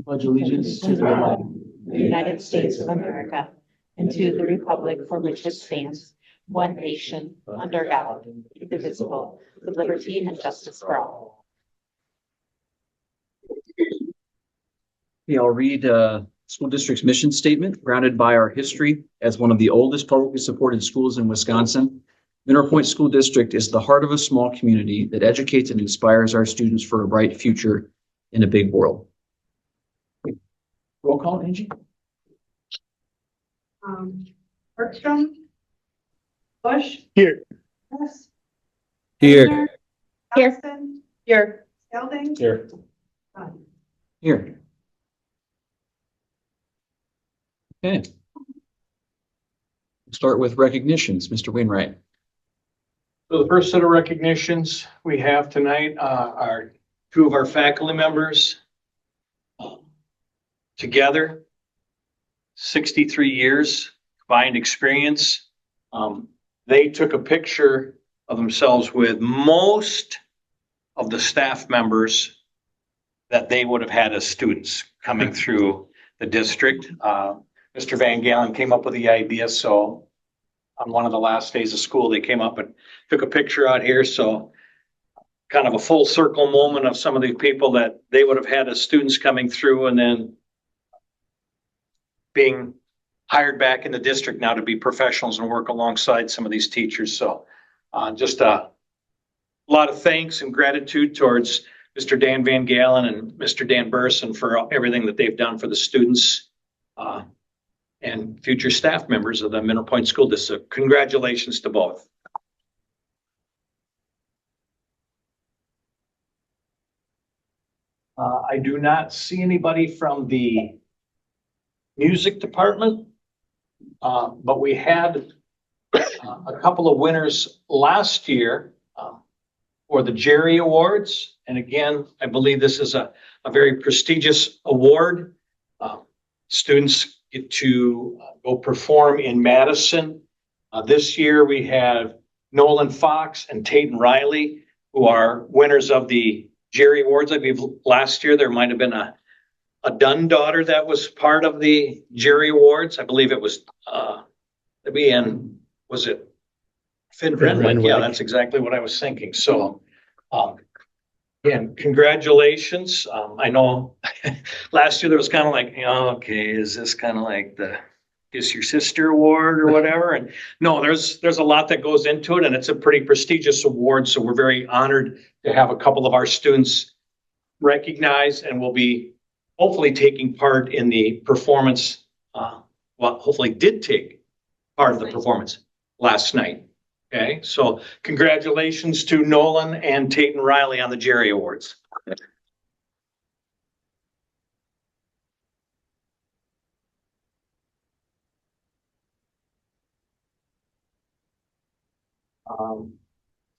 pledge allegiance to the flag of the United States of America and to the republic for which it stands, one nation, under God, indivisible, with liberty and justice for all. I'll read school district's mission statement. Grounded by our history as one of the oldest publicly supported schools in Wisconsin, Mineral Point School District is the heart of a small community that educates and inspires our students for a bright future in a big world. Roll call, Angie. Bergstrom. Bush. Here. Hess. Here. Allison. Here. Gelding. Here. Dunn. Here. Okay. We'll start with recognitions. Mr. Wainwright. So the first set of recognitions we have tonight are two of our faculty members together, 63 years combined experience. They took a picture of themselves with most of the staff members that they would have had as students coming through the district. Mr. Van Galen came up with the idea, so on one of the last days of school, they came up and took a picture out here. So kind of a full circle moment of some of the people that they would have had as students coming through and then being hired back in the district now to be professionals and work alongside some of these teachers. So just a lot of thanks and gratitude towards Mr. Dan Van Galen and Mr. Dan Burson for everything that they've done for the students and future staff members of the Mineral Point School District. Congratulations to both. I do not see anybody from the music department, but we had a couple of winners last year for the Jerry Awards. And again, I believe this is a very prestigious award. Students get to go perform in Madison. This year we have Nolan Fox and Tayton Riley, who are winners of the Jerry Awards. I believe last year there might have been a Dunn daughter that was part of the Jerry Awards. I believe it was was it Finn Renwick? Yeah, that's exactly what I was thinking. So again, congratulations. I know last year there was kind of like, okay, is this kind of like the Kiss Your Sister Award or whatever? And no, there's a lot that goes into it, and it's a pretty prestigious award. So we're very honored to have a couple of our students recognized, and we'll be hopefully taking part in the performance. Hopefully did take part of the performance last night. Okay, so congratulations to Nolan and Tayton Riley on the Jerry Awards.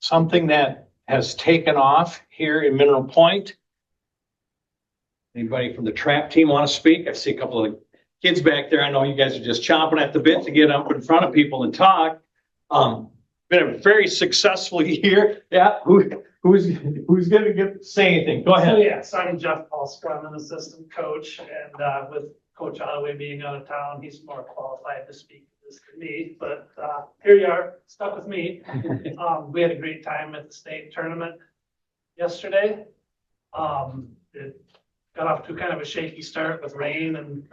Something that has taken off here in Mineral Point. Anybody from the trap team want to speak? I see a couple of kids back there. I know you guys are just chomping at the bit to get up in front of people and talk. Been a very successful year. Yeah, who's going to say anything? Go ahead. So I'm Jeff Paulsker. I'm an assistant coach, and with Coach Holloway being out of town, he's more qualified to speak to this than me. But here you are, stuck with me. We had a great time at the state tournament yesterday. It got off to kind of a shaky start with rain and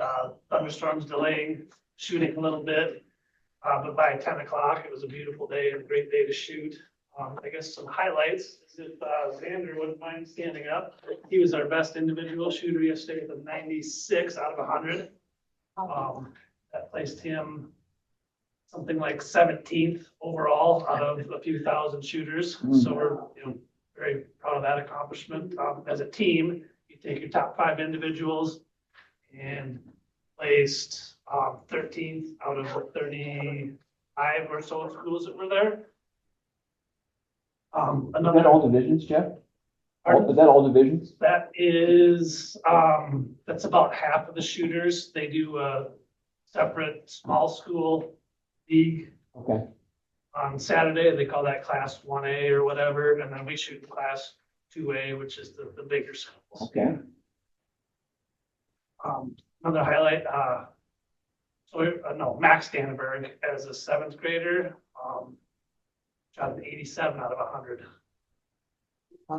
thunderstorms delaying shooting a little bit. But by 10 o'clock, it was a beautiful day and a great day to shoot. I guess some highlights is if Xander wouldn't mind standing up. He was our best individual shooter yesterday with a 96 out of 100. That placed him something like 17th overall out of a few thousand shooters. So we're very proud of that accomplishment. As a team, you take your top 5 individuals and placed 13th out of 35 or so schools that were there. Is that all divisions, Jeff? Is that all divisions? That is, that's about half of the shooters. They do a separate small school league. Okay. On Saturday, they call that class 1A or whatever, and then we shoot class 2A, which is the bigger schools. Okay. Another highlight, Max Danberg as a seventh grader, got an 87 out of 100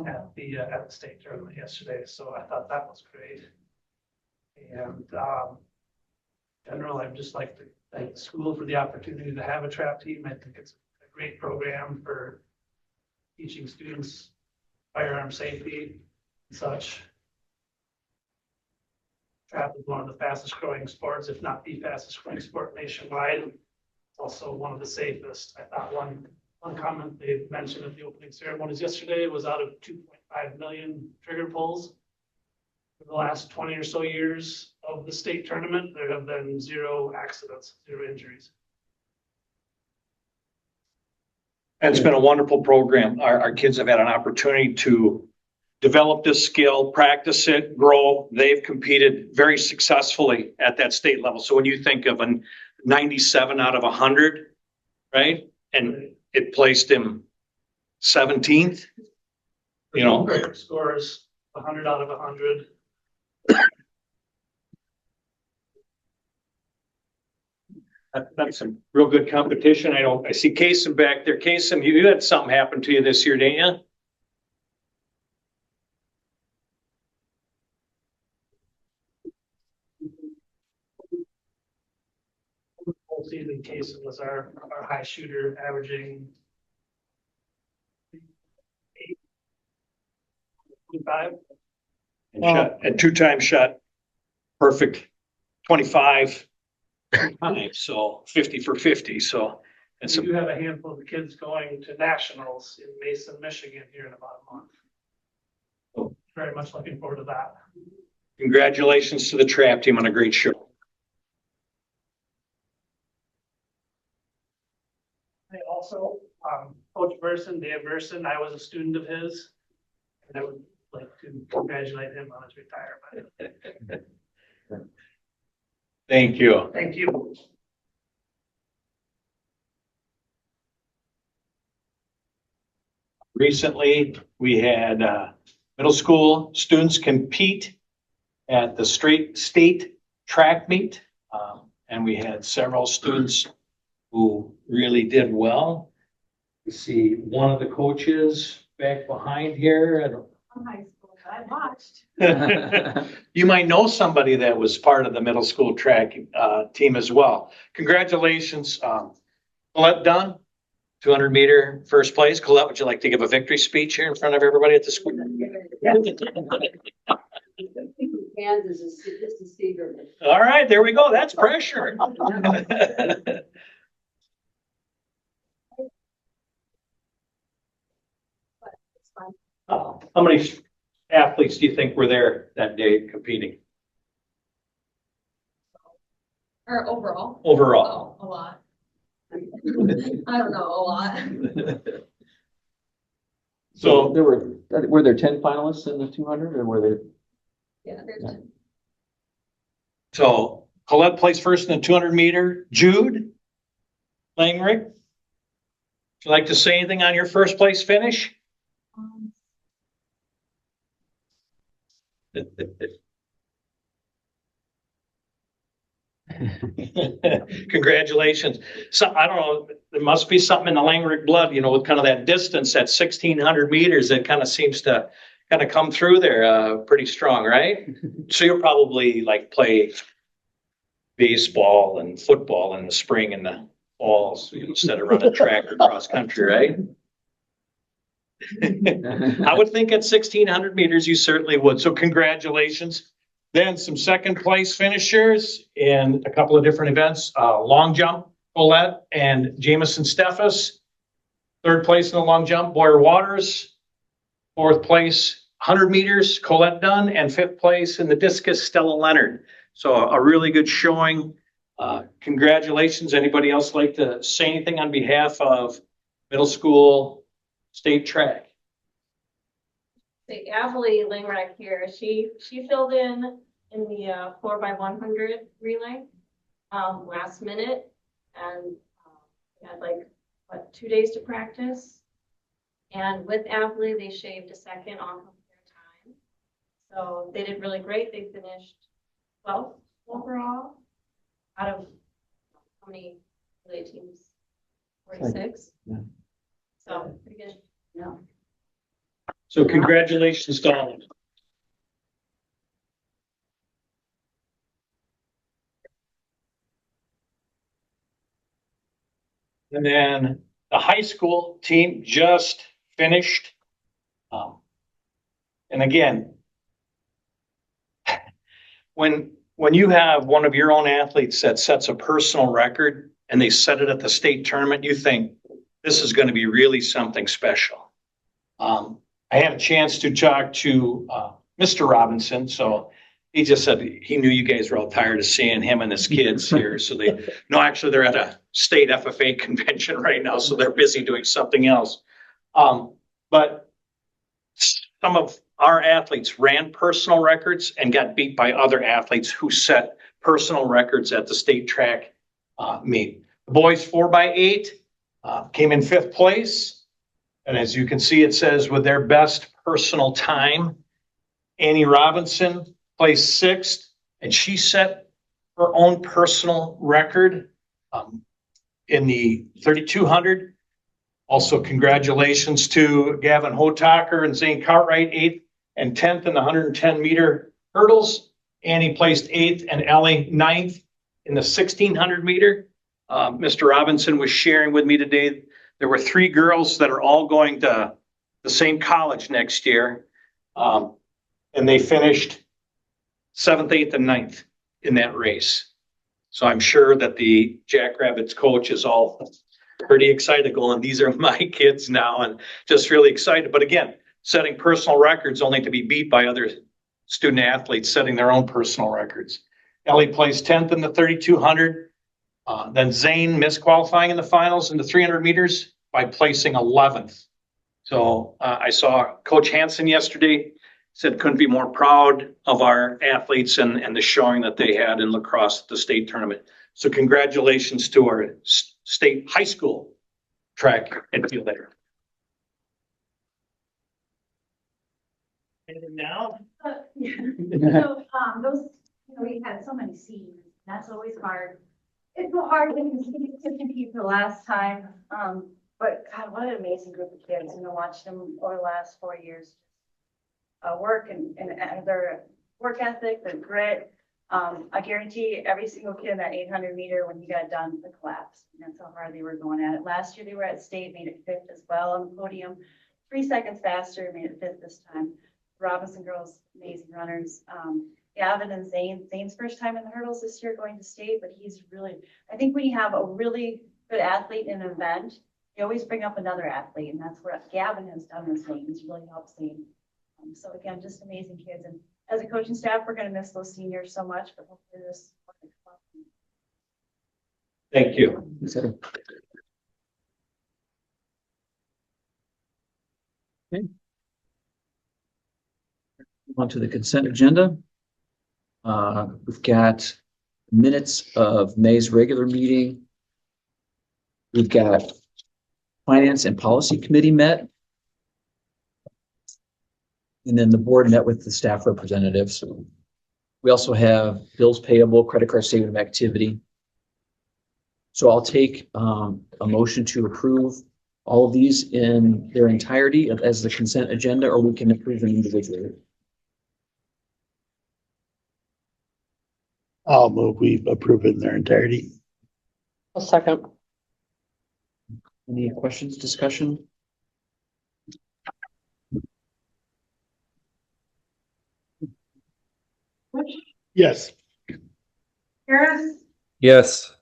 at the state tournament yesterday. So I thought that was great. And, general, I'd just like to thank the school for the opportunity to have a trap team. I think it's a great program for teaching students firearm safety and such. Trap is one of the fastest growing sports, if not the fastest growing sport nationwide. It's also one of the safest. I thought one comment they mentioned at the opening ceremonies yesterday was out of 2.5 million trigger pulls for the last 20 or so years of the state tournament, there have been 0 accidents, 0 injuries. It's been a wonderful program. Our kids have had an opportunity to develop this skill, practice it, grow. They've competed very successfully at that state level. So when you think of a 97 out of 100, right? And it placed him 17th, you know. Record scores 100 out of 100. That's some real good competition. I see Kasem back there. Kasem, you had something happen to you this year, didn't you? Whole season, Kasem was our high shooter, averaging 8.5. And shot, and 2 times shot perfect 25 times, so 50 for 50. So it's We do have a handful of kids going to nationals in Mason, Michigan here in about a month. So very much looking forward to that. congratulations to the trap team on a great show. I also, Coach Burson, Dave Burson, I was a student of his, and I would like to congratulate him on his retirement. Thank you. Thank you. Recently, we had middle school students compete at the state track meet. And we had several students who really did well. You see one of the coaches back behind here. High school, I watched. You might know somebody that was part of the middle school track team as well. Congratulations, Colette Dunn, 200-meter first place. Colette, would you like to give a victory speech here in front of everybody at the school? Kansas is Seager. All right, there we go. That's pressure. How many athletes do you think were there that day competing? Or overall? Overall. Oh, a lot. I don't know, a lot. So there were there 10 finalists in the 200 or were there? Yeah, Yeah. So Colette placed first in the 200-meter. Jude Langrick, would you like to say anything on your first place finish? Congratulations. So I don't know, there must be something in the Langrick blood, you know, with kind of that distance, that 1,600 meters, that kind of seems to kind of come through there pretty strong, right? So you'll probably like play baseball and football in the spring and the fall instead of running track or cross country, right? I would think at 1,600 meters, you certainly would. So congratulations. Then some second place finishers in a couple of different events, long jump, Colette and Jamison Steffes. Third place in the long jump, Boyer Waters. Fourth place, 100 meters, Colette Dunn, and fifth place in the discus, Stella Leonard. So a really good showing. Congratulations. Anybody else like to say anything on behalf of middle school state track? Abilene Langreich here. She filled in the 4x100 relay last minute, and had like 2 days to practice. And with Abilene, they shaved a second off of their time, so they did really great. They finished 12th overall out of how many relay teams? 46? Yeah. So pretty good. Yeah. So congratulations to all of them. And then the high school team just finished. And again, when you have one of your own athletes that sets a personal record and they set it at the state tournament, you think this is going to be really something special. I had a chance to talk to Mr. Robinson, so he just said he knew you guys were all tired of seeing him and his kids here. So actually they're at a state FFA convention right now, so they're busy doing something else. But some of our athletes ran personal records and got beat by other athletes who set personal records at the state track meet. The boys 4x8 came in 5th place. And as you can see, it says with their best personal time, Annie Robinson placed 6th, and she set her own personal record in the 3200. Also, congratulations to Gavin Hotaker and Zane Cartwright, 8th and 10th in the 110 meter hurdles. Annie placed 8th and Ellie 9th in the 1600 meter. Mr. Robinson was sharing with me today, there were 3 girls that are all going to the same college next year. And they finished 7th, 8th, and 9th in that race. So I'm sure that the Jackrabbits coach is all pretty excited going, these are my kids now, and just really excited. But again, setting personal records only to be beat by other student athletes setting their own personal records. Ellie placed 10th in the 3200. Then Zane missed qualifying in the finals in the 300 meters by placing 11th. So I saw Coach Hansen yesterday, said couldn't be more proud of our athletes and the showing that they had in lacrosse at the state tournament. So congratulations to our state high school track and field there. And now, So, those, we had so many scenes, that's always hard. It's so hard when you compete for the last time, but God, what an amazing group of kids, watch them over the last 4 years. Work and their work ethic, their grit. I guarantee every single kid in that 800 meter, when he got done, the collapse. And that's how hard they were going at it. Last year they were at state, made it 5th as well on the podium. 3 seconds faster, made it 5th this time. Robinson girls, amazing runners. Gavin and Zane's first time in the hurdles this year going to state, but he's really, I think when you have a really good athlete in an event, you always bring up another athlete, and that's what Gavin has done with Zane. He's really helped Zane. So again, just amazing kids. And as a coaching staff, we're going to miss those seniors so much, but hopefully this. thank you. Okay. On to the consent agenda. We've got minutes of May's regular meeting. We've got Finance and Policy Committee met. And then the board met with the staff representatives. We also have bills payable, credit card statement of activity. So I'll take a motion to approve all of these in their entirety as the consent agenda, or we can approve them individually. I'll move we approve it in their entirety. A second. Any questions, discussion? Yes. Harris, Yes.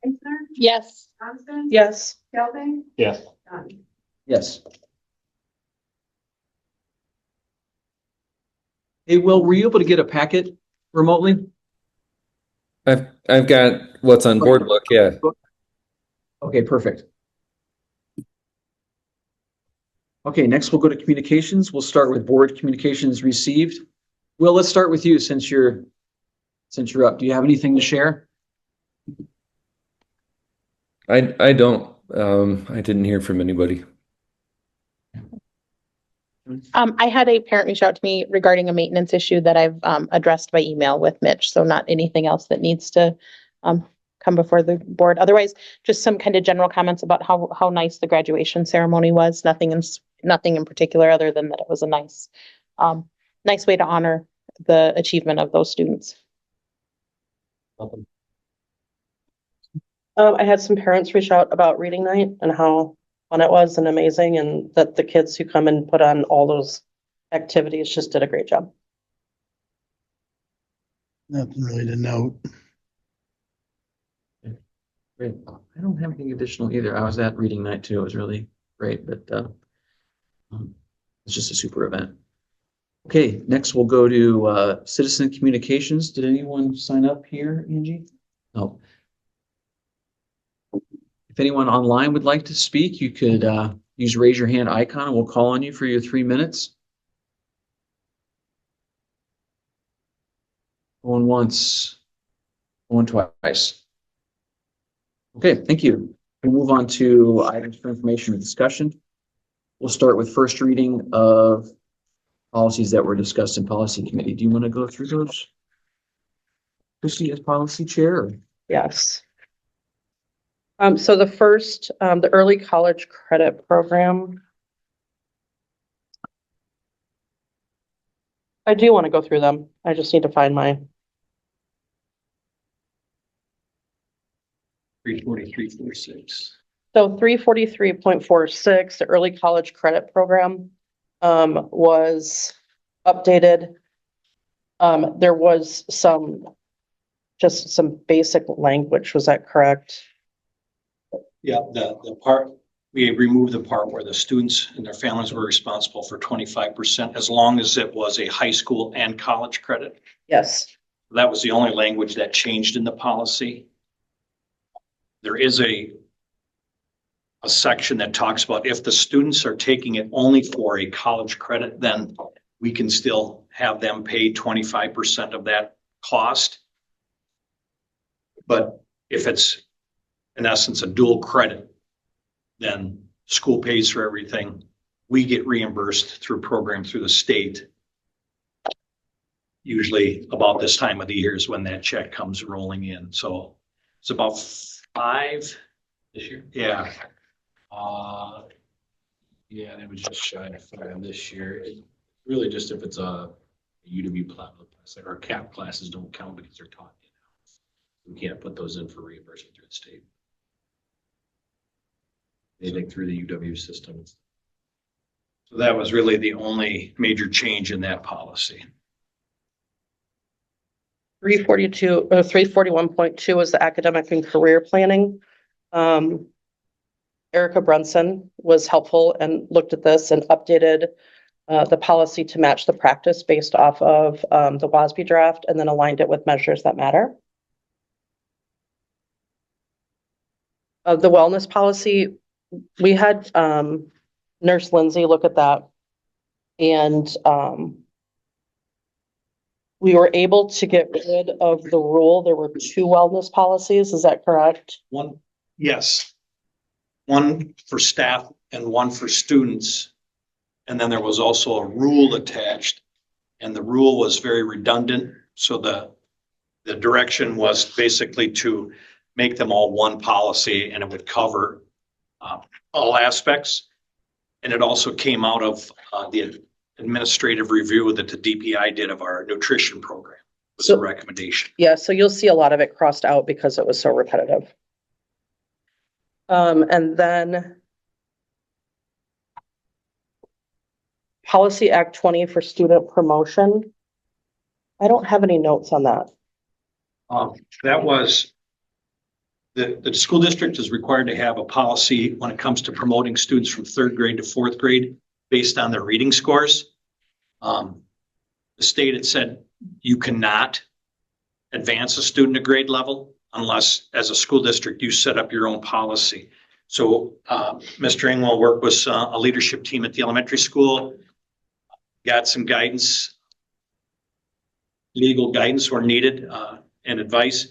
Eisner, Yes. Thompson. Yes. Kelvin, Yes. Dunn. Yes. Hey, Will, were you able to get a packet remotely? I've got what's on board book, yeah. Okay, perfect. Okay, next we'll go to communications. We'll start with board communications received. Will, let's start with you since you're up. Do you have anything to share? I don't I didn't hear from anybody. I had a parent reach out to me regarding a maintenance issue that I've addressed by email with Mitch, so not anything else that needs to come before the board. Otherwise, just some kind of general comments about how nice the graduation ceremony was. Nothing in particular, other than that it was a nice way to honor the achievement of those students. I had some parents reach out about reading night and how fun it was and amazing, and that the kids who come and put on all those activities just did a great job. Nothing really to note. Great. I don't have anything additional either. I was at reading night too. It was really great, but it's just a super event. Okay, next we'll go to citizen communications. Did anyone sign up here, Angie? No. If anyone online would like to speak, you could use raise your hand icon and we'll call on you for your 3 minutes. Going once, going twice. Okay, thank you. We'll move on to items for information and discussion. We'll start with first reading of policies that were discussed in policy committee. Do you want to go through those, Christy, as policy chair? Or? Yes. So the first, the early college credit program. I do want to go through them. I just need to find my. 343.46. So 343.46, the early college credit program, was updated. There was just some basic language. Was that correct? Yeah, the part, we removed the part where the students and their families were responsible for 25%, as long as it was a high school and college credit. Yes. That was the only language that changed in the policy. There is a section that talks about if the students are taking it only for a college credit, then we can still have them pay 25% of that cost. But if it's in essence a dual credit, then school pays for everything. We get reimbursed through program through the state. Usually about this time of the year is when that check comes rolling in. So it's about 5 this year. Yeah. Yeah, and it was just shy of 5 this year. It really just if it's a UW platinum class, like our CAP classes don't count because they're taught in-house. We can't put those in for reimbursement through the state. Anything through the UW system. So that was really the only major change in that policy. 342 or 341.2 is the academic and career planning. Erica Brunson was helpful and looked at this and updated the policy to match the practice based off of the WASB draft, and then aligned it with measures that matter. The wellness policy, we had Nurse Lindsay look at that, and we were able to get rid of the rule. There were 2 wellness policies. Is that correct? One, yes. One for staff and one for students. And then there was also a rule attached, and the rule was very redundant. So the direction was basically to make them all one policy, and it would cover all aspects. And it also came out of the administrative review that the DPI did of our nutrition program. Was a recommendation. Yeah, so you'll see a lot of it crossed out because it was so repetitive. And then Policy Act 20 for student promotion. I don't have any notes on that. That was the school district is required to have a policy when it comes to promoting students from 3rd grade to 4th grade based on their reading scores. The state had said you cannot advance a student to grade level unless, as a school district, you set up your own policy. So Mr. Engwell worked with a leadership team at the elementary school, got some guidance, legal guidance where needed, and advice.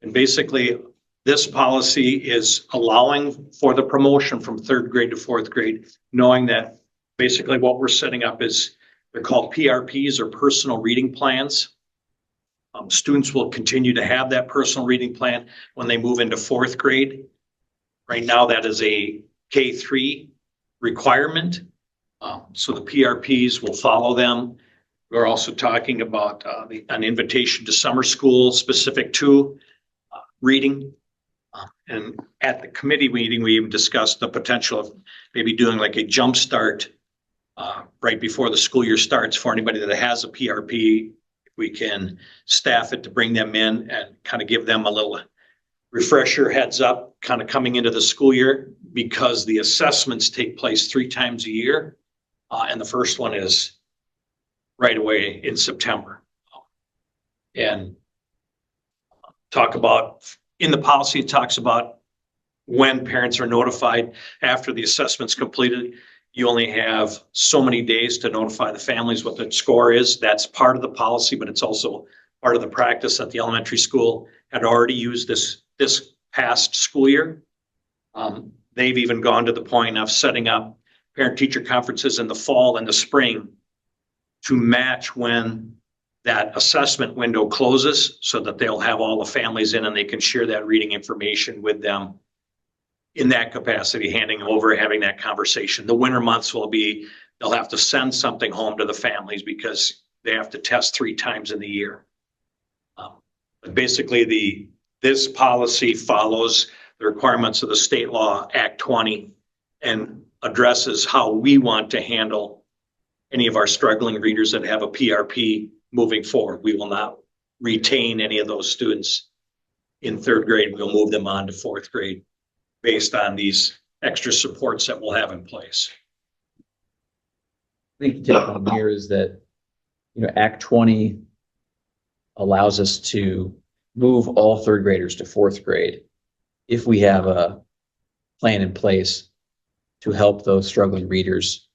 And basically, this policy is allowing for the promotion from 3rd grade to 4th grade, knowing that Basically, what we're setting up is, they're called PRPs, or personal reading plans. Students will continue to have that personal reading plan when they move into fourth grade. Right now, that is a K-3 requirement. So the PRPs will follow them. We're also talking about an invitation to summer school specific to reading. And at the committee meeting, we even discussed the potential of maybe doing like a jump start right before the school year starts for anybody that has a PRP. We can staff it to bring them in and kind of give them a little refresher heads up kind of coming into the school year, because the assessments take place 3 times a year. And the first one is right away in September. And talk about, in the policy, it talks about when parents are notified after the assessment's completed. You only have so many days to notify the families what the score is. That's part of the policy, but it's also part of the practice that the elementary school had already used this past school year. They've even gone to the point of setting up parent-teacher conferences in the fall and the spring to match when that assessment window closes, so that they'll have all the families in and they can share that reading information with them in that capacity, handing over, having that conversation. The winter months will be, they'll have to send something home to the families because they have to test 3 times in the year. But basically, this policy follows the requirements of the state law, Act 20, and addresses how we want to handle any of our struggling readers that have a PRP moving forward. We will not retain any of those students in 3rd grade. We'll move them on to 4th grade based on these extra supports that we'll have in place. I think the take home here is that, Act 20 allows us to move all 3rd graders to 4th grade if we have a plan in place to help those struggling readers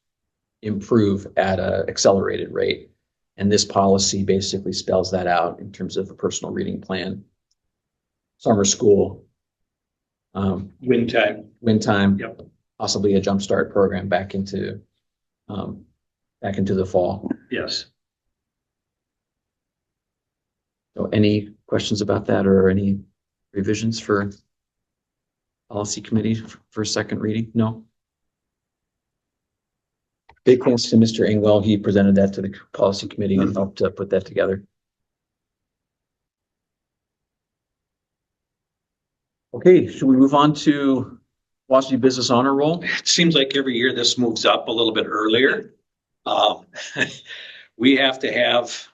improve at an accelerated rate. And this policy basically spells that out in terms of a personal reading plan, summer school, Win time. Yep. Possibly a jumpstart program back into the fall. Yes. So any questions about that, or any revisions for policy committee for second reading? No? Big thanks to Mr. Ingwell. He presented that to the policy committee and helped put that together. Okay, should we move on to WASB Business Honor Roll? It seems like every year this moves up a little bit earlier. We have to have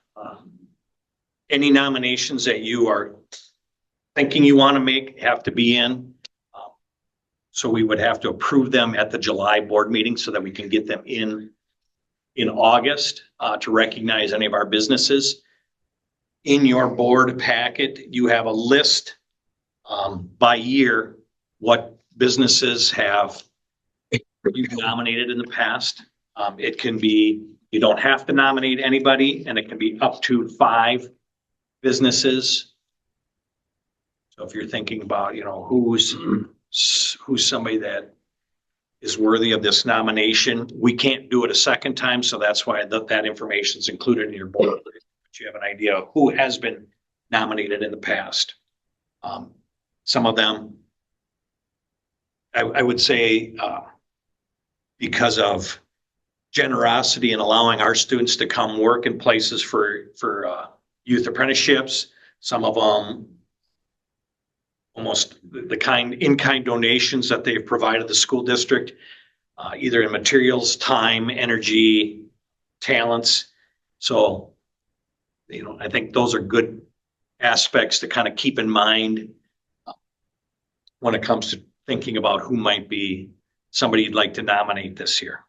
any nominations that you are thinking you want to make have to be in. So we would have to approve them at the July board meeting so that we can get them in August to recognize any of our businesses. In your board packet, you have a list by year what businesses have you nominated in the past. It can be, you don't have to nominate anybody, and it can be up to 5 businesses. So if you're thinking about, who's somebody that is worthy of this nomination, we can't do it a second time. So that's why that information is included in your board. But you have an idea of who has been nominated in the past. Some of them, I would say, because of generosity and allowing our students to come work in places for youth apprenticeships, some of them almost the in-kind donations that they've provided the school district, either in materials, time, energy, talents. So, I think those are good aspects to kind of keep in mind when it comes to thinking about who might be somebody you'd like to nominate this year.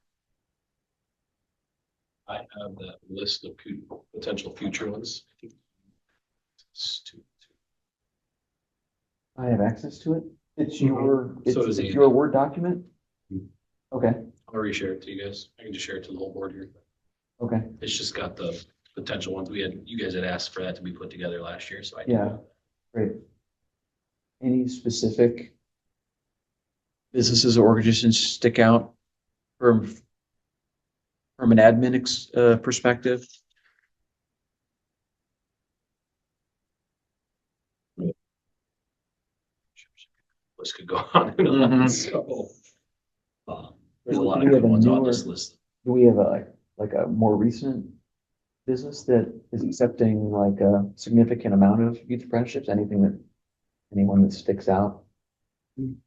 I have that list of potential future ones. I think I have access to it. It's So does your Word document? Okay, I'll reshare it to you guys. I can just share it to the whole board here. okay. It's just got the potential ones. You guys had asked for that to be put together last year, so I did. Yeah, great. Any specific businesses or organizations stick out from from an admin perspective? This could go on and on, Mhm. so. There's a Do lot we of have good a ones on newer- this list. Do we have like a more recent business that is accepting like a significant amount of youth apprenticeships? Anyone that sticks out? And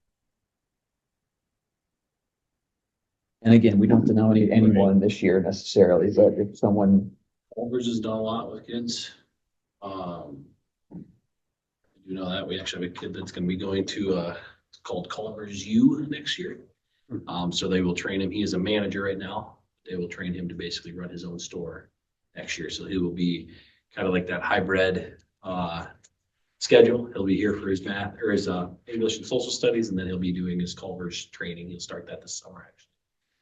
again, we don't have to nominate anyone this year necessarily, but if someone, Culver's has done a lot with kids. I do know that we actually have a kid that's gonna be going to, it's called Culver's U next year. So they will train him. He is a manager right now. They will train him to basically run his own store next year. So he will be kind of like that hybrid, schedule. He'll be here for his math or his, English and social studies, and then he'll be doing his Culver's training. He'll start that this summer, actually.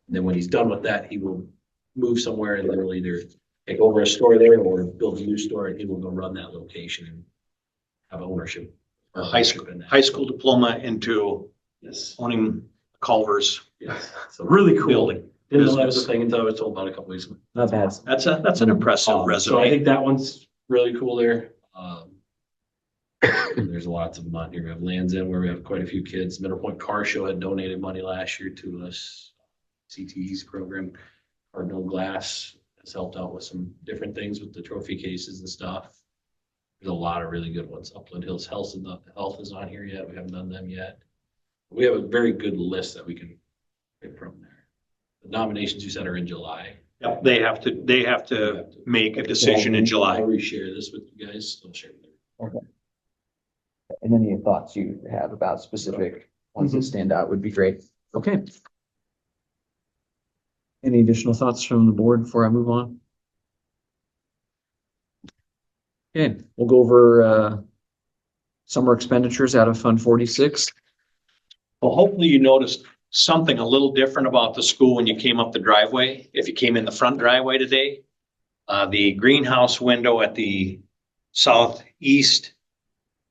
And then when he's done with that, he will move somewhere and literally either take over a store there or build a new store, and he will go run that location and have ownership. High school, in that. high school diploma into Yes. owning Culver's. Yes. So really cool. Building. Didn't know that was a thing until I was told about it a couple weeks ago. not bad. That's an impressive So I resume. think that one's really cool there. There's lots of them on here. We have Lands End where we have quite a few kids. Middle Point Car Show had donated money last year to us. CTE's program, Cardinal Glass has helped out with some different things with the trophy cases and stuff. There's a lot of really good ones. Upland Hills Health is on here yet. We haven't done them yet. We have a very good list that we can pick from there. The nominations you said are in July. Yep, they have to make a decision in I'll July. reshare this with you guys. I'll share it there. And any thoughts you have about specific ones that stand out would be great. Okay. Any additional thoughts from the board before I move on? Okay, we'll go over summer expenditures out of Fund 46. Well, hopefully you noticed something a little different about the school when you came up the driveway. If you came in the front driveway today, the greenhouse window at the southeast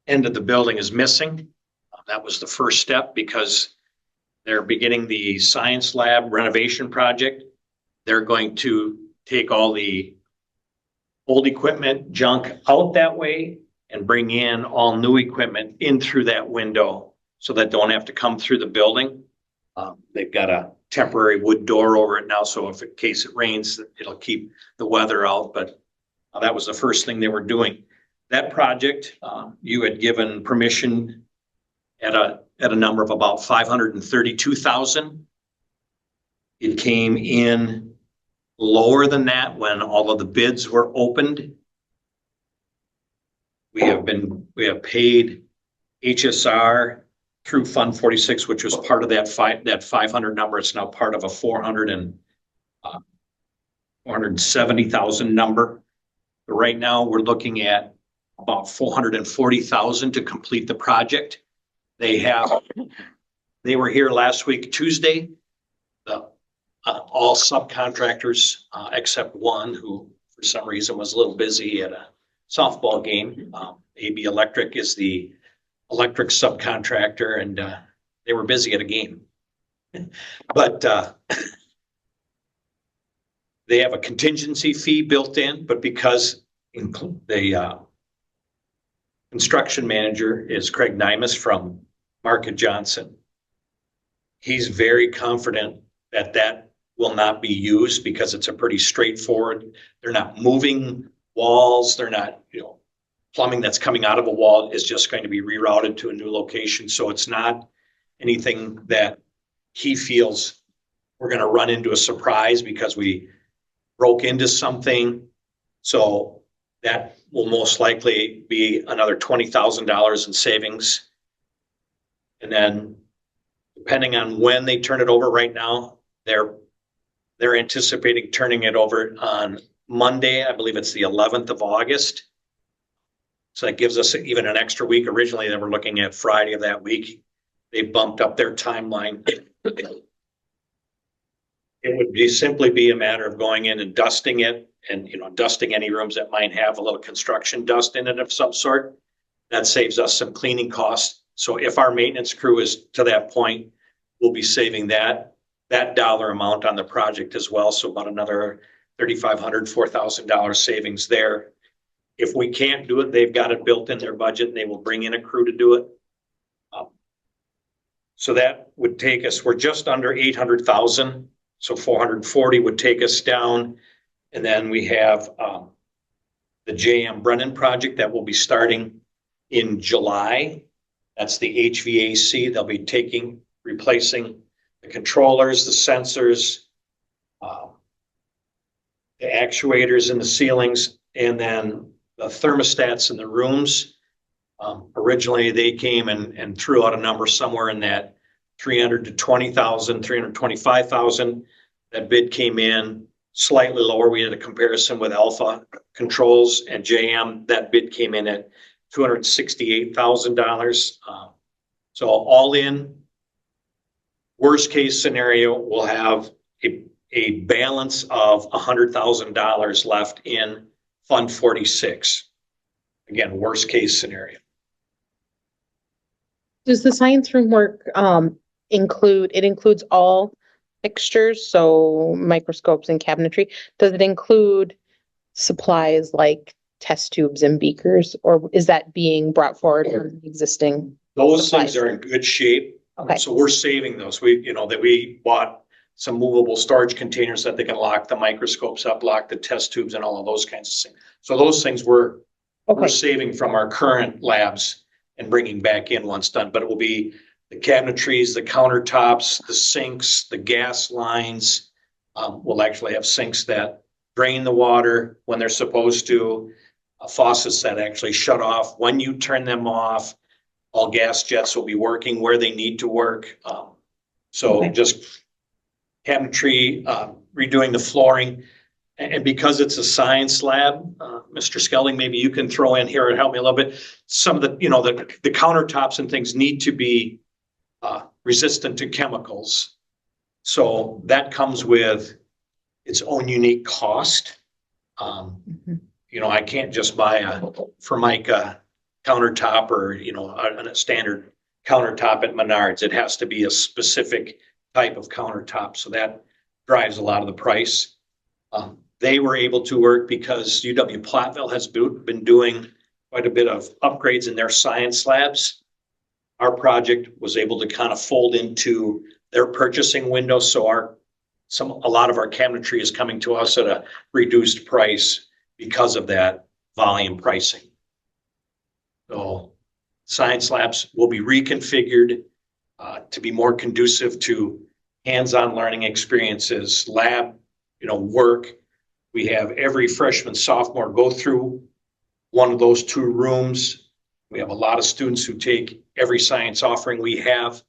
end of the building is missing. That was the first step because they're beginning the science lab renovation project. They're going to take all the old equipment junk out that way and bring in all new equipment in through that window so that don't have to come through the building. They've got a temporary wood door over it now, so if in case it rains, it'll keep the weather out, but that was the first thing they were doing. That project, you had given permission at a number of about 532,000. It came in lower than that when all of the bids were opened. We have paid HSR through Fund 46, which was part of that 500 number. It's now part of a 470,000 number. But right now we're looking at about 440,000 to complete the project. They were here last week, Tuesday. All subcontractors, except one who for some reason was a little busy at a softball game. AB Electric is the electric subcontractor, and they were busy at a game. But they have a contingency fee built in, but because the construction manager is Craig Nymus from Market Johnson, he's very confident that that will not be used because it's a pretty straightforward. They're not moving walls. They're not, plumbing that's coming out of a wall is just going to be rerouted to a new location. So it's not anything that he feels we're going to run into a surprise because we broke into something. So that will most likely be another $20,000 in savings. And then depending on when they turn it over right now, they're anticipating turning it over on Monday. I believe it's the 11th of August. So that gives us even an extra week. Originally, they were looking at Friday of that week. They bumped up their timeline. It would simply be a matter of going in and dusting it and, dusting any rooms that might have a little construction dust in it of some sort. That saves us some cleaning costs. So if our maintenance crew is to that point, we'll be saving that that dollar amount on the project as well. So about another $3,500, $4,000 savings there. If we can't do it, they've got it built in their budget and they will bring in a crew to do it. So that would take us, we're just under 800,000. So 440 would take us down. And then we have the J.M. Brennan project that will be starting in July. That's the HVAC. They'll be replacing the controllers, the sensors, the actuators in the ceilings, and then the thermostats in the rooms. Originally, they came and threw out a number somewhere in that 300 to 20,000, 325,000. That bid came in slightly lower. We had a comparison with Alpha Controls and JM. That bid came in at $268,000. So all in, worst case scenario, we'll have a balance of $100,000 left in Fund 46. Again, worst case scenario. Does the science room work includes all fixtures, so microscopes and cabinetry? Does it include supplies like test tubes and beakers, or is that being brought forward from existing? Those supplies? things are in good shape. Okay. So we're saving those. We bought some movable storage containers that they can lock the microscopes up, lock the test tubes and all of those kinds of things. So those things we're saving from our current labs and bringing back in once done, but it will be the cabinetries, the countertops, the sinks, the gas lines. We'll actually have sinks that drain the water when they're supposed to, faucets that actually shut off when you turn them off. All gas jets will be working where they need to work. Just cabinetry, redoing the flooring. And because it's a science lab, Mr. Skelling, maybe you can throw in here and help me a little bit. Some of the, the countertops and things need to be resistant to chemicals. So that comes with its own unique cost. I can't just buy a Formica countertop or, a standard countertop at Menards. It has to be a specific type of countertop. So that drives a lot of the price. They were able to work because UW-Platteville has been doing quite a bit of upgrades in their science labs. Our project was able to kind of fold into their purchasing window. So a lot of our cabinetry is coming to us at a reduced price because of that volume pricing. So science labs will be reconfigured to be more conducive to hands-on learning experiences, lab, work. We have every freshman, sophomore go through one of those two rooms. We have a lot of students who take every science offering we have.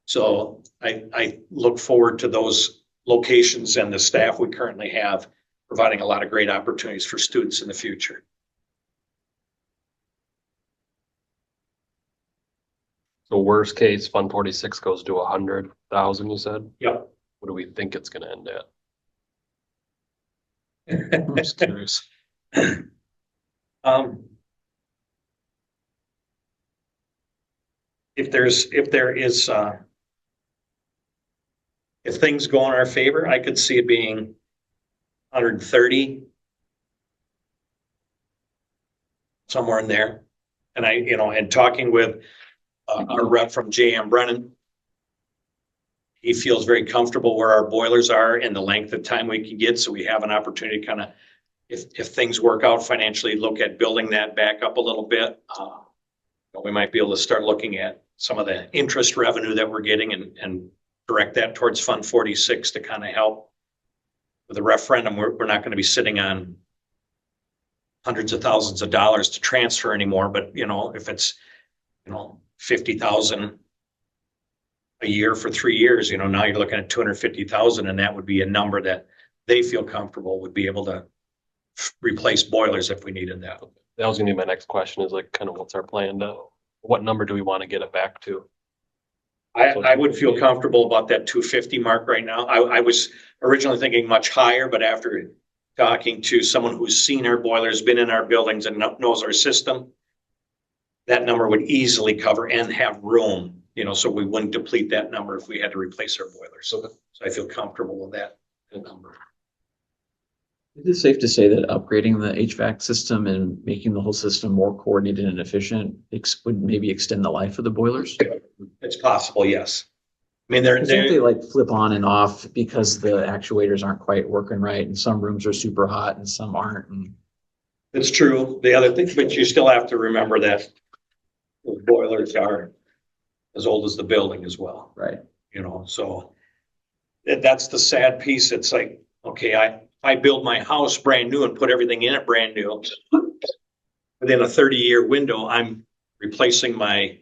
So I look forward to those locations and the staff we currently have providing a lot of great opportunities for students in the future. So worst case, Fund 46 goes to 100,000, you said? Yep. What do we think it's gonna end at? I'm just curious. If things go in our favor, I could see it being 130, somewhere in there. And and talking with our rep from J.M. Brennan, he feels very comfortable where our boilers are and the length of time we can get. So we have an opportunity to kind of, if things work out financially, look at building that back up a little bit. We might be able to start looking at some of the interest revenue that we're getting and direct that towards Fund 46 to kind of help with the referendum. We're not going to be sitting on hundreds of thousands of dollars to transfer anymore. But, if it's, 50,000 a year for 3 years, now you're looking at 250,000, and that would be a number that they feel comfortable would be able to replace boilers if we needed that. That was gonna be my next question, is like kind of what's our plan what number do we want to get it back to? I would feel comfortable about that 250 mark right now. I was originally thinking much higher, but after talking to someone who's seen our boilers, been in our buildings and knows our system, that number would easily cover and have room you know, so we wouldn't deplete that number if we had to replace our boiler. So I feel comfortable with that number. Is it safe to say that upgrading the HVAC system and making the whole system more coordinated and efficient would maybe extend the life of the boilers? It's possible, yes. I mean, they're, Don't they like flip on and off because the actuators aren't quite working right, and some rooms are super hot and some aren't? And it's true. The other thing, but you still have to remember that the boilers are as old as the building as well. right. You know, so that's the sad piece. It's like, okay, I build my house brand new and put everything in it brand new. Within a 30-year window, I'm replacing my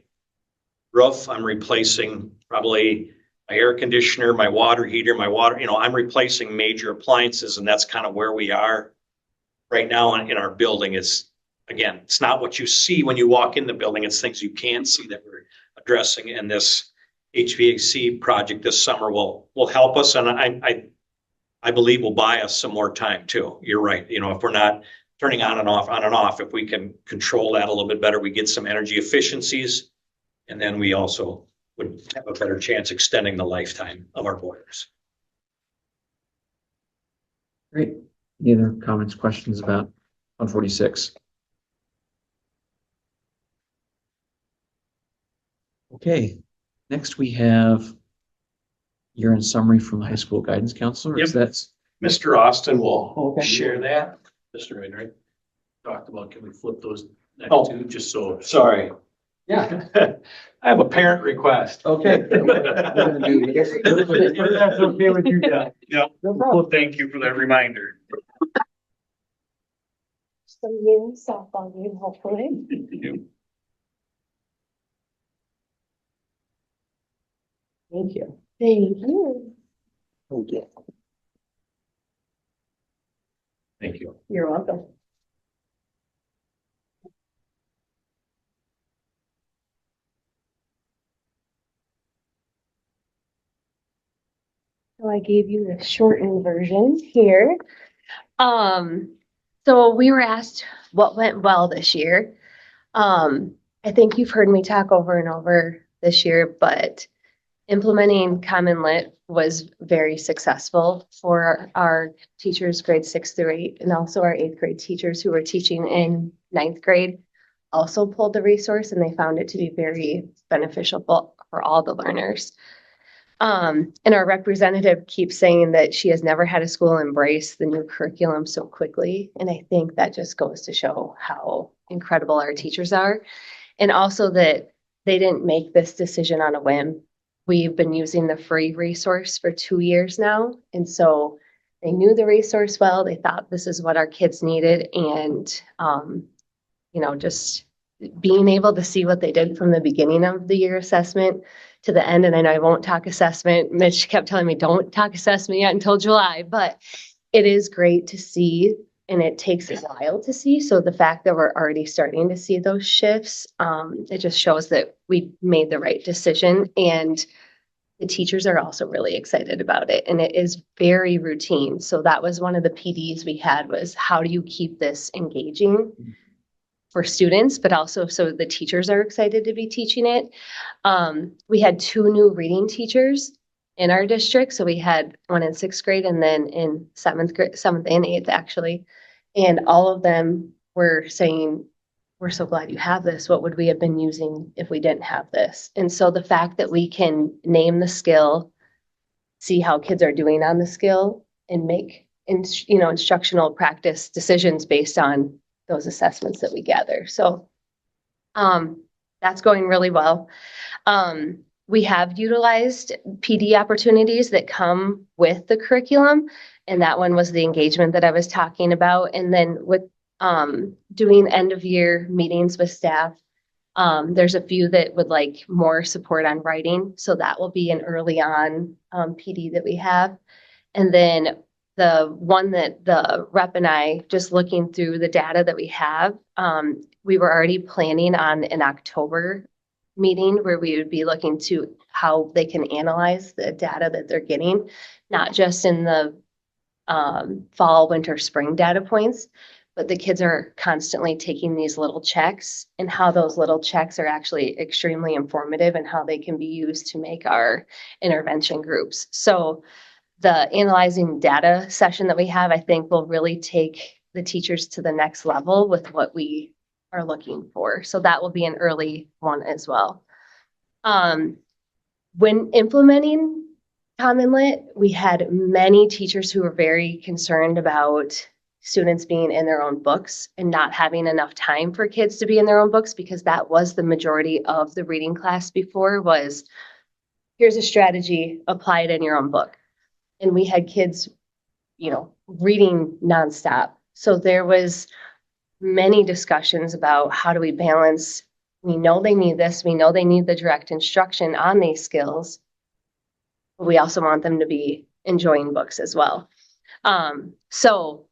roof. I'm replacing probably my air conditioner, my water heater, you know, I'm replacing major appliances, and that's kind of where we are right now in our building. Is, again, it's not what you see when you walk in the building. It's things you can't see that we're addressing. And this HVAC project this summer will help us. And I believe will buy us some more time too. You're right. You know, if we're not turning on and off, if we can control that a little bit better, we get some energy efficiencies. And then we also would have a better chance extending the lifetime of our boilers. Great. Any other comments, questions about 146? Okay, next we have year-end summary from the high school guidance counselor. Yep. That's Mr. Austin will Okay. share that. Mr. Wainwright talked about, can we flip those next Oh. two, just so. Sorry. yeah. I have a parent request. Okay. If that's okay with you, Doug. Yeah. Well, thank you for that reminder. Some new softball game, hopefully. Thank you. Thank you. Okay. Thank you. You're welcome. So I gave you the shortened version here. So we were asked what went well this year. I think you've heard me talk over and over this year, but implementing Common Lit was very successful for our teachers grades 6 through 8, and also our 8th grade teachers who were teaching in 9th grade also pulled the resource, and they found it to be very beneficial for all the learners. And our representative keeps saying that she has never had a school embrace the new curriculum so quickly. And I think that just goes to show how incredible our teachers are. And also that they didn't make this decision on a whim. We've been using the free resource for 2 years now. And so they knew the resource well. They thought this is what our kids needed. And, you know, just being able to see what they did from the beginning of the year assessment to the end. And I know I won't talk assessment. Mitch kept telling me, don't talk assessment yet until July, but it is great to see, and it takes a while to see. So the fact that we're already starting to see those shifts, it just shows that we made the right decision, and the teachers are also really excited about it. And it is very routine. So that was one of the PDs we had, was how do you keep this engaging for students, but also so the teachers are excited to be teaching it. We had 2 new reading teachers in our district. So we had one in 6th grade and then in 7th and 8th actually. And all of them were saying, we're so glad you have this. What would we have been using if we didn't have this? And so the fact that we can name the skill, see how kids are doing on the skill, and make instructional practice decisions based on those assessments that we gather. So that's going really well. We have utilized PD opportunities that come with the curriculum, and that one was the engagement that I was talking about. And then with doing end of year meetings with staff, there's a few that would like more support on writing. So that will be an early on PD that we have. And then the one that the rep and I, just looking through the data that we have, we were already planning on an October meeting where we would be looking to how they can analyze the data that they're getting, not just in the fall, winter, spring data points, but the kids are constantly taking these little checks, and how those little checks are actually extremely informative and how they can be used to make our intervention groups. So the analyzing data session that we have, I think will really take the teachers to the next level with what we are looking for. So that will be an early one as well. When implementing Common Lit, we had many teachers who were very concerned about students being in their own books and not having enough time for kids to be in their own books, because that was the majority of the reading class before was, here's a strategy, apply it in your own book. And we had kids, reading nonstop. So there was many discussions about how do we balance, we know they need this, we know they need the direct instruction on these skills, but we also want them to be enjoying books as well. So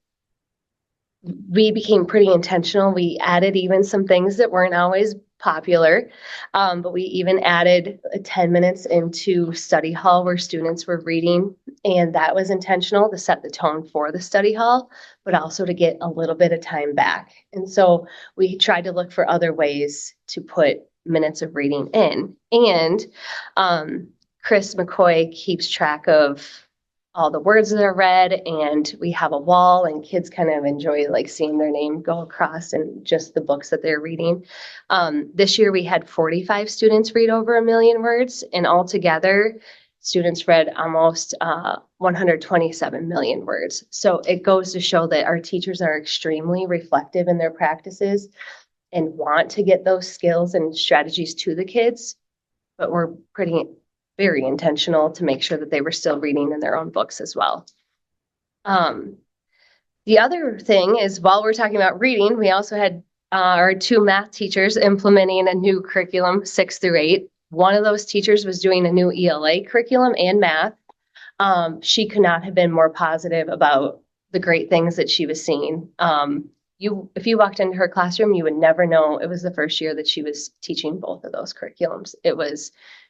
we became pretty intentional. We added even some things that weren't always popular, but we even added 10 minutes into study hall where students were reading, and that was intentional to set the tone for the study hall, but also to get a little bit of time back. And so we tried to look for other ways to put minutes of reading in. And Chris McCoy keeps track of all the words that are read, and we have a wall, and kids kind of enjoy like seeing their name go across and just the books that they're reading. This year we had 45 students read over 1 million words, and altogether students read almost 127 million words. So it goes to show that our teachers are extremely reflective in their practices and want to get those skills and strategies to the kids, but we're very intentional to make sure that they were still reading in their own books as well. The other thing is, while we're talking about reading, we also had our 2 math teachers implementing a new curriculum, 6 through 8. One of those teachers was doing a new ELA curriculum and math. She could not have been more positive about the great things that she was seeing. If you walked into her classroom, you would never know it was the first year that she was teaching both of those curriculums.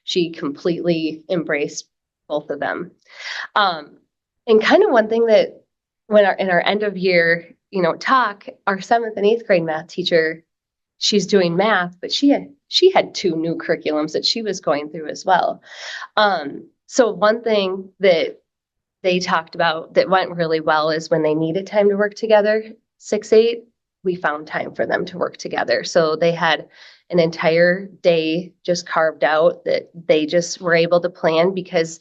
She completely embraced both of them. And kind of one thing that in our end of year, talk, our 7th and 8th grade math teacher, she's doing math, but she had 2 new curriculums that she was going through as well. So one thing that they talked about that went really well is when they needed time to work together, 6-8, we found time for them to work together. So they had an entire day just carved out that they just were able to plan, because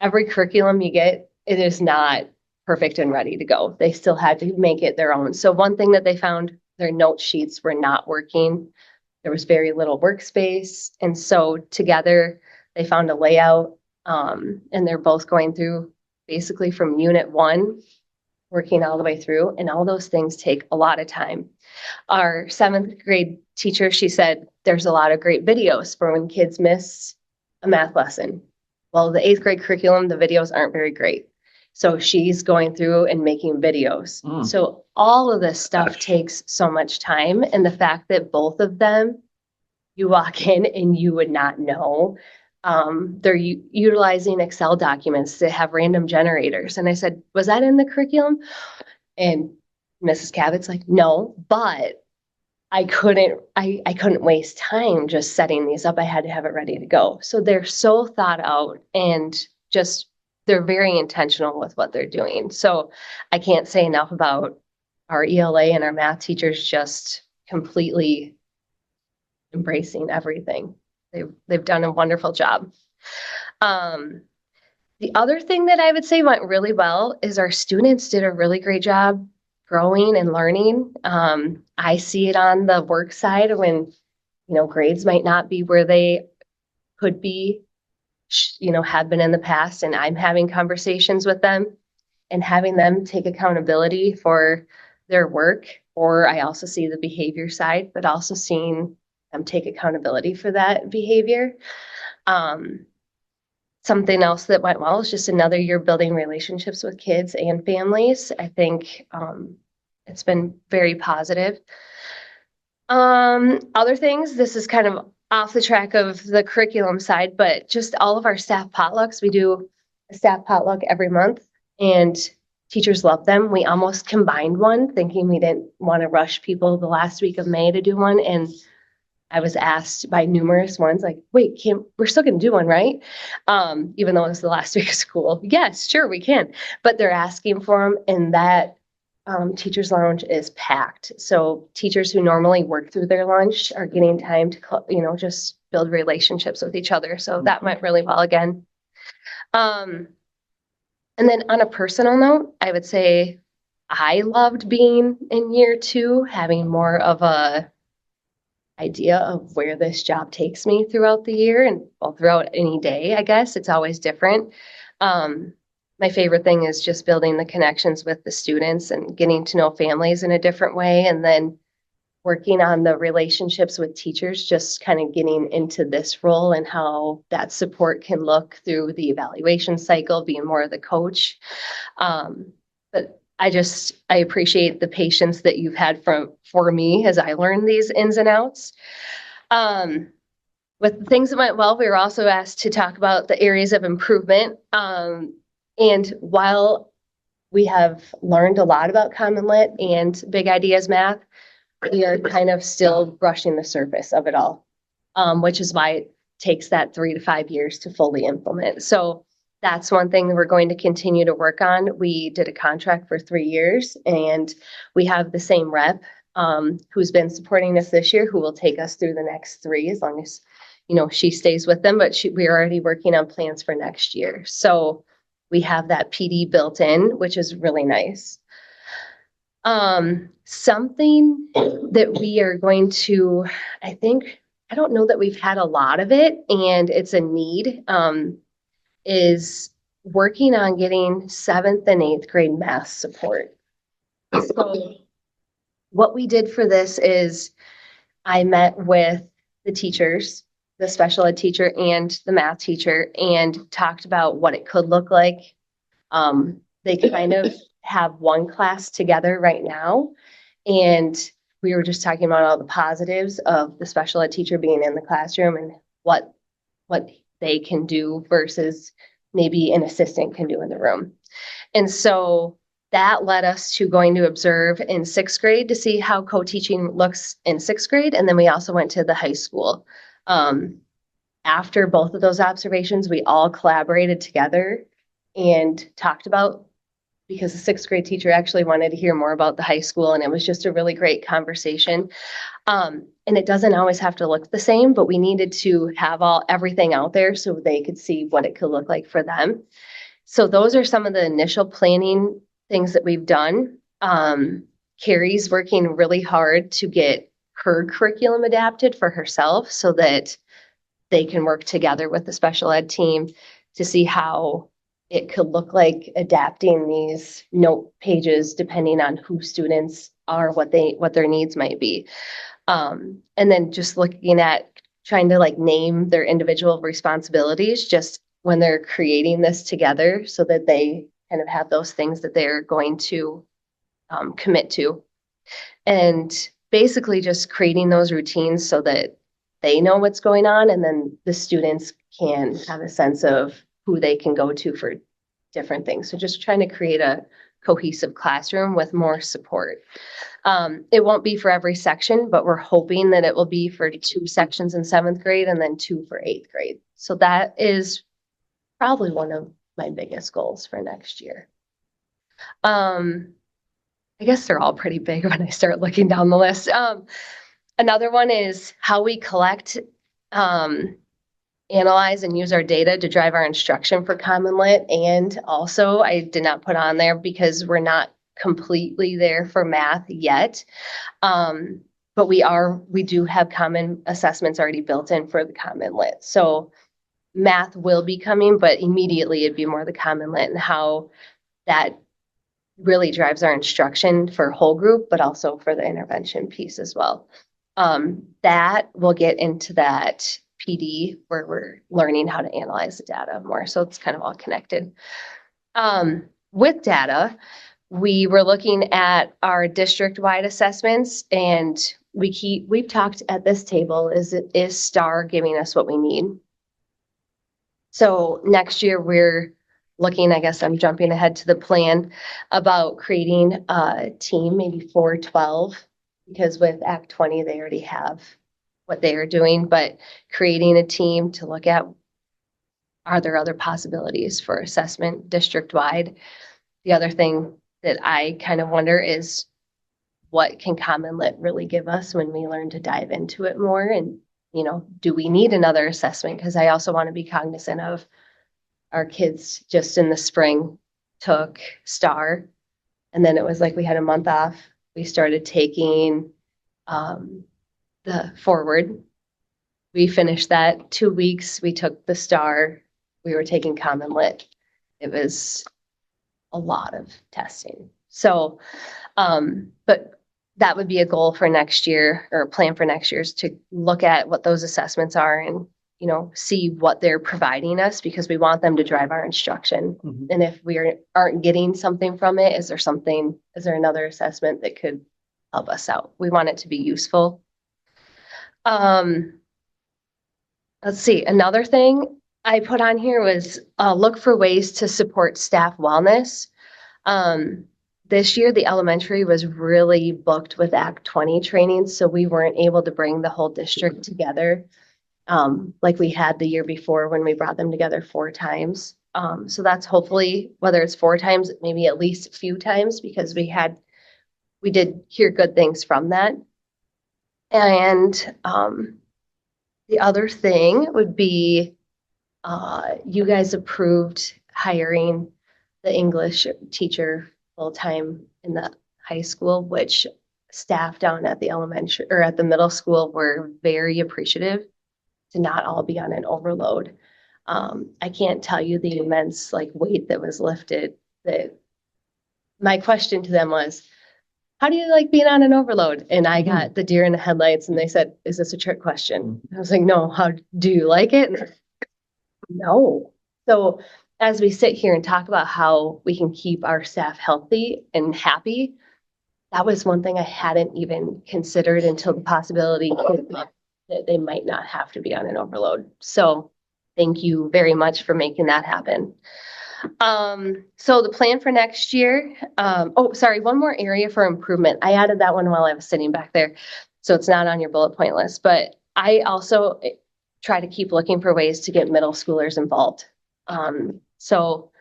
every curriculum you get, it is not perfect and ready to go. They still had to make it their own. So one thing that they found, their note sheets were not working. There was very little workspace. And so together they found a layout, and they're both going through basically from unit 1, working all the way through, and all those things take a lot of time. Our 7th grade teacher, she said, there's a lot of great videos for when kids miss a math lesson. Well, the 8th grade curriculum, the videos aren't very great. So she's going through and making videos. So all of this stuff takes so much time. And the fact that both of them, you walk in and you would not know. They're utilizing Excel documents that have random generators. And I said, was that in the curriculum? And Mrs. Cabot's like, no, but I couldn't waste time just setting these up. I had to have it ready to go. So they're so thought out, and just, they're very intentional with what they're doing. So I can't say enough about our ELA and our math teachers just completely embracing everything. They've done a wonderful job. The other thing that I would say went really well is our students did a really great job growing and learning. I see it on the work side when, grades might not be where they could be, have been in the past, and I'm having conversations with them and having them take accountability for their work. Or I also see the behavior side, but also seeing them take accountability for that behavior. Something else that went well is just another year building relationships with kids and families. I think it's been very positive. Other things, this is kind of off the track of the curriculum side, but just all of our staff potlucks. We do a staff potluck every month, and Teachers love them. We almost combined one, thinking we didn't want to rush people the last week of May to do one. And I was asked by numerous ones, like, wait, we're still going to do one, right? Even though it was the last week of school. Yes, sure, we can. But they're asking for them, and that teacher's lounge is packed. So teachers who normally work through their lunch are getting time to, just build relationships with each other. So that went really well again. And then on a personal note, I would say I loved being in year 2, having more of a idea of where this job takes me throughout the year and throughout any day, I guess. It's always different. My favorite thing is just building the connections with the students and getting to know families in a different way. And then working on the relationships with teachers, just kind of getting into this role and how that support can look through the evaluation cycle, being more of the coach. But I appreciate the patience that you've had for me as I learn these ins and outs. With the things that went well, we were also asked to talk about the areas of improvement. And while we have learned a lot about Common Lit and Big Ideas Math, we are kind of still brushing the surface of it all, which is why it takes that 3 to 5 years to fully implement. So that's one thing that we're going to continue to work on. We did a contract for 3 years, and we have the same rep who's been supporting us this year, who will take us through the next 3, as long as, she stays with them, but we're already working on plans for next year. So we have that PD built in, which is really nice. Something that we are going to, I don't know that we've had a lot of it, and it's a need, is working on getting 7th and 8th grade math support. So what we did for this is I met with the teachers, the special ed teacher and the math teacher, and talked about what it could look like. They kind of have one class together right now, and we were just talking about all the positives of the special ed teacher being in the classroom and what they can do versus maybe an assistant can do in the room. And so that led us to going to observe in 6th grade to see how co-teaching looks in 6th grade. And then we also went to the high school. After both of those observations, we all collaborated together and talked about, because the 6th grade teacher actually wanted to hear more about the high school, and it was just a really great conversation. And it doesn't always have to look the same, but we needed to have everything out there so they could see what it could look like for them. So those are some of the initial planning things that we've done. Carrie's working really hard to get her curriculum adapted for herself so that they can work together with the special ed team to see how it could look like adapting these note pages depending on who students are, what their needs might be. And then just looking at trying to name their individual responsibilities just when they're creating this together so that they kind of have those things that they're going to commit to. And basically just creating those routines so that they know what's going on, and then the students can have a sense of who they can go to for different things. So just trying to create a cohesive classroom with more support. It won't be for every section, but we're hoping that it will be for 2 sections in 7th grade and then 2 for 8th grade. So that is probably one of my biggest goals for next year. I guess they're all pretty big when I start looking down the list. Another one is how we collect, analyze and use our data to drive our instruction for Common Lit. And also, I did not put on there because we're not completely there for math yet. But we do have common assessments already built in for the Common Lit. So math will be coming, but immediately it'd be more the Common Lit and how that really drives our instruction for whole group, but also for the intervention piece as well. That we'll get into that PD where we're learning how to analyze the data more. So it's kind of all connected. With data, we were looking at our district-wide assessments, and we've talked at this table, is STAR giving us what we need? So next year we're looking, I guess I'm jumping ahead to the plan about creating a team, maybe 412, because with Act 20, they already have what they are doing, but creating a team to look at, are there other possibilities for assessment district-wide? The other thing that I kind of wonder is, what can Common Lit really give us when we learn to dive into it more? And, do we need another assessment? Because I also want to be cognizant of our kids just in the spring took STAR, and then it was like we had a month off. We started taking the Forward. We finished that 2 weeks. We took the STAR. We were taking Common Lit. It was a lot of testing. So, but that would be a goal for next year, or a plan for next year, is to look at what those assessments are and, see what they're providing us, because we want them to drive our instruction. Mhm. And if we aren't getting something from it, is there another assessment that could help us out? We want it to be useful. Let's see, another thing I put on here was look for ways to support staff wellness. This year, the elementary was really booked with Act 20 training, so we weren't able to bring the whole district together like we had the year before when we brought them together 4 times. So that's hopefully, whether it's 4 times, maybe at least a few times, because we did hear good things from that. And the other thing would be, you guys approved hiring the English teacher full-time in the high school, which staff down at the elementary or at the middle school were very appreciative to not all be on an overload. I can't tell you the immense weight that was lifted. That my question to them was, how do you like being on an overload? And I got the deer in the headlights, and they said, is this a trick question? I was like, no, how do you like it? And no. So as we sit here and talk about how we can keep our staff healthy and happy, that was one thing I hadn't even considered until the possibility that they might not have to be on an overload. So thank you very much for making that happen. So the plan for next year, one more area for improvement. I added that one while I was sitting back there, so it's not on your bullet point list, but I also try to keep looking for ways to get middle schoolers involved. So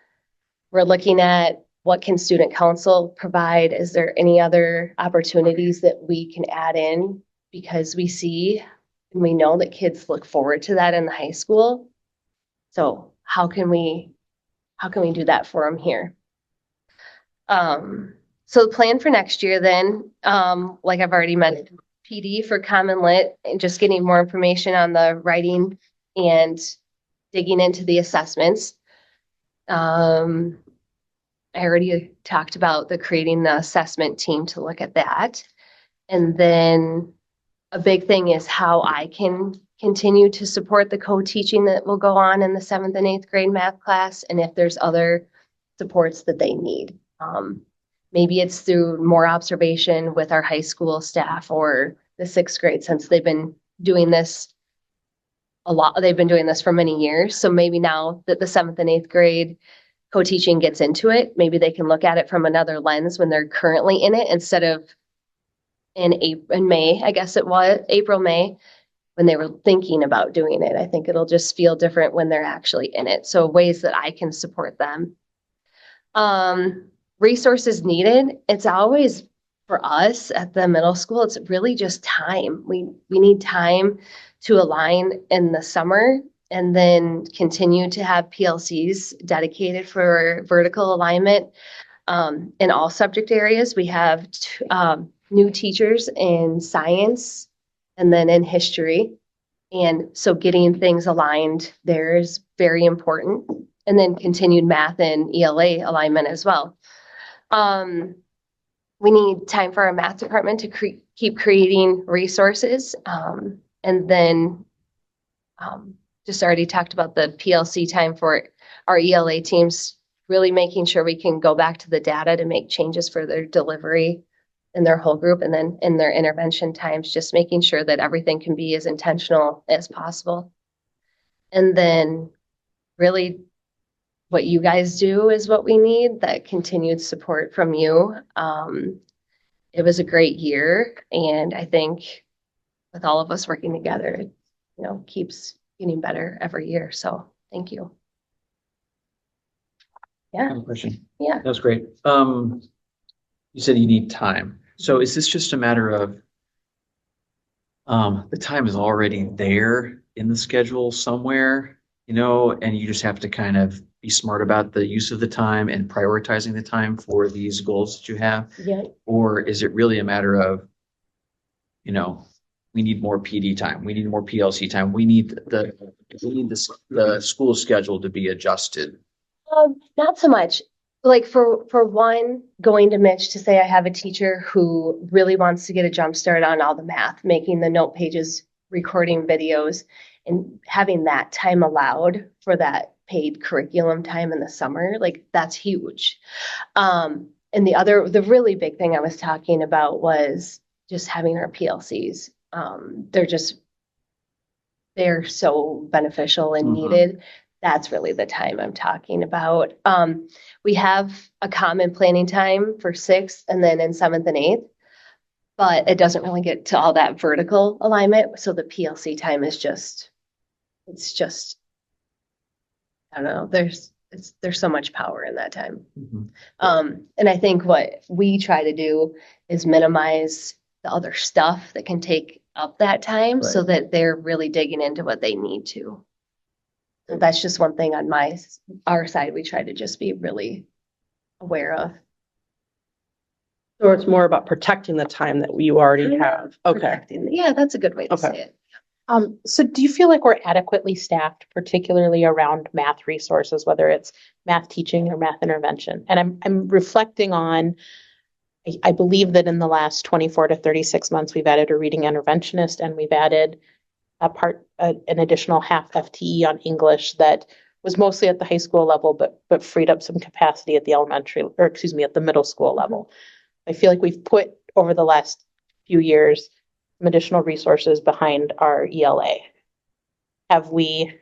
we're looking at, what can student council provide? Is there any other opportunities that we can add in? Because we see and we know that kids look forward to that in the high school. So how can we do that for them here? So the plan for next year then, like I've already mentioned, PD for Common Lit, and just getting more information on the writing and digging into the assessments. I already talked about creating the assessment team to look at that. And then a big thing is how I can continue to support the co-teaching that will go on in the 7th and 8th grade math class, and if there's other supports that they need. Maybe it's through more observation with our high school staff or the 6th grade, since they've been doing this a lot. They've been doing this for many years. So maybe now that the 7th and 8th grade co-teaching gets into it, maybe they can look at it from another lens when they're currently in it, instead of in May, I guess it was April, May, when they were thinking about doing it. I think it'll just feel different when they're actually in it. So ways that I can support them. Resources needed. It's always, for us at the middle school, it's really just time. We need time to align in the summer, and then continue to have PLCs dedicated for vertical alignment in all subject areas. We have new teachers in science and then in history. And so getting things aligned there is very important. And then continued math and ELA alignment as well. We need time for our math department to keep creating resources. And then just already talked about the PLC time for our ELA teams, really making sure we can go back to the data to make changes for their delivery in their whole group. And then in their intervention times, just making sure that everything can be as intentional as possible. And then really what you guys do is what we need, that continued support from you. It was a great year, and I think with all of us working together, it, keeps getting better every year. So thank you. I have a question. Yeah. That was great. You said you need time. So is this just a matter of the time is already there in the schedule somewhere, and you just have to kind of be smart about the use of the time and prioritizing the time for these goals that you have? Yeah. Or is it really a matter of, we need more PD time, we need more PLC time, we need the school schedule to be adjusted? Not so much. Like for one, going to Mitch to say I have a teacher who really wants to get a jump start on all the math, making the note pages, recording videos, and having that time allowed for that paid curriculum time in the summer, like that's huge. And the really big thing I was talking about was just having our PLCs. They're so beneficial and needed. That's really the time I'm talking about. We have a common planning time for 6th and then in 7th and 8th, but it doesn't really get to all that vertical alignment. So the PLC time is I don't know, there's so much power in that time. And I think what we try to do is minimize the other stuff that can take up that time so that they're really digging into what they need to. So that's just one thing on our side we try to just be really aware of. So it's more about protecting the time that you already have. Okay. Yeah, that's a good way to Okay. say it. So do you feel like we're adequately staffed, particularly around math resources, whether it's math teaching or math intervention? And I'm reflecting on, I believe that in the last 24 to 36 months, we've added a reading interventionist and we've added an additional half FTE on English that was mostly at the high school level, but freed up some capacity at the at the middle school level. I feel like we've put over the last few years some additional resources behind our ELA. Have we, I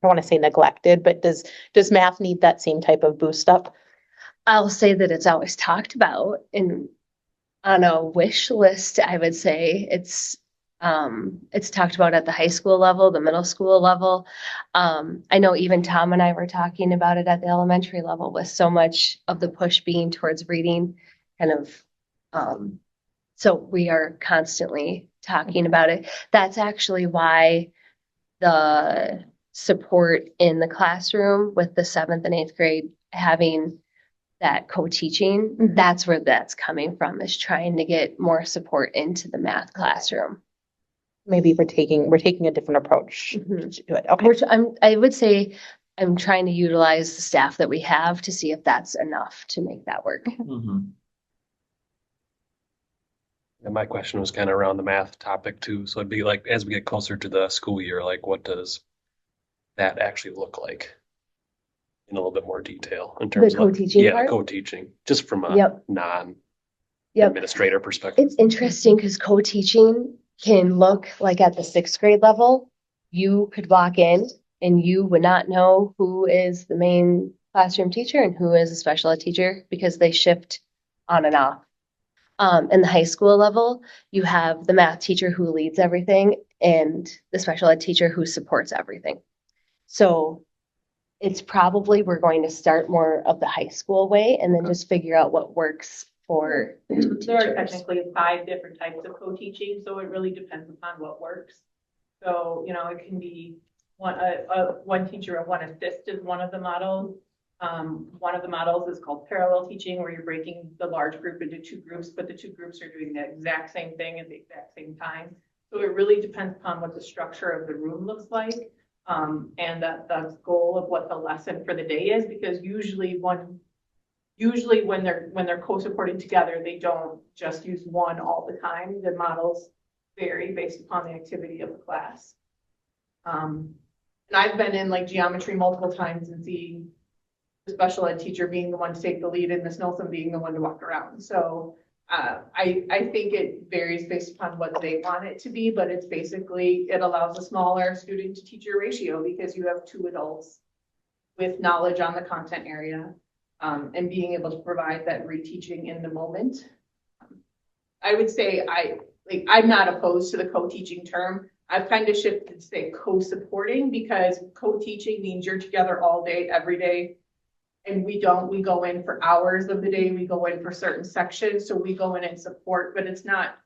don't want to say neglected, but does math need that same type of boost up? I'll say that it's always talked about on a wish list. I would say it's talked about at the high school level, the middle school level. I know even Tom and I were talking about it at the elementary level with so much of the push being towards reading so we are constantly talking about it. That's actually why the support in the classroom with the 7th and 8th grade having that co-teaching, that's where that's coming from, is trying to get more support into the math classroom. Maybe we're taking a different approach to it. Okay. I would say I'm trying to utilize the staff that we have to see if that's enough to make that work. And my question was kind of around the math topic too. So it'd be like, as we get closer to the school year, like what does that actually look like in a little bit more detail in terms The co-teaching part? The co-teaching, just from a non-administrator perspective. It's interesting because co-teaching can look like at the 6th grade level, you could walk in and you would not know who is the main classroom teacher and who is a special ed teacher because they shift on and off. In the high school level, you have the math teacher who leads everything and the special ed teacher who supports everything. So it's probably, we're going to start more of the high school way and then just figure out what works for the two There are teachers. technically 5 different types of co-teaching, so it really depends upon what works. So, it can be one teacher and one assist is one of the models. One of the models is called parallel teaching, where you're breaking the large group into 2 groups, but the 2 groups are doing the exact same thing at the exact same time. So it really depends upon what the structure of the room looks like, and the goal of what the lesson for the day is, because usually when they're co-supporting together, they don't just use one all the time. The models vary based upon the activity of the class. And I've been in like geometry multiple times and seeing the special ed teacher being the one to take the lead and Ms. Nilsson being the one to walk around. So I think it varies based upon what they want it to be, but it's basically, it allows a smaller student to teacher ratio because you have 2 adults with knowledge on the content area, and being able to provide that reteaching in the moment. I would say I'm not opposed to the co-teaching term. I've kind of shifted to say co-supporting, because co-teaching means you're together all day, every day. And we go in for hours of the day, we go in for certain sections, so we go in and support, but it's not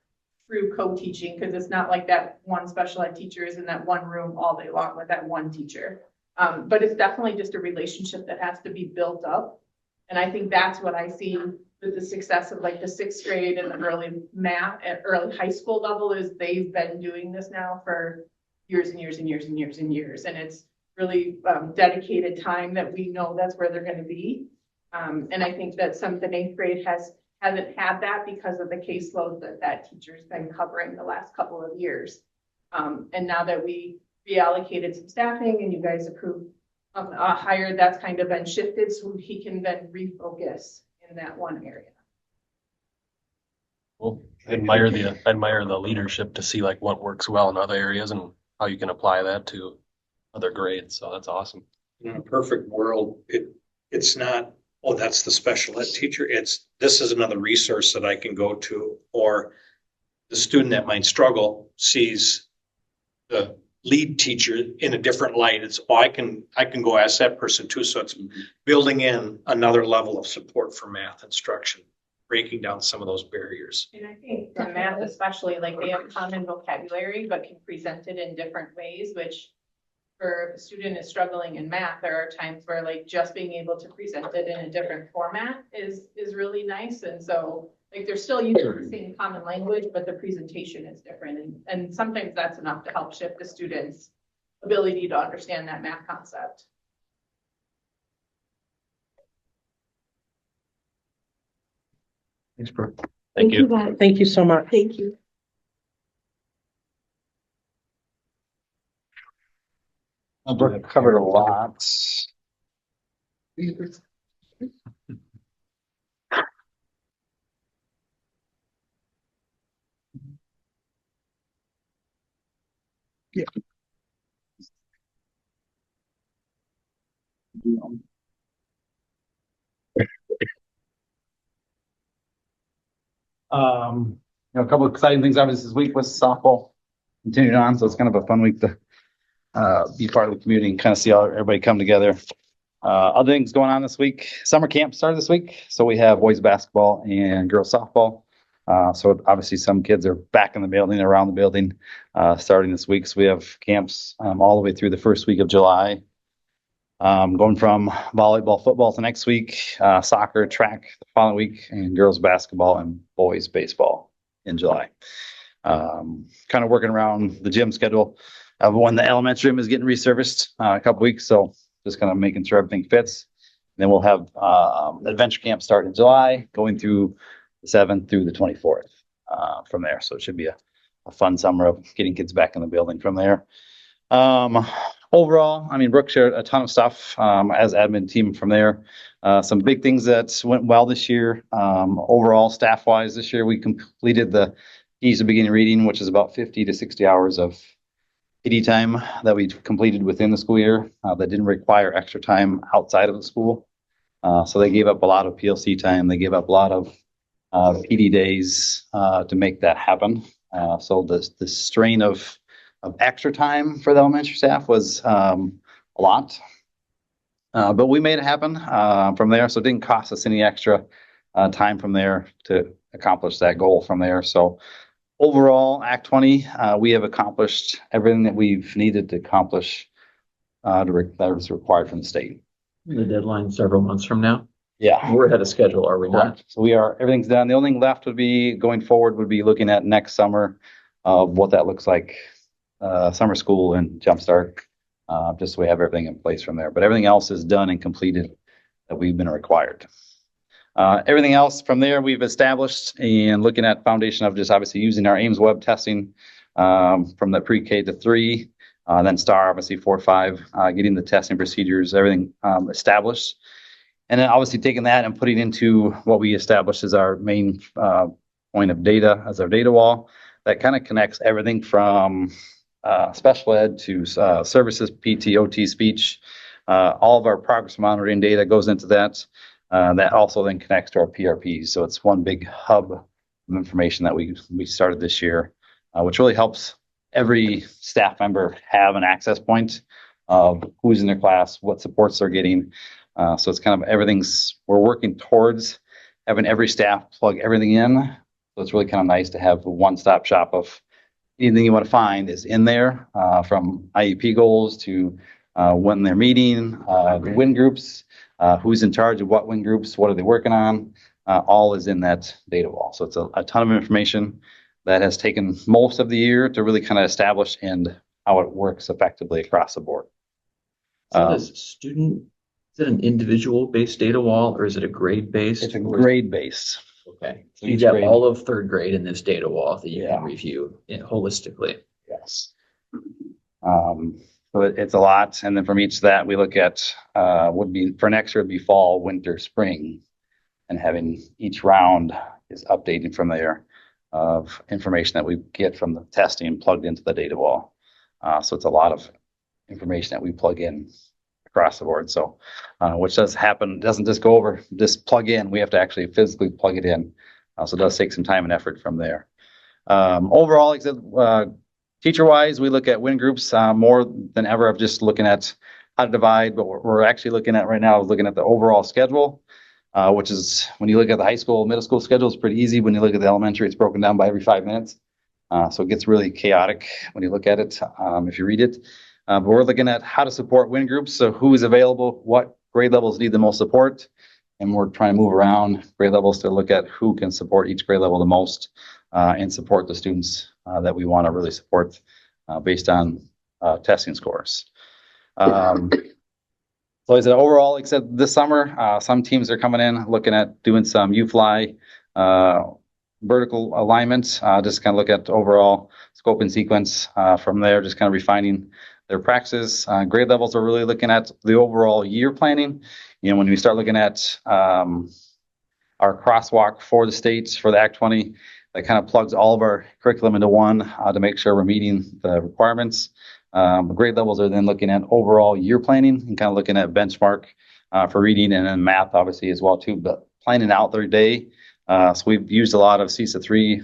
through co-teaching, because it's not like that one special ed teacher is in that one room all day long with that one teacher. But it's definitely just a relationship that has to be built up. And I think that's what I see with the success of like the 6th grade and the early math at early high school level, is they've been doing this now for years and years and years and years and years. And it's really dedicated time that we know that's where they're going to be. And I think that some of the 8th grade hasn't had that because of the caseload that teacher's been covering the last couple of years. And now that we reallocated some staffing and you guys approved a hire, that's kind of been shifted, so he can then refocus in that one area. Well, I admire the leadership to see like what works well in other areas and how you can apply that to other grades. So that's awesome. In a perfect world, it's not, oh, that's the special ed teacher. This is another resource that I can go to, or the student that might struggle sees the lead teacher in a different light. It's, oh, I can go ask that person too. So it's building in another level of support for math instruction, breaking down some of those barriers. And I think for math especially, like they have common vocabulary, but can present it in different ways, which for if a student is struggling in math, there are times where like just being able to present it in a different format is really nice. And so like they're still using the same common language, but the presentation is different. And sometimes that's enough to help shift the student's ability to understand that math concept. Thanks, Brooke. Thank you. Thank you so much. Thank you. Brooke covered a lot. Yeah. A couple of exciting things obviously this week was softball continued on, so it's kind of a fun week to be part of the community and kind of see how everybody come together. Other things going on this week, summer camp started this week, so we have boys basketball and girls softball. So obviously some kids are back in the building, around the building, starting this week. So we have camps all the way through the first week of July. Going from volleyball, football to next week, soccer, track the following week, and girls basketball and boys baseball in July. Kind of working around the gym schedule. When the elementary gym is getting resurfaced a couple weeks, so just kind of making sure everything fits. And then we'll have adventure camp start in July, going through the 7th through the 24th from there. So it should be a fun summer of getting kids back in the building from there. Overall, I mean, Brooke shared a ton of stuff as admin team from there. Some big things that went well this year. Overall, staff-wise, this year we completed the Ease of Beginning Reading, which is about 50 to 60 hours of PD time that we completed within the school year that didn't require extra time outside of the school. So they gave up a lot of PLC time. They gave up a lot of PD days to make that happen. So the strain of extra time for the elementary staff was a lot. But we made it happen from there. So it didn't cost us any extra time from there to accomplish that goal from there. So overall, Act 20, we have accomplished everything that we've needed to accomplish that was required from the state. The deadline several months from now. Yeah. We're ahead of schedule, are we not? So everything's done. The only thing left would be going forward would be looking at next summer of what that looks like, summer school and Jumpstart, just so we have everything in place from there. But everything else is done and completed that we've been required. Everything else from there we've established and looking at foundation of just obviously using our Ames web testing from the pre-K to 3, then STAR obviously 4, 5, getting the testing procedures, everything established. And then obviously taking that and putting into what we established as our main point of data as our data wall that kind of connects everything from special ed to services, PT, OT, speech, All of our progress monitoring data goes into that. That also then connects to our PRPs. So it's one big hub of information that we started this year, which really helps every staff member have an access point of who's in their class, what supports they're getting. So it's kind of we're working towards having every staff plug everything in. So it's really kind of nice to have a one-stop shop of anything you want to find is in there, from IEP goals to when they're meeting, the WIN groups, who's in charge of what WIN groups, what are they working on, all is in that data wall. So it's a ton of information that has taken most of the year to really kind of establish and how it works effectively across the board. Is it an individual based data wall or is it a grade based? It's a grade based. Okay. So So you each got grade- all of third grade in this data wall that you Yeah. can review it holistically. Yes. So it's a lot. And then from each of that, we look at, would be for next year, would be fall, winter, spring. And having each round is updating from there of information that we get from the testing plugged into the data wall. So it's a lot of information that we plug in across the board. So, which does happen, doesn't just go over, just plug in. We have to actually physically plug it in. So it does take some time and effort from there. Overall, like I said, teacher-wise, we look at WIN groups more than ever of just looking at how to divide, but we're actually looking at right now, looking at the overall schedule, which is when you look at the high school, middle school schedule, it's pretty easy. When you look at the elementary, it's broken down by every 5 minutes. So it gets really chaotic when you look at it, if you read it. But we're looking at how to support WIN groups. So who is available, what grade levels need the most support, and we're trying to move around grade levels to look at who can support each grade level the most, and support the students that we want to really support based on testing scores. So I said overall, like I said, this summer, some teams are coming in looking at doing some U-Fly vertical alignments, just kind of look at overall scope and sequence. From there, just kind of refining their practices. Grade levels are really looking at the overall year planning. You know, when we start looking at our crosswalk for the states for the Act 20, that kind of plugs all of our curriculum into one to make sure we're meeting the requirements. Grade levels are then looking at overall year planning and kind of looking at benchmark for reading and then math obviously as well too, but planning out their day. So we've used a lot of CISA 3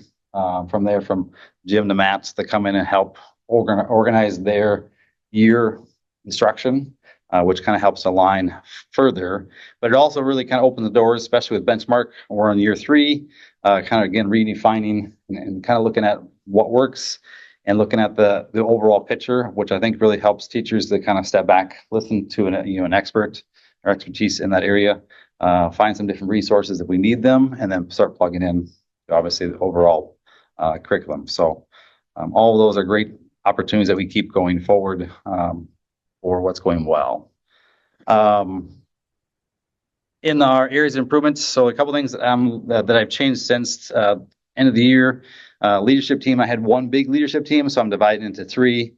from there, from Jim to Matt, to come in and help organize their year instruction, which kind of helps align further. But it also really kind of opened the doors, especially with benchmark. We're in year 3, kind of again redefining and kind of looking at what works and looking at the overall picture, which I think really helps teachers to kind of step back, listen to an expert or expertise in that area, find some different resources if we need them, and then start plugging in obviously the overall curriculum. So all of those are great opportunities that we keep going forward for what's going well. In our areas of improvements, so a couple things that I've changed since end of the year. Leadership team, I had one big leadership team, so I'm dividing into 3,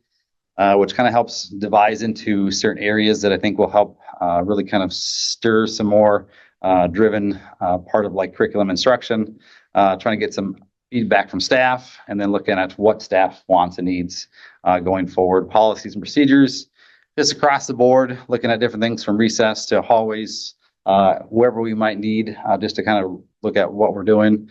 which kind of helps devise into certain areas that I think will help really kind of stir some more driven part of like curriculum instruction, trying to get some feedback from staff, and then looking at what staff wants and needs going forward. Policies and procedures, just across the board, looking at different things from recess to hallways, wherever we might need, just to kind of look at what we're doing,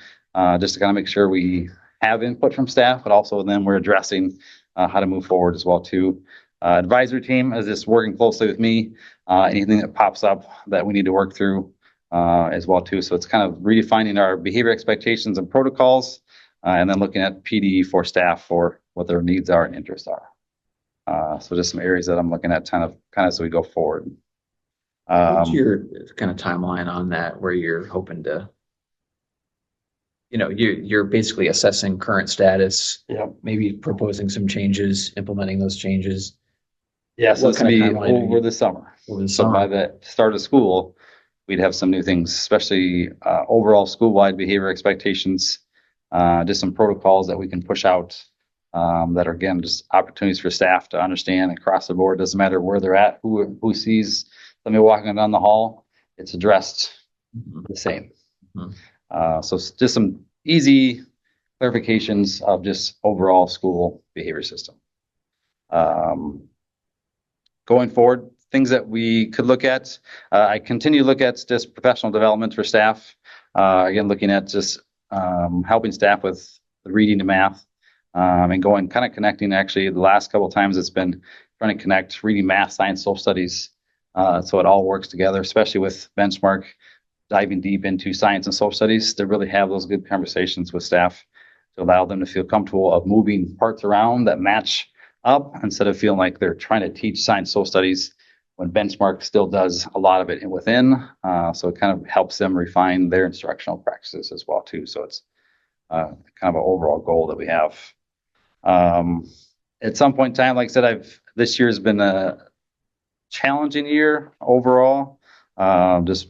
just to kind of make sure we have input from staff, but also then we're addressing how to move forward as well too. Advisory team is just working closely with me, anything that pops up that we need to work through as well too. So it's kind of redefining our behavior expectations and protocols, and then looking at PD for staff for what their needs are and interests are. So just some areas that I'm looking at kind of as we go forward. What's your kind of timeline on that, where you're hoping to, you're basically assessing current status, maybe proposing some changes, implementing those changes? Yeah, so What it's gonna kind be of timeline are over you- the summer. Over the So summer? by the start of school, we'd have some new things, especially overall school-wide behavior expectations, just some protocols that we can push out that are, again, just opportunities for staff to understand across the board. Doesn't matter where they're at, who sees somebody walking down the hall, it's addressed the same. So it's just some easy clarifications of just overall school behavior system. Going forward, things that we could look at. I continue to look at just professional development for staff. Again, looking at just helping staff with the reading to math, and going kind of connecting. Actually, the last couple of times it's been trying to connect reading, math, science, social studies, so it all works together, especially with Benchmark diving deep into science and social studies, to really have those good conversations with staff to allow them to feel comfortable of moving parts around that match up, instead of feeling like they're trying to teach science social studies when Benchmark still does a lot of it within. So it kind of helps them refine their instructional practices as well too. So it's kind of an overall goal that we have. At some point in time, like I said, this year has been a challenging year overall. Just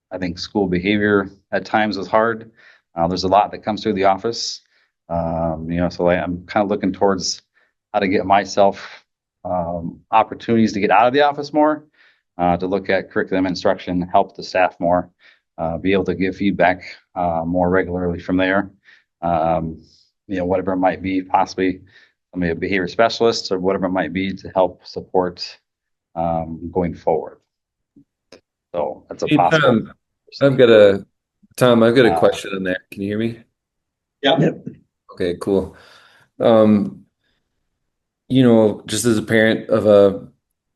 I think school behavior at times is hard. There's a lot that comes through the office. So I'm kind of looking towards how to get myself opportunities to get out of the office more, to look at curriculum instruction, help the staff more, be able to give feedback more regularly from there. Whatever it might be, possibly maybe a behavior specialist or whatever it might be, to help support going forward. So that's a Hey, possible. Tom, I've got a question on that. Can you hear me? Yeah. Okay, cool. Just as a parent of a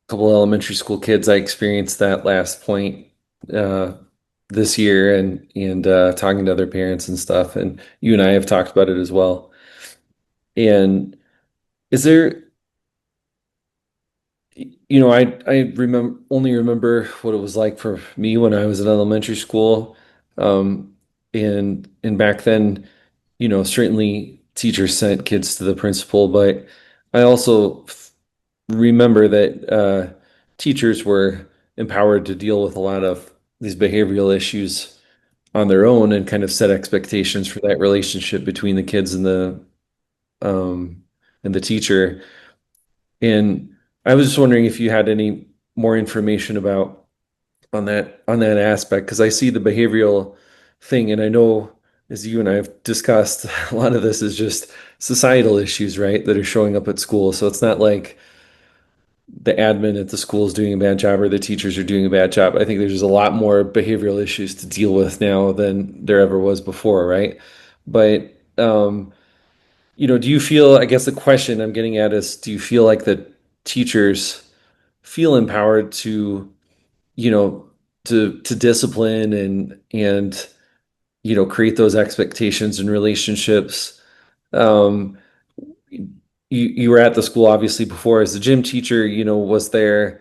couple elementary school kids, I experienced that last point this year, and talking to other parents and stuff, and you and I have talked about it as well. And is there, I only remember what it was like for me when I was in elementary school. And back then, certainly teachers sent kids to the principal, but I also remember that teachers were empowered to deal with a lot of these behavioral issues on their own, and kind of set expectations for that relationship between the kids and the teacher. And I was just wondering if you had any more information about on that aspect, because I see the behavioral thing, and I know, as you and I have discussed, a lot of this is just societal issues, right, that are showing up at school. So it's not like the admin at the school is doing a bad job or the teachers are doing a bad job. I think there's just a lot more behavioral issues to deal with now than there ever was before, right? But do you feel, I guess the question I'm getting at is, do you feel like the teachers feel empowered to, to discipline and create those expectations and relationships? You were at the school obviously before as a gym teacher. Was there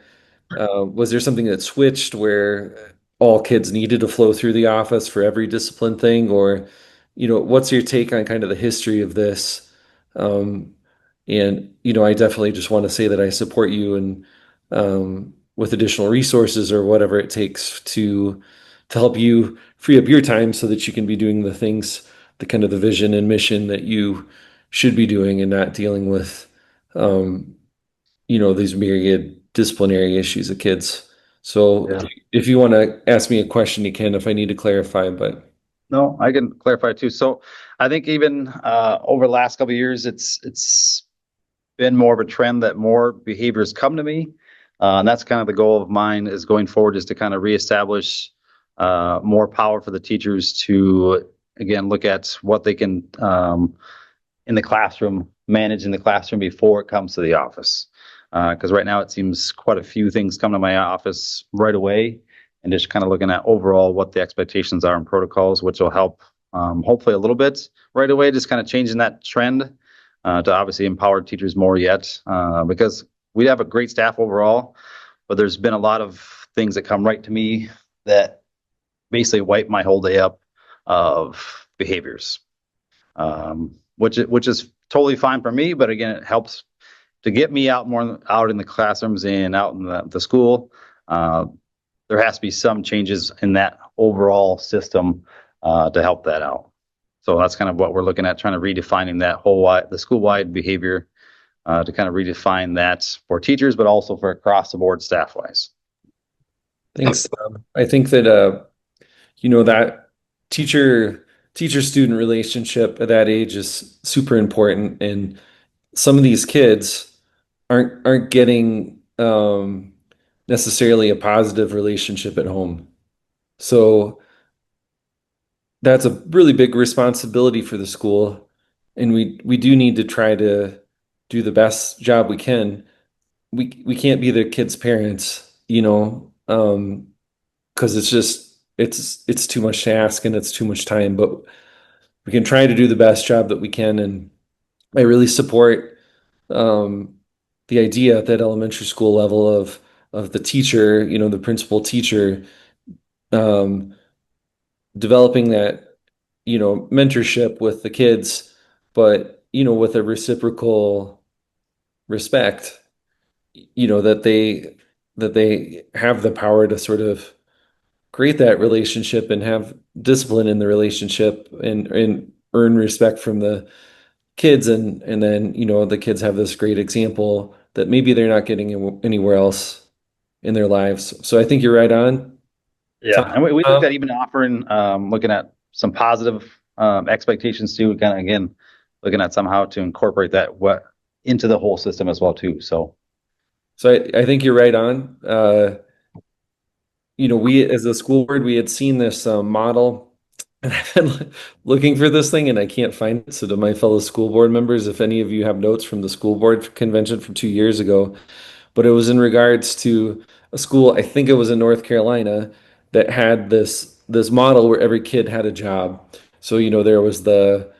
something that switched where all kids needed to flow through the office for every discipline thing? Or, what's your take on kind of the history of this? I definitely just want to say that I support you, and with additional resources or whatever it takes to help you free up your time so that you can be doing the things, the kind of the vision and mission that you should be doing, and not dealing with these myriad disciplinary issues of kids. So Yeah. if you want to ask me a question, you can, if I need to clarify, but. No, I can clarify too. So I think even over the last couple of years, it's been more of a trend that more behaviors come to me. And that's kind of the goal of mine is going forward, is to kind of reestablish more power for the teachers to, again, look at what they can in the classroom, manage in the classroom before it comes to the office. Because right now it seems quite a few things come to my office right away, and just kind of looking at overall what the expectations are and protocols, which will help hopefully a little bit right away, just kind of changing that trend to obviously empower teachers more yet, because we have a great staff overall, but there's been a lot of things that come right to me that basically wipe my whole day up of behaviors, which is totally fine for me. But again, it helps to get me out more out in the classrooms and out in the school. There has to be some changes in that overall system to help that out. So that's kind of what we're looking at, trying to redefining that the school-wide behavior to kind of redefine that for teachers, but also for across the board staff-wise. Thanks. I think that that teacher-student relationship at that age is super important, and some of these kids aren't getting necessarily a positive relationship at home. So that's a really big responsibility for the school. And we do need to try to do the best job we can. We can't be the kids' parents, because it's too much to ask and it's too much time, but we can try to do the best job that we can. And I really support the idea at that elementary school level of the teacher, the principal teacher, um, developing that, mentorship with the kids, but, with a reciprocal respect, that they have the power to sort of create that relationship and have discipline in the relationship and earn respect from the kids. And then, the kids have this great example that maybe they're not getting anywhere else in their lives. So I think you're right on. Yeah, and we looked at even offering, looking at some positive expectations too. Kind of again, looking at somehow to incorporate that into the whole system as well too. So I think you're right on. We as a school board, we had seen this model, and I've been looking for this thing and I can't find it. So to my fellow school board members, if any of you have notes from the school board convention from 2 years ago, but it was in regards to a school, I think it was in North Carolina, that had this model where every kid had a job. So, there was the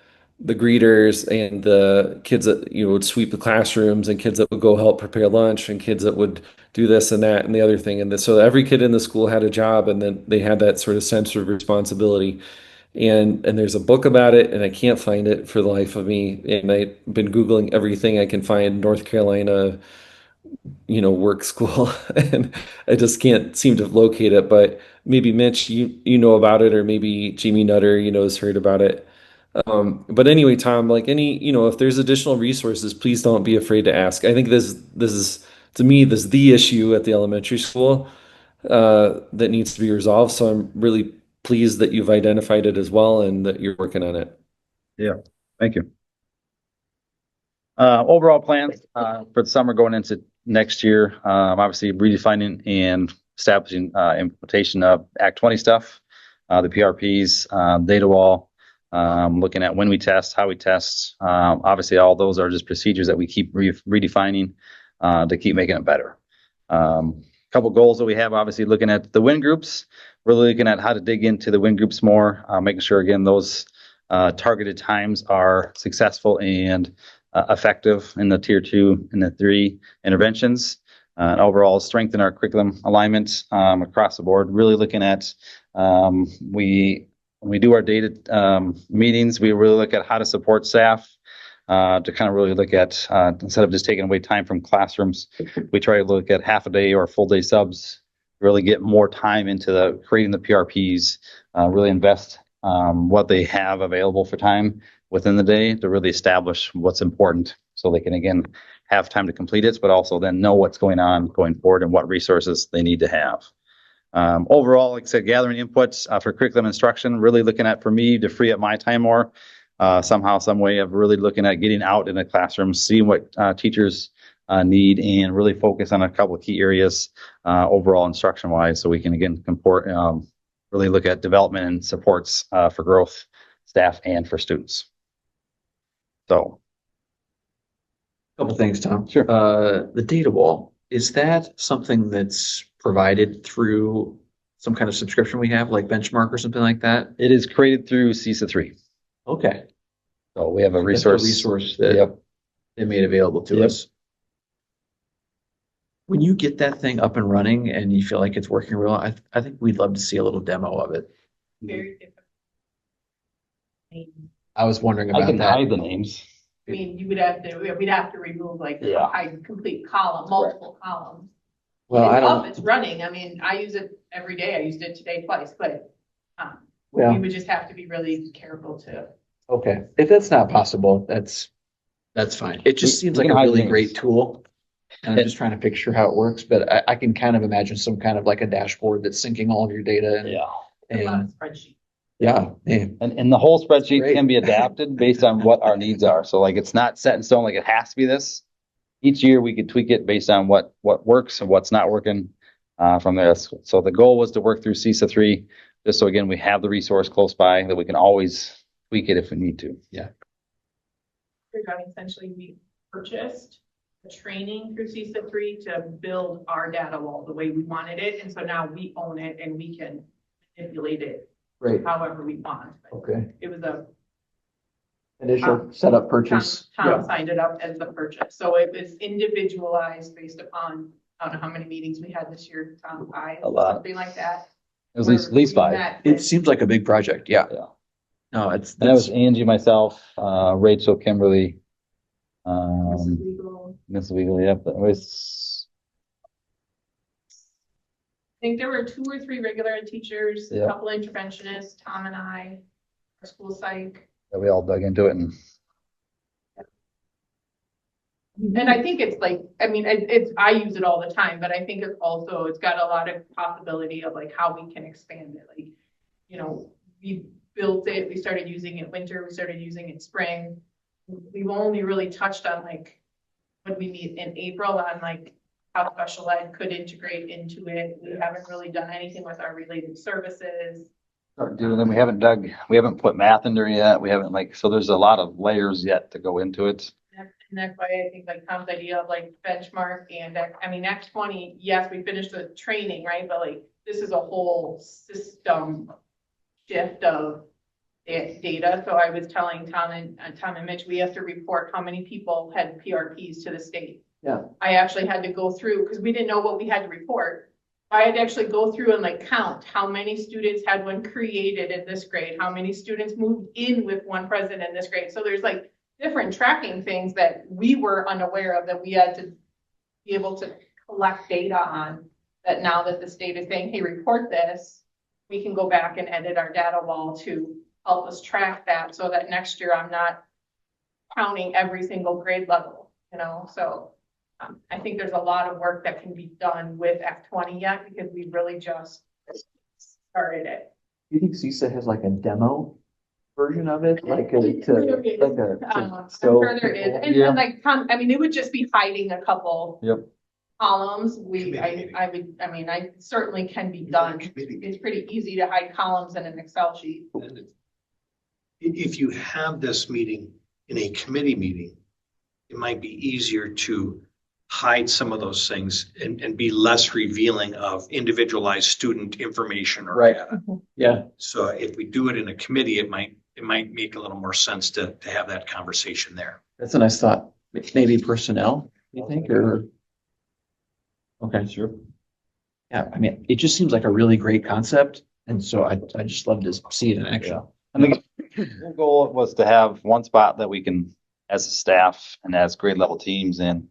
greeters and the kids that, would sweep the classrooms and kids that would go help prepare lunch and kids that would do this and that and the other thing. And so every kid in the school had a job, and then they had that sort of sense of responsibility. And there's a book about it, and I can't find it for the life of me. And I've been Googling everything I can find, North Carolina, work school, and I just can't seem to locate it. But maybe Mitch, you know about it, or maybe Jamie Nutter, has heard about it. But anyway, Tom, like if there's additional resources, please don't be afraid to ask. I think this is, to me, this is the issue at the elementary school that needs to be resolved. So I'm really pleased that you've identified it as well and that you're working on it. yeah, thank you. Overall plans for the summer going into next year, obviously redefining and establishing implementation of Act 20 stuff, the PRPs, data wall, looking at when we test, how we test. Obviously, all those are just procedures that we keep redefining to keep making it better. Couple goals that we have, obviously looking at the win groups, really looking at how to dig into the win groups more, making sure, again, those targeted times are successful and effective in the tier 2 and the 3 interventions. And overall, strengthen our curriculum alignment across the board. Really looking at when we do our data meetings, we really look at how to support staff to kind of really look at instead of just taking away time from classrooms, we try to look at half a day or full day subs, really get more time into creating the PRPs, really invest what they have available for time within the day to really establish what's important so they can, again, have time to complete it, but also then know what's going on going forward and what resources they need to have. Overall, like I said, gathering inputs for curriculum instruction, really looking at, for me, to free up my time more, somehow, some way of really looking at getting out in the classroom, seeing what teachers need, and really focus on a couple of key areas overall instruction wise, so we can, again, really look at development and supports for growth, staff, and for students. So, Couple things, Tom. Sure. The data wall, is that something that's provided through some kind of subscription we have, like Benchmark or something like that? it is created through CISA 3. Okay. So we have a That's resource. resource that Yep. they made available to Yep. us. When you get that thing up and running and you feel like it's working real, I think we'd love to see a little demo of it. Very difficult. I was wondering I about can that. hide the names. I mean, we'd have to remove like Yeah. a complete column, multiple columns. Well, It's I up, don't, it's running. I mean, I use it every day. I used it today twice, but we yeah, would just have to be really careful to. okay. If that's not possible, that's fine. It just We- seems we like can a hide really names. great tool. And I'm just trying to picture how it works, but I can kind of imagine some kind of like a dashboard that's syncing all of your data and, Yeah. A lot of and spreadsheets. yeah, And the whole spreadsheet Great. can be adapted based on what our needs are. So like, it's not set in stone, like it has to be this. Each year we could tweak it based on what works and what's not working. from there. So the goal was to work through CISA 3, just so again, we have the resource close by that we can always tweak it if we need to. Essentially, we purchased the training through CISA 3 to build our data wall the way we wanted it. And so now we own it and we can manipulate it Great. however we want. But Okay. it was a Initial setup purchase. Tom signed it up as the purchase. So it was individualized based upon, I don't know how many meetings we had this year, Tom, 5, A lot. something like that. It was at least Where we 5. met It with- seems like a big project. Yeah. Yeah. No, it's, And that was Angie, myself, Rachel, Kimberly, Mrs. Legal. Ms. Weagle, yep, that was, I think there were 2 or 3 regular ed teachers, a Yeah. couple interventionists, Tom and I, our school psych. that we all dug into it and And I think it's like, I mean, I use it all the time, but I think it's got a lot of possibility of like how we can expand it. Like, you know, we built it, we started using it winter, we started using it spring. We've only really touched on like, when we meet in April on like how special ed could integrate into it. We haven't really done anything with our related services. start doing them. We haven't put math in there yet. We haven't so there's a lot of layers yet to go into it. And that's why I think like Tom's idea of like benchmark and I mean, Act 20, yes, we finished the training, right? But like, this is a whole system shift of data. So I was telling Tom and Mitch, we have to report how many people had PRPs to the state. Yeah. I actually had to go through, because we didn't know what we had to report. I had to actually go through and like count how many students had one created in this grade, how many students moved in with one president in this grade. So there's like different tracking things that we were unaware of that we had to be able to collect data on, that now that the state is saying, hey, report this, we can go back and edit our data wall to help us track that so that next year I'm not counting every single grade level, you know? So I think there's a lot of work that can be done with Act 20 yet because we really just started it. you think CISA has like a demo version of it? Like I'm sure there is. I'm sure there is. And Yeah. like, I mean, it would just be hiding a couple Yep. columns. I certainly can be done. It's pretty easy to hide columns in an Excel sheet. And if you have this meeting in a committee meeting, it might be easier to hide some of those things and be less revealing of individualized student information or Right. data. Yeah. So if we do it in a committee, it might make a little more sense to have that conversation there. That's a nice thought. Maybe personnel, you think, or? Okay, sure. Yeah, I mean, it just seems like a really great concept. And so I just love to see it in action. I think the goal was to have one spot that we can, as a staff and as grade level teams and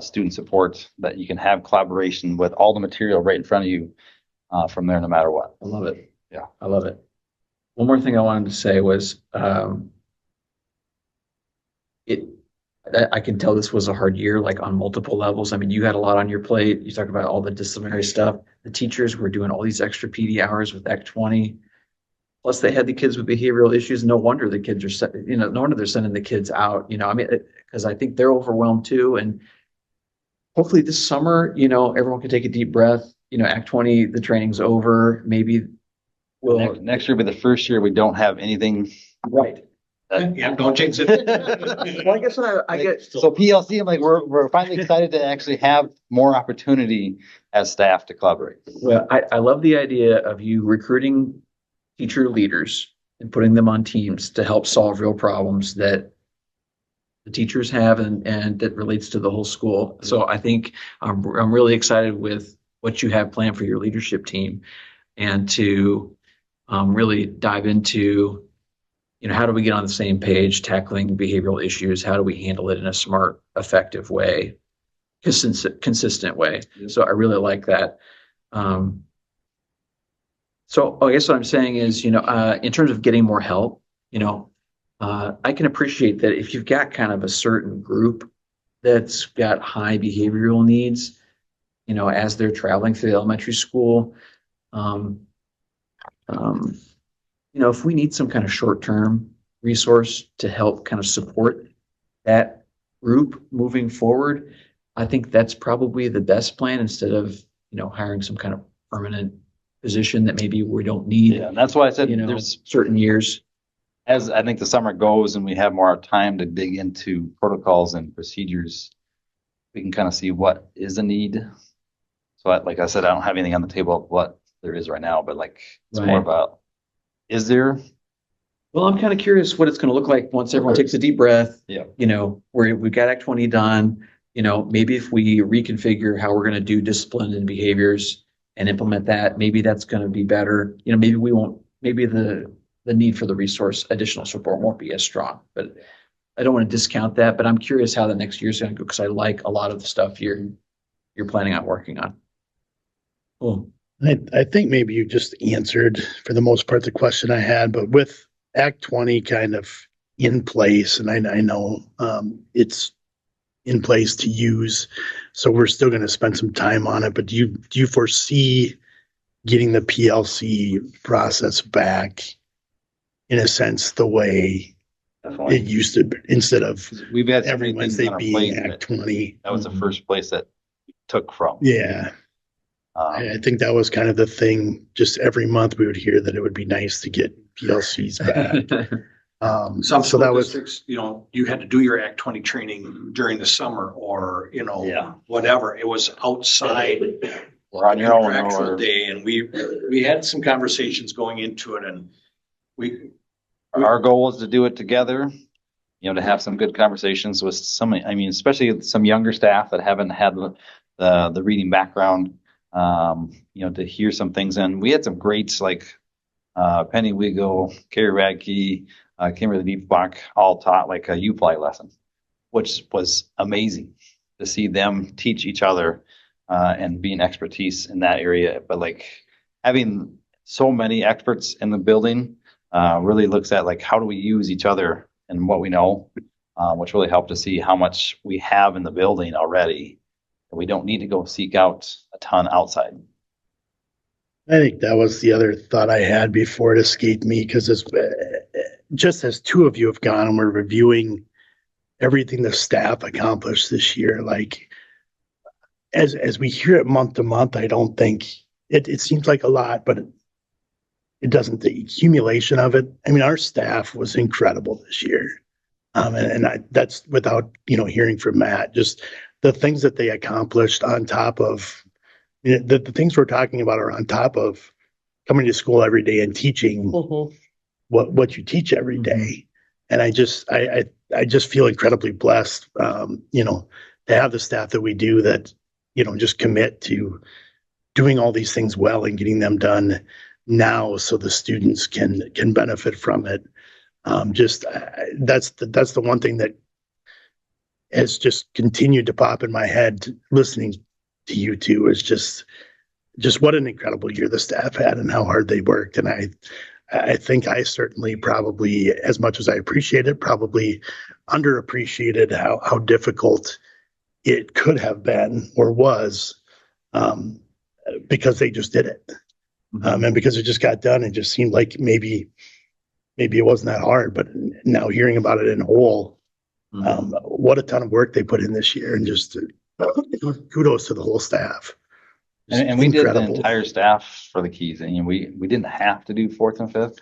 student support, that you can have collaboration with all the material right in front of you from there, no matter what. I love it. Yeah. I love it. One more thing I wanted to say was, I can tell this was a hard year, like on multiple levels. I mean, you had a lot on your plate. You talk about all the disciplinary stuff. The teachers were doing all these extra PD hours with Act 20. Plus they had the kids with behavioral issues. No wonder the kids are, no wonder they're sending the kids out, I mean, because I think they're overwhelmed too. And hopefully this summer, everyone can take a deep breath. Act 20, the training's over. Maybe we'll. Next year will be the first year we don't have anything. Right. Yeah, don't jinx it. Well, I guess what I get. So PLC, I'm like, we're finally excited to actually have more opportunity as staff to collaborate. Well, I love the idea of you recruiting teacher leaders and putting them on teams to help solve real problems that the teachers have and that relates to the whole school. So I think I'm really excited with what you have planned for your leadership team and to really dive into, how do we get on the same page tackling behavioral issues? How do we handle it in a smart, effective way, consistent way? So I really like that. So I guess what I'm saying is, in terms of getting more help, I can appreciate that if you've got kind of a certain group that's got high behavioral needs, as they're traveling through the elementary school, if we need some kind of short-term resource to help kind of support that group moving forward, I think that's probably the best plan instead of hiring some kind of permanent position that maybe we don't need, Yeah, and that's why I said there's there's, certain years. as I think the summer goes and we have more time to dig into protocols and procedures, we can kind of see what is a need. So like I said, I don't have anything on the table of what there is right now, but like, it's more Right. about, is there? Well, I'm kind of curious what it's going to look like once everyone takes a deep breath. Yeah. We've got Act 20 done. Maybe if we reconfigure how we're going to do discipline and behaviors and implement that, maybe that's going to be better. Maybe we won't, maybe the need for the additional support won't be as strong, but I don't want to discount that, but I'm curious how the next year's going to go because I like a lot of the stuff you're planning on working on. Cool. I think maybe you just answered for the most part the question I had, but with Act 20 kind of in place, and I know it's in place to use, so we're still going to spend some time on it, but do you foresee getting the PLC process back in a sense the way Definitely. it used to be, instead of We've had so every many things Wednesday on our being plate Act that 20? that was the first place that we took from. Yeah. I think that was kind of the thing. Just every month we would hear that it would be nice to get PLCs back. Some So school that was, districts, you had to do your Act 20 training during the summer or, Yeah. whatever. It was outside Or on your own, contractual or day. And we had some conversations going into it and our goal is to do it together, to have some good conversations with especially some younger staff that haven't had the reading background, to hear some things. And we had some greats like Penny Wiggle, Carrie Radke, Kimberly Diefbach, all taught like a U-Fly lesson, which was amazing to see them teach each other and being expertise in that area. But like having so many experts in the building really looks at like how do we use each other and what we know, which really helped to see how much we have in the building already. We don't need to go seek out a ton outside. I think that was the other thought I had before it escaped me, because just as two of you have gone and we're reviewing everything the staff accomplished this year, like as we hear it month to month, I don't think it seems like a lot, but it doesn't. The accumulation of it. I mean, our staff was incredible this year, that's without hearing from Matt. Just the things that they accomplished on top of. The things we're talking about are on top of coming to school every day and teaching what you teach every day. And I just feel incredibly blessed, to have the staff that we do that, just commit to doing all these things well and getting them done now so the students can benefit from it. That's the one thing that has just continued to pop in my head listening to you two, is just what an incredible year the staff had and how hard they worked. And I think I certainly probably, as much as I appreciate it, probably underappreciated how difficult it could have been or was, because they just did it. And because it just got done, it just seemed like maybe it wasn't that hard, but now hearing about it in whole, what a ton of work they put in this year, and just kudos to the whole staff. And we did the entire staff for the keys, and we didn't have to do fourth and fifth,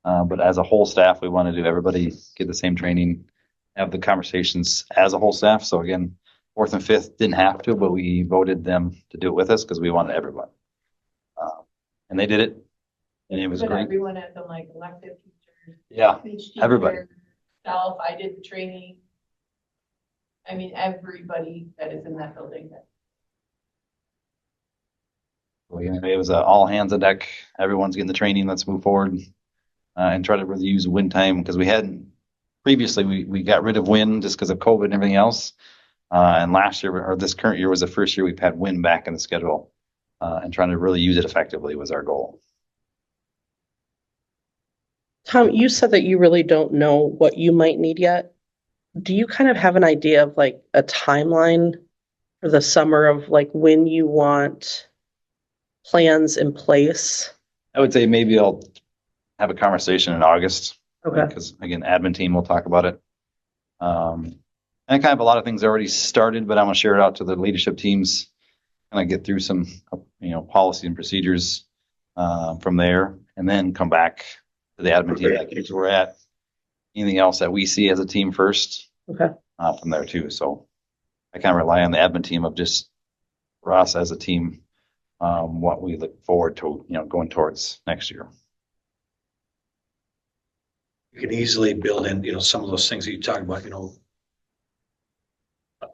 but as a whole staff, we wanted to everybody get the same training, have the conversations as a whole staff. So again, fourth and fifth didn't have to, but we voted them to do it with us because we wanted everyone, and they did it, and it was But great. everyone at the elective teachers. Yeah, speech everybody. teacher, Self, I did the training. I mean, everybody that is in that building. It was all hands on deck. Everyone's getting the training. Let's move forward and try to really use win time, because we hadn't previously. We got rid of win just because of COVID and everything else. And last year, or this current year, was the first year we've had win back in the schedule, and trying to really use it effectively was our goal. Tom, you said that you really don't know what you might need yet. Do you kind of have an idea of like a timeline for the summer of like when you want plans in place? I would say maybe I'll have a conversation in August. Okay. Because again, admin team will talk about it. And kind of a lot of things already started, but I'm gonna share it out to the leadership teams kind of get through some, policy and procedures from there, and then come back to the admin team that keeps where we're at. Anything else that we see as a team first, Okay. from there too. So I kind of rely on the admin team of just for us as a team, what we look forward to, going towards next year. You can easily build in, some of those things that you talk about,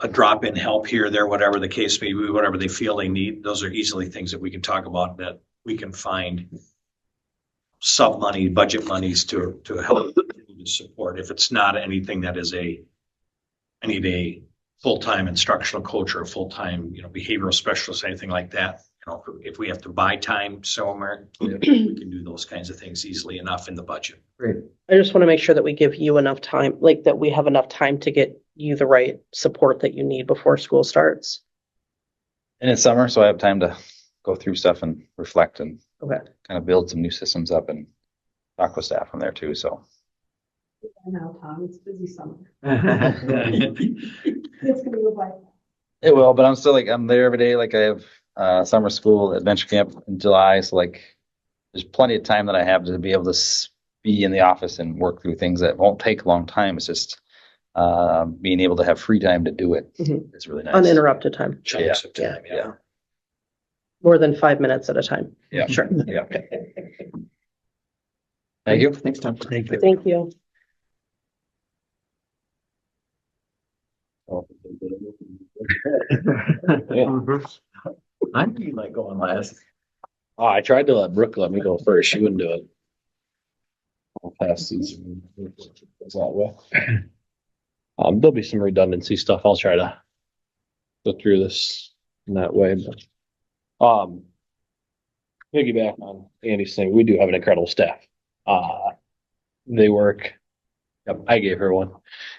a drop-in help here, there, whatever the case may be, whatever they feel they need. Those are easily things that we can talk about, that we can find sub money, budget monies to help to support. If it's not anything that is I need a full-time instructional coach or a full-time, behavioral specialist, anything like that. If we have to buy time somewhere, we can do those kinds of things easily enough in the budget. Great. I just want to make sure that we give you enough time, like that we have enough time to get you the right support that you need before school starts. And it's summer, so I have time to go through stuff and reflect and Okay. kind of build some new systems up and talk with staff from there too. So I know, Tom, it's busy summer. it It's gonna go by. will, but I'm still I'm there every day. Like I have summer school, adventure camp in July. So there's plenty of time that I have to be able to be in the office and work through things that won't take a long time. It's just being able to have free time to do it. Mhm. It's really nice. Uninterrupted time. Chunks of time, Yeah. More than 5 minutes at a time. Yeah. Sure. Yeah. Thank you. Thanks, Tom. Thank you. Thank you. I knew you might go on last. Oh, I tried to let Brooke let me go first. She wouldn't do it. I'll pass these. That way. There'll be some redundancy stuff. I'll try to go through this in that way, but, piggyback on Andy's thing, we do have an incredible staff. They work, yep, I gave her one.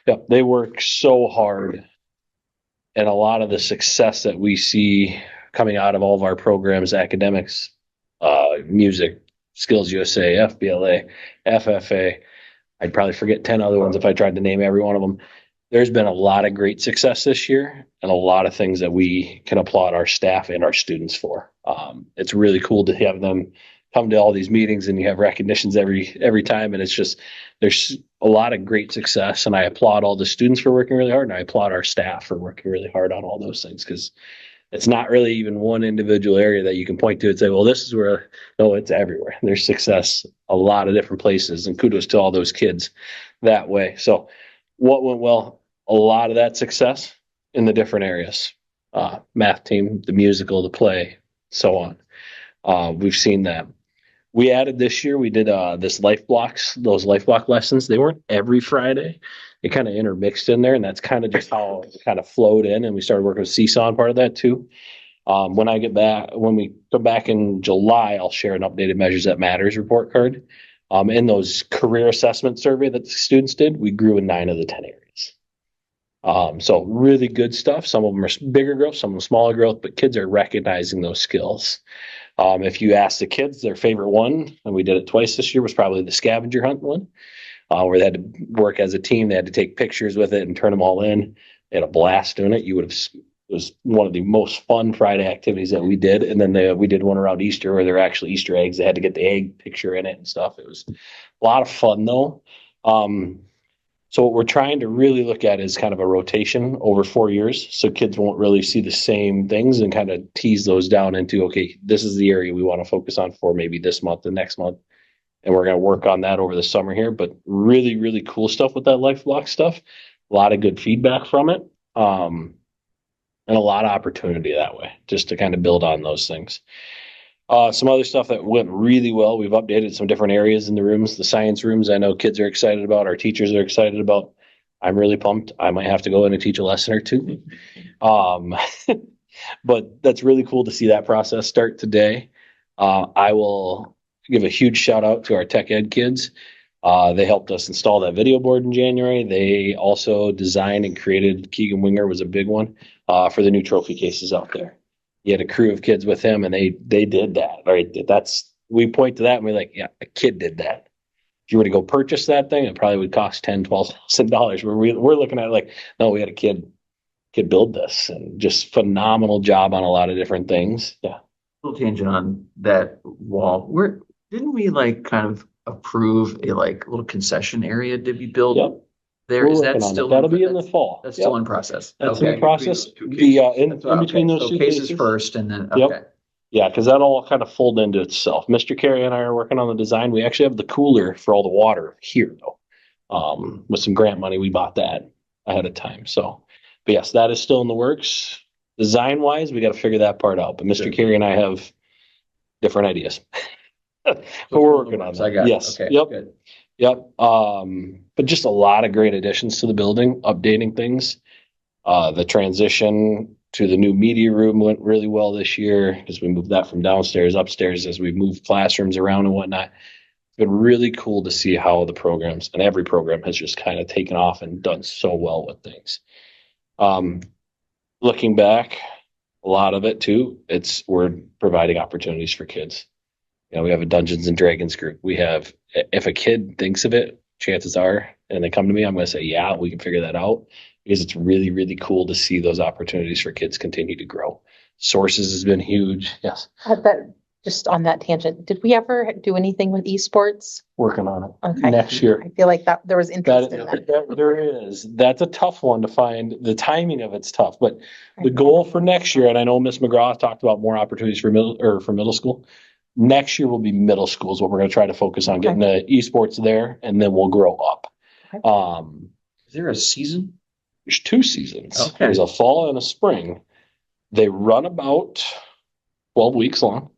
Yep, they work so hard. And a lot of the success that we see coming out of all of our programs, academics, music, Skills USA, FBLA, FFA. I'd probably forget 10 other ones if I tried to name every one of them. There's been a lot of great success this year and a lot of things that we can applaud our staff and our students for. It's really cool to have them come to all these meetings and you have recognitions every time. And it's just, there's a lot of great success, and I applaud all the students for working really hard, and I applaud our staff for working really hard on all those things, because it's not really even one individual area that you can point to and say, well, this is where, no, it's everywhere. There's success a lot of different places, and kudos to all those kids that way. So what went well? A lot of that success in the different areas, math team, the musical, the play, so on. We've seen that. We added this year, we did those life block lessons. They weren't every Friday. It kind of intermixed in there, and that's kind of just how it kind of flowed in. And we started working with Seesaw on part of that too. When we come back in July, I'll share an updated Measures That Matters report card. In those career assessment survey that the students did, we grew in 9 of the 10 areas. So really good stuff. Some of them are bigger growth, some of them smaller growth, but kids are recognizing those skills. If you ask the kids, their favorite one, and we did it twice this year, was probably the scavenger hunt one, where they had to work as a team. They had to take pictures with it and turn them all in. They had a blast doing it. It was one of the most fun Friday activities that we did. And then we did one around Easter where there were actually Easter eggs. They had to get the egg picture in it and stuff. It was a lot of fun though. So what we're trying to really look at is kind of a rotation over 4 years. So kids won't really see the same things, and kind of tease those down into, okay, this is the area we want to focus on for maybe this month, the next month. And we're going to work on that over the summer here, but really, really cool stuff with that life block stuff. A lot of good feedback from it. And a lot of opportunity that way, just to kind of build on those things. Some other stuff that went really well. We've updated some different areas in the rooms, the science rooms. I know kids are excited about, our teachers are excited about. I'm really pumped. I might have to go in and teach a lesson or two. But that's really cool to see that process start today. I will give a huge shout out to our tech ed kids. They helped us install that video board in January. They also designed and created, Keegan Winger was a big one, for the new trophy cases out there. He had a crew of kids with him, and they did that. Right? We point to that and we're like, yeah, a kid did that. If you were to go purchase that thing, it probably would cost $10,000, $12,000. We're looking at it like, no, we had a kid could build this, and just phenomenal job on a lot of different things. Yeah. Little tangent on that wall. Didn't we like kind of approve a like little concession area to be built Yep. there? We're Is that working on it. still? That'll be in the fall. That's Yep. still in process. That's in Okay. the process. Between those two The, cases. in between Okay, those so two cases cases. first and then, Yep. okay. Yeah, because that'll all kind of fold into itself. Mr. Carey and I are working on the design. We actually have the cooler for all the water here though. With some grant money, we bought that ahead of time. So, but yes, that is still in the works. Design wise, we got to figure that part out. But Mr. Carey and I have different ideas. But we're working on that. I got it. Yes. Okay, Yep. good. Yep. But just a lot of great additions to the building, updating things. The transition to the new media room went really well this year because we moved that from downstairs upstairs as we moved classrooms around and whatnot. It's been really cool to see how the programs, and every program has just kind of taken off and done so well with things. Looking back, a lot of it too, we're providing opportunities for kids. You know, we have a Dungeons and Dragons group. We have, if a kid thinks of it, chances are, and they come to me, I'm going to say, yeah, we can figure that out, because it's really, really cool to see those opportunities for kids continue to grow. Sources has been huge. Yes. Just on that tangent, did we ever do anything with esports? Working on it. Okay. Next year. I feel like that there was interest in that. There is. That's a tough one to find. The timing of it's tough, but the goal for next year, and I know Miss McGraw talked about more opportunities for middle school. Next year will be middle school is what we're going to try to focus on, getting the esports there, and then we'll grow up. Okay. Is there a season? There's 2 seasons. Okay. There's a fall and a spring. They run about 12 weeks long.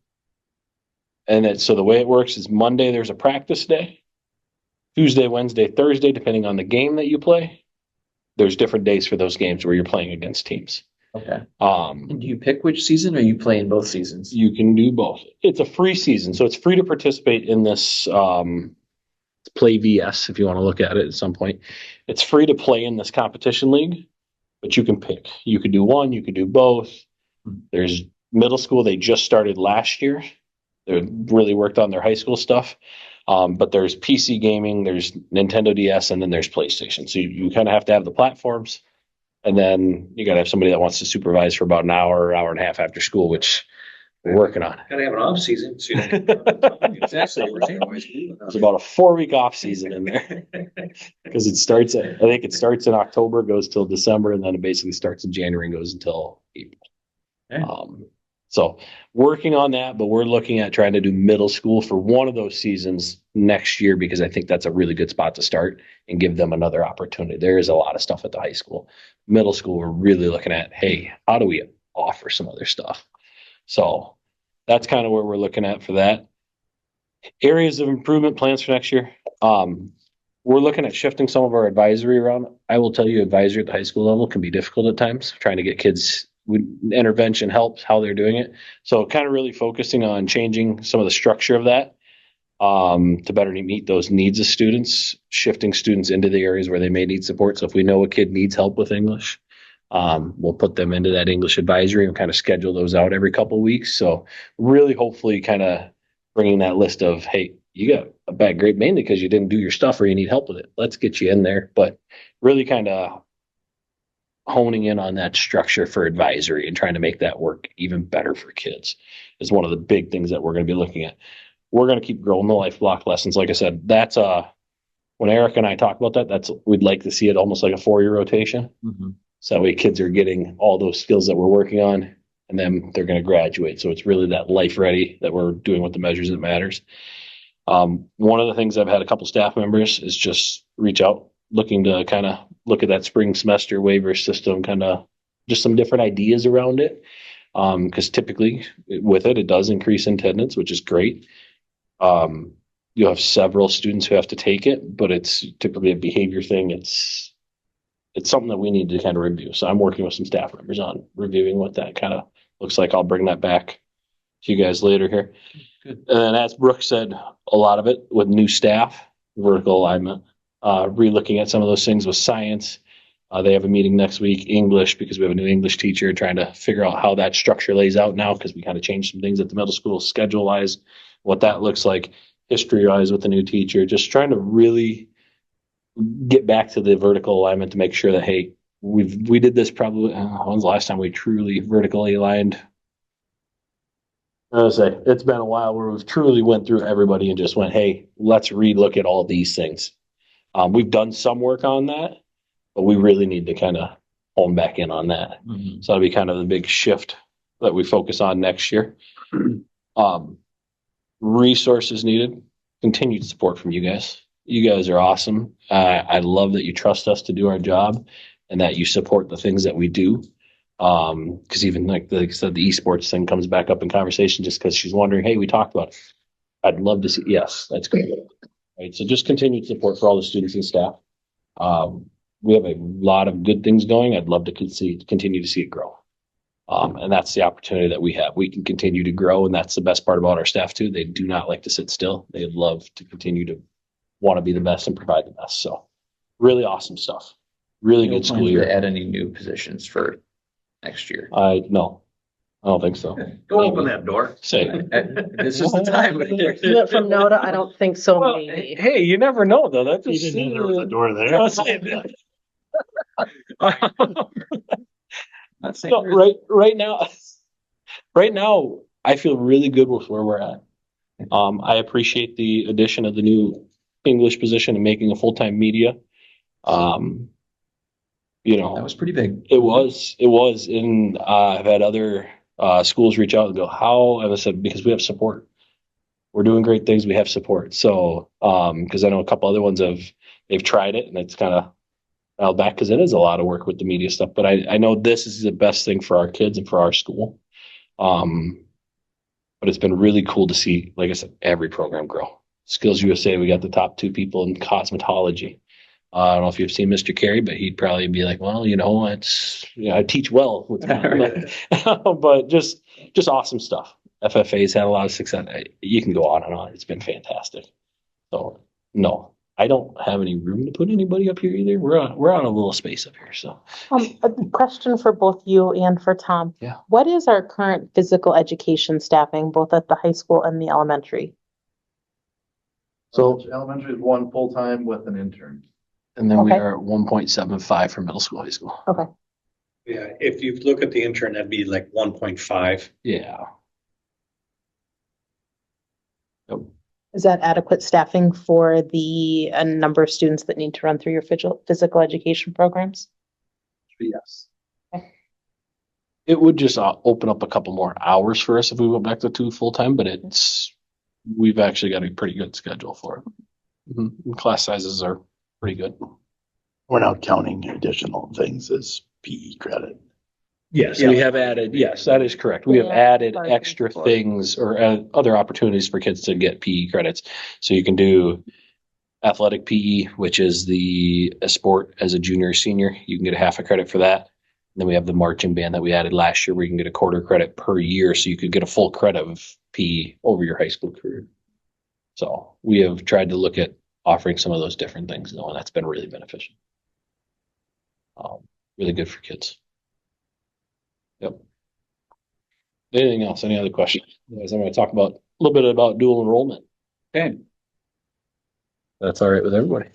And so the way it works is Monday, there's a practice day. Tuesday, Wednesday, Thursday, depending on the game that you play. There's different days for those games where you're playing against teams. Okay. And do you pick which season, or you play in both seasons? You can do both. It's a free season, so it's free to participate in this Play VS if you want to look at it at some point. It's free to play in this competition league, but you can pick. You could do one, you could do both. There's middle school, they just started last year. They really worked on their high school stuff. But there's PC gaming, there's Nintendo DS, and then there's PlayStation. So you kind of have to have the platforms. And then you got to have somebody that wants to supervise for about an hour and a half after school, which we're working on. Gotta have an off season. So There's about a 4-week off season in there because I think it starts in October, goes till December, and then it basically starts in January and goes until April. Okay. So working on that, but we're looking at trying to do middle school for one of those seasons next year, because I think that's a really good spot to start and give them another opportunity. There is a lot of stuff at the high school. Middle school, we're really looking at, hey, how do we offer some other stuff? So that's kind of where we're looking at for that. Areas of improvement plans for next year. We're looking at shifting some of our advisory around. I will tell you, advisory at the high school level can be difficult at times, trying to get kids intervention helps how they're doing it. So kind of really focusing on changing some of the structure of that to better meet those needs of students, shifting students into the areas where they may need support. So if we know a kid needs help with English, we'll put them into that English advisory and kind of schedule those out every couple of weeks. So really hopefully kind of bringing that list of, hey, you got a bad grade mainly because you didn't do your stuff or you need help with it. Let's get you in there. But really kind of honing in on that structure for advisory and trying to make that work even better for kids is one of the big things that we're going to be looking at. We're going to keep growing the life block lessons. Like I said, that's when Eric and I talk about that, we'd like to see it almost like a 4-year rotation. Mm-hmm. So that way kids are getting all those skills that we're working on, and then they're going to graduate. So it's really that life ready that we're doing with the measures that matters. One of the things I've had a couple staff members is just reach out, looking to kind of look at that spring semester waiver system, kind of just some different ideas around it. Because typically with it, it does increase attendance, which is great. You'll have several students who have to take it, but it's typically a behavior thing. It's something that we need to kind of review. So I'm working with some staff members on reviewing what that kind of looks like. I'll bring that back to you guys later here. Good. And then as Brooke said, a lot of it with new staff, vertical alignment, re-looking at some of those things with science. They have a meeting next week, English, because we have a new English teacher, trying to figure out how that structure lays out now, because we kind of changed some things at the middle school, schedule-wise, what that looks like, history-wise with the new teacher, just trying to really get back to the vertical alignment to make sure that, hey, we did this probably, when's the last time we truly vertically aligned? I was say, it's been a while where we've truly went through everybody and just went, hey, let's relook at all these things. We've done some work on that, but we really need to kind of hone back in on that. Mhm. So that'll be kind of the big shift that we focus on next year. Resources needed, continued support from you guys. You guys are awesome. I love that you trust us to do our job and that you support the things that we do. Because even like I said, the esports thing comes back up in conversation just because she's wondering, hey, we talked about it. I'd love to see, yes, that's great. Right. So just continued support for all the students and staff. We have a lot of good things going. I'd love to continue to see it grow. And that's the opportunity that we have. We can continue to grow, and that's the best part about our staff too. They do not like to sit still. They love to continue to want to be the best and provide the best. So really awesome stuff. Really good school year. Add any new positions for next year? No, I don't think so. Don't open that door. Say, This is the time. From NODA, I don't think so, well, maybe. hey, you never know though. That's You just didn't know there was a door there. So right now, I feel really good with where we're at. I appreciate the addition of the new English position and making a full-time media. That was pretty big. It was, and I've had other schools reach out and go, how? And I said, because we have support. We're doing great things. We have support. So, because I know a couple other ones they've tried it and it's kind of held back because it is a lot of work with the media stuff. But I know this is the best thing for our kids and for our school. But it's been really cool to see, like I said, every program grow. Skills USA, we got the top 2 people in cosmetology. I don't know if you've seen Mr. Carey, but he'd probably be like, well, I teach well. But just awesome stuff. FFA's had a lot of success. You can go on and on. It's been fantastic. So no, I don't have any room to put anybody up here either. We're on a little space up here. So A question for both you and for Tom. Yeah. What is our current physical education staffing, both at the high school and the elementary? So elementary is 1 full-time with an intern. and then we Okay. are at 1.75 for middle school, high school. Okay. Yeah, if you look at the intern, that'd be like 1.5. Yeah. Yep. Is that adequate staffing for the number of students that need to run through your physical education programs? Yes. It would just open up a couple more hours for us if we went back to 2 full-time, but we've actually got a pretty good schedule for it. Class sizes are pretty good. We're not counting additional things as PE credit. Yes, we have added, yes, that is correct. We have Yeah, added sorry, extra before. things or other opportunities for kids to get PE credits. So you can do athletic PE, which is a sport as a junior or senior. You can get a half a credit for that. And then we have the marching band that we added last year where you can get a quarter credit per year. So you could get a full credit of PE over your high school career. So we have tried to look at offering some of those different things, though, and that's been really beneficial. Really good for kids. Yep. Anything else? Any other questions? Otherwise, I'm going to talk about a little bit about dual enrollment. Okay. That's all right with everybody.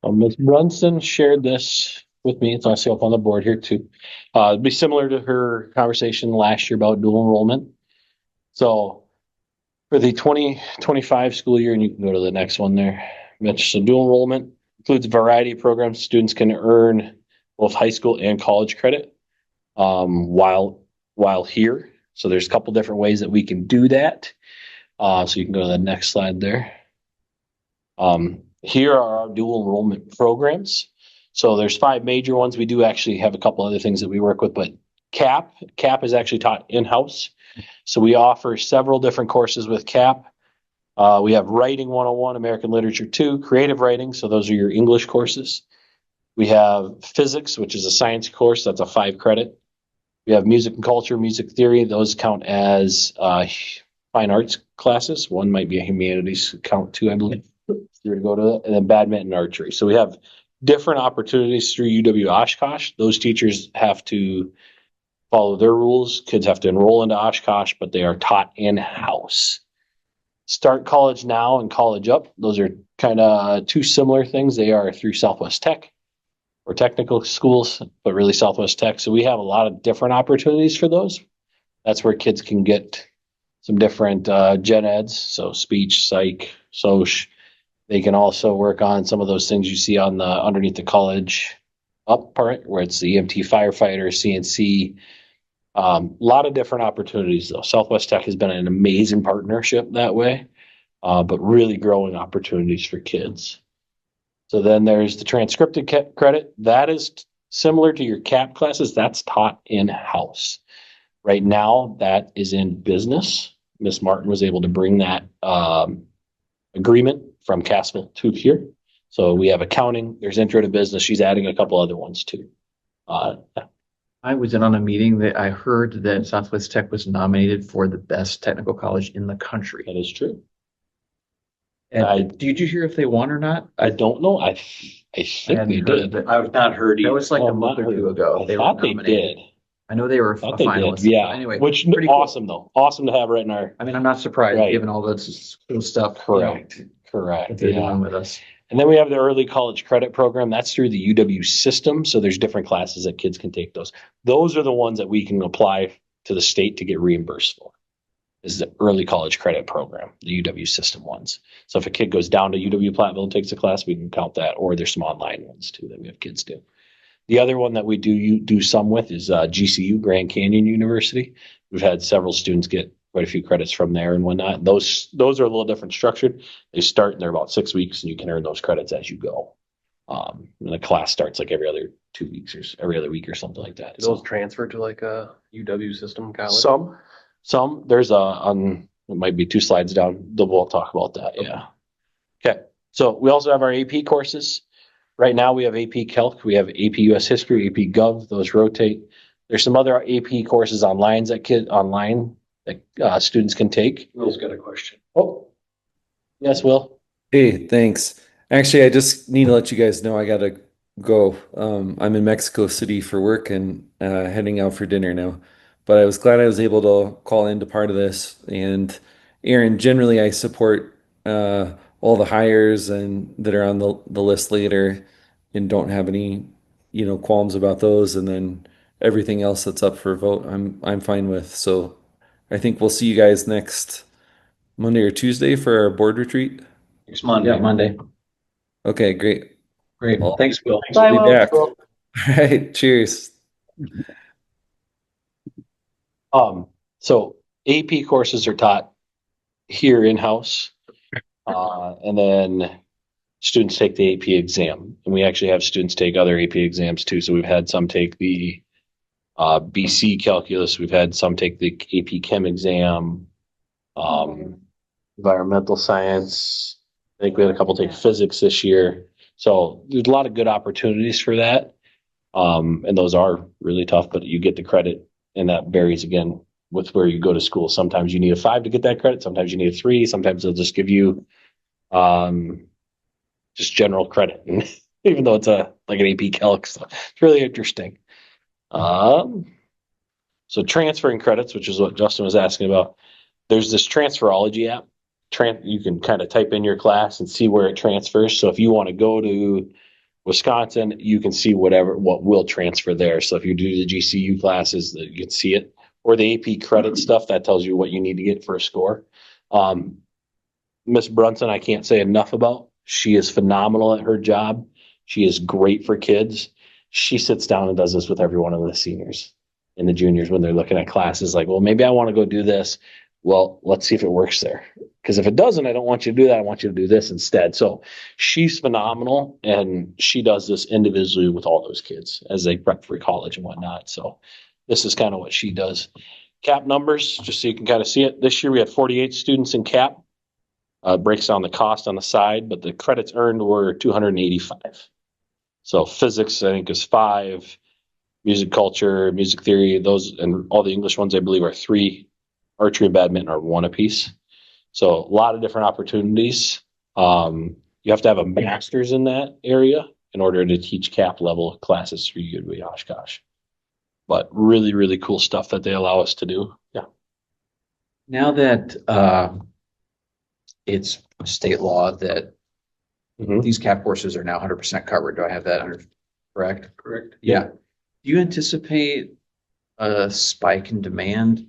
Ms. Brunson shared this with me. It's also up on the board here too. It'd be similar to her conversation last year about dual enrollment. So for the 2025 school year, and you can go to the next one there, Mitch. So dual enrollment includes a variety of programs. Students can earn both high school and college credit while here. So there's a couple different ways that we can do that. So you can go to the next slide there. Here are our dual enrollment programs. So there's 5 major ones. We do actually have a couple other things that we work with, but CAP is actually taught in-house. So we offer several different courses with CAP. We have Writing 101, American Literature 2, Creative Writing. So those are your English courses. We have Physics, which is a science course. That's a 5 credit. We have Music and Culture, Music Theory. Those count as fine arts classes. One might be a humanities count 2, I believe. If you were to go to that. And then Badminton, Archery. So we have different opportunities through UW Oshkosh. Those teachers have to follow their rules. Kids have to enroll into Oshkosh, but they are taught in-house. Start College Now and College Up. Those are kind of two similar things. They are through Southwest Tech or technical schools, but really Southwest Tech. So we have a lot of different opportunities for those. That's where kids can get some different gen eds, so speech, psych, soc. They can also work on some of those things you see on the underneath the College Up part, where it's the EMT firefighter, CNC. A lot of different opportunities though. Southwest Tech has been an amazing partnership that way, but really growing opportunities for kids. So then there's the transcripted credit. That is similar to your CAP classes. That's taught in-house. Right now, that is in business. Miss Martin was able to bring that agreement from Cassville to here. So we have accounting, there's intro to business. She's adding a couple other ones too. I was in on a meeting that I heard that Southwest Tech was nominated for the best technical college in the country. That is true. And did you hear if they won or not? I don't know. I think they did. I've not heard either. That was like a month or two ago. I thought they did. I know they were a Thought they did. finalist. Yeah. Anyway, Which pretty cool. awesome though. Awesome to have right in our. I mean, I'm not surprised Right. given all this cool stuff. Correct. That Correct. they're Yeah. doing with us. And then we have the early college credit program. That's through the UW system. So there's different classes that kids can take those. Those are the ones that we can apply to the state to get reimbursed for. Is the early college credit program, the UW system ones. So if a kid goes down to UW Platteville and takes a class, we can count that. Or there's some online ones too that we have kids do. The other one that we do some with is GCU, Grand Canyon University. We've had several students get quite a few credits from there and whatnot. Those are a little different structured. They start and they're about 6 weeks, and you can earn those credits as you go. And the class starts like every other 2 weeks or every other week or something like that. Do those transfer to like a UW system college? Some. There's it might be 2 slides down. We'll talk about that. Yeah. Okay. So we also have our AP courses. Right now we have AP Calc, we have AP US History, AP Gov. Those rotate. There's some other AP courses online that students can take. Will's got a question. Oh, yes, Will. Hey, thanks. Actually, I just need to let you guys know I gotta go. I'm in Mexico City for work and heading out for dinner now. But I was glad I was able to call into part of this. And Aaron, generally I support all the hires and that are on the list later and don't have any, qualms about those. And then everything else that's up for vote, I'm fine with. So I think we'll see you guys next Monday or Tuesday for our board retreat. Next Monday. Yeah, Monday. Okay, great. Great. Well, Thanks, Will. I'll be back. All right, cheers. So AP courses are taught here in-house. And then students take the AP exam, and we actually have students take other AP exams too. So we've had some take the BC calculus. We've had some take the AP Chem exam, environmental science. I think we had a couple take physics this year. So there's a lot of good opportunities for that. And those are really tough, but you get the credit, and that varies again with where you go to school. Sometimes you need a 5 to get that credit. Sometimes you need a 3. Sometimes they'll just give you just general credit, even though it's like an AP Calc. So it's really interesting. So transferring credits, which is what Justin was asking about. There's this Transferology app. You can kind of type in your class and see where it transfers. So if you want to go to Wisconsin, you can see what will transfer there. So if you do the GCU classes, you can see it. Or the AP credit stuff, that tells you what you need to get for a score. Miss Brunson, I can't say enough about. She is phenomenal at her job. She is great for kids. She sits down and does this with every one of the seniors and the juniors when they're looking at classes like, well, maybe I want to go do this. Well, let's see if it works there. Because if it doesn't, I don't want you to do that. I want you to do this instead. So she's phenomenal, and she does this individually with all those kids as they prep for college and whatnot. So this is kind of what she does. CAP numbers, just so you can kind of see it. This year we had 48 students in CAP. Breaks down the cost on the side, but the credits earned were 285. So physics, I think, is 5. Music culture, music theory, those, and all the English ones, I believe, are 3. Archery and badminton are 1 apiece. So a lot of different opportunities. You have to have a master's in that area in order to teach CAP level classes through UW Oshkosh. But really, really cool stuff that they allow us to do. Yeah. Now that it's state law that Mhm. these CAP courses are now 100% covered. Do I have that correct? Correct. Yeah. Do you anticipate a spike in demand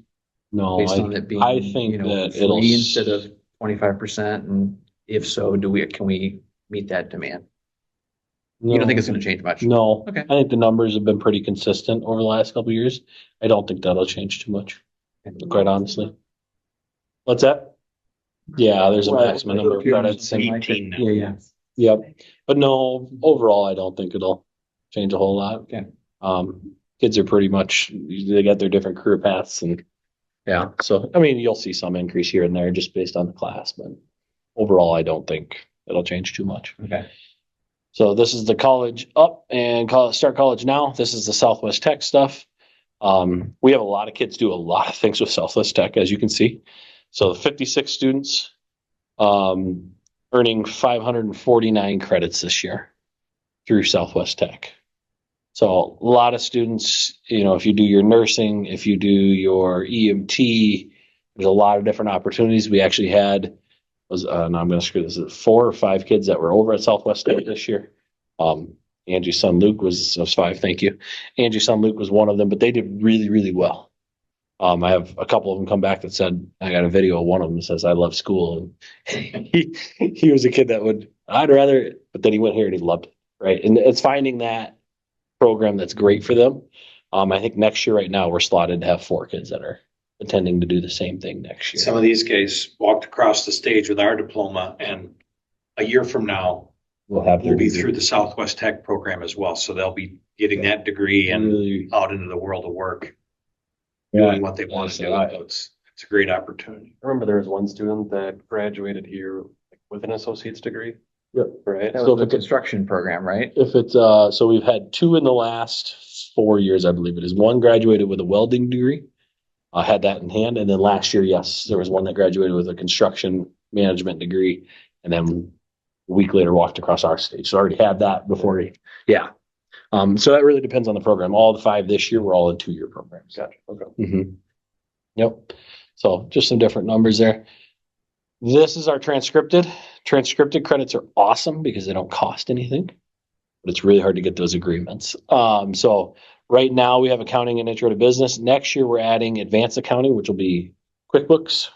No, based on it being, I think that it'll free instead of 25%? And if so, can we meet that demand? You don't think it's going to change much? No. Okay. I think the numbers have been pretty consistent over the last couple of years. I don't think that'll change too much, quite honestly. What's that? Yeah, there's a maximum number of credits. And 18 now. Yeah. Yep. But no, overall, I don't think it'll change a whole lot. Okay. Kids are pretty much, they got their different career paths and yeah. So, I mean, you'll see some increase here and there just based on the class, but overall, I don't think it'll change too much. Okay. So this is the college up and start college now. This is the Southwest Tech stuff. We have a lot of kids do a lot of things with Southwest Tech, as you can see. So 56 students, earning 549 credits this year through Southwest Tech. So a lot of students, if you do your nursing, if you do your EMT, there's a lot of different opportunities. We actually had, now I'm going to screw this, 4 or 5 kids that were over at Southwest Tech this year. Angie's son Luke was 5, thank you. Angie's son Luke was one of them, but they did really, really well. I have a couple of them come back that said, I got a video of one of them that says, I love school. And he was a kid that I'd rather, but then he went here and he loved it, right? And it's finding that program that's great for them. I think next year right now, we're slotted to have 4 kids that are intending to do the same thing next year. Some of these guys walked across the stage with our diploma, and a year from now, we'll be through the Southwest Tech program as well. So they'll be getting that degree and Really, out into the world of work, yeah, doing what they want to do. It's a great opportunity. I remember there was one student that graduated here with an associate's degree. Yep. Right. That was the construction program, right? if it's so we've had 2 in the last 4 years, I believe it is. One graduated with a welding degree. I had that in hand. And then last year, yes, there was one that graduated with a construction management degree. And then a week later walked across our stage. So I already had that before yeah. So that really depends on the program. All the 5 this year were all in 2-year programs. Gotcha. Okay. Mm-hmm. Yep. So just some different numbers there. This is our transcripted. Transcripted credits are awesome because they don't cost anything, but it's really hard to get those agreements. So right now we have accounting and intro to business. Next year we're adding advanced accounting, which will be QuickBooks.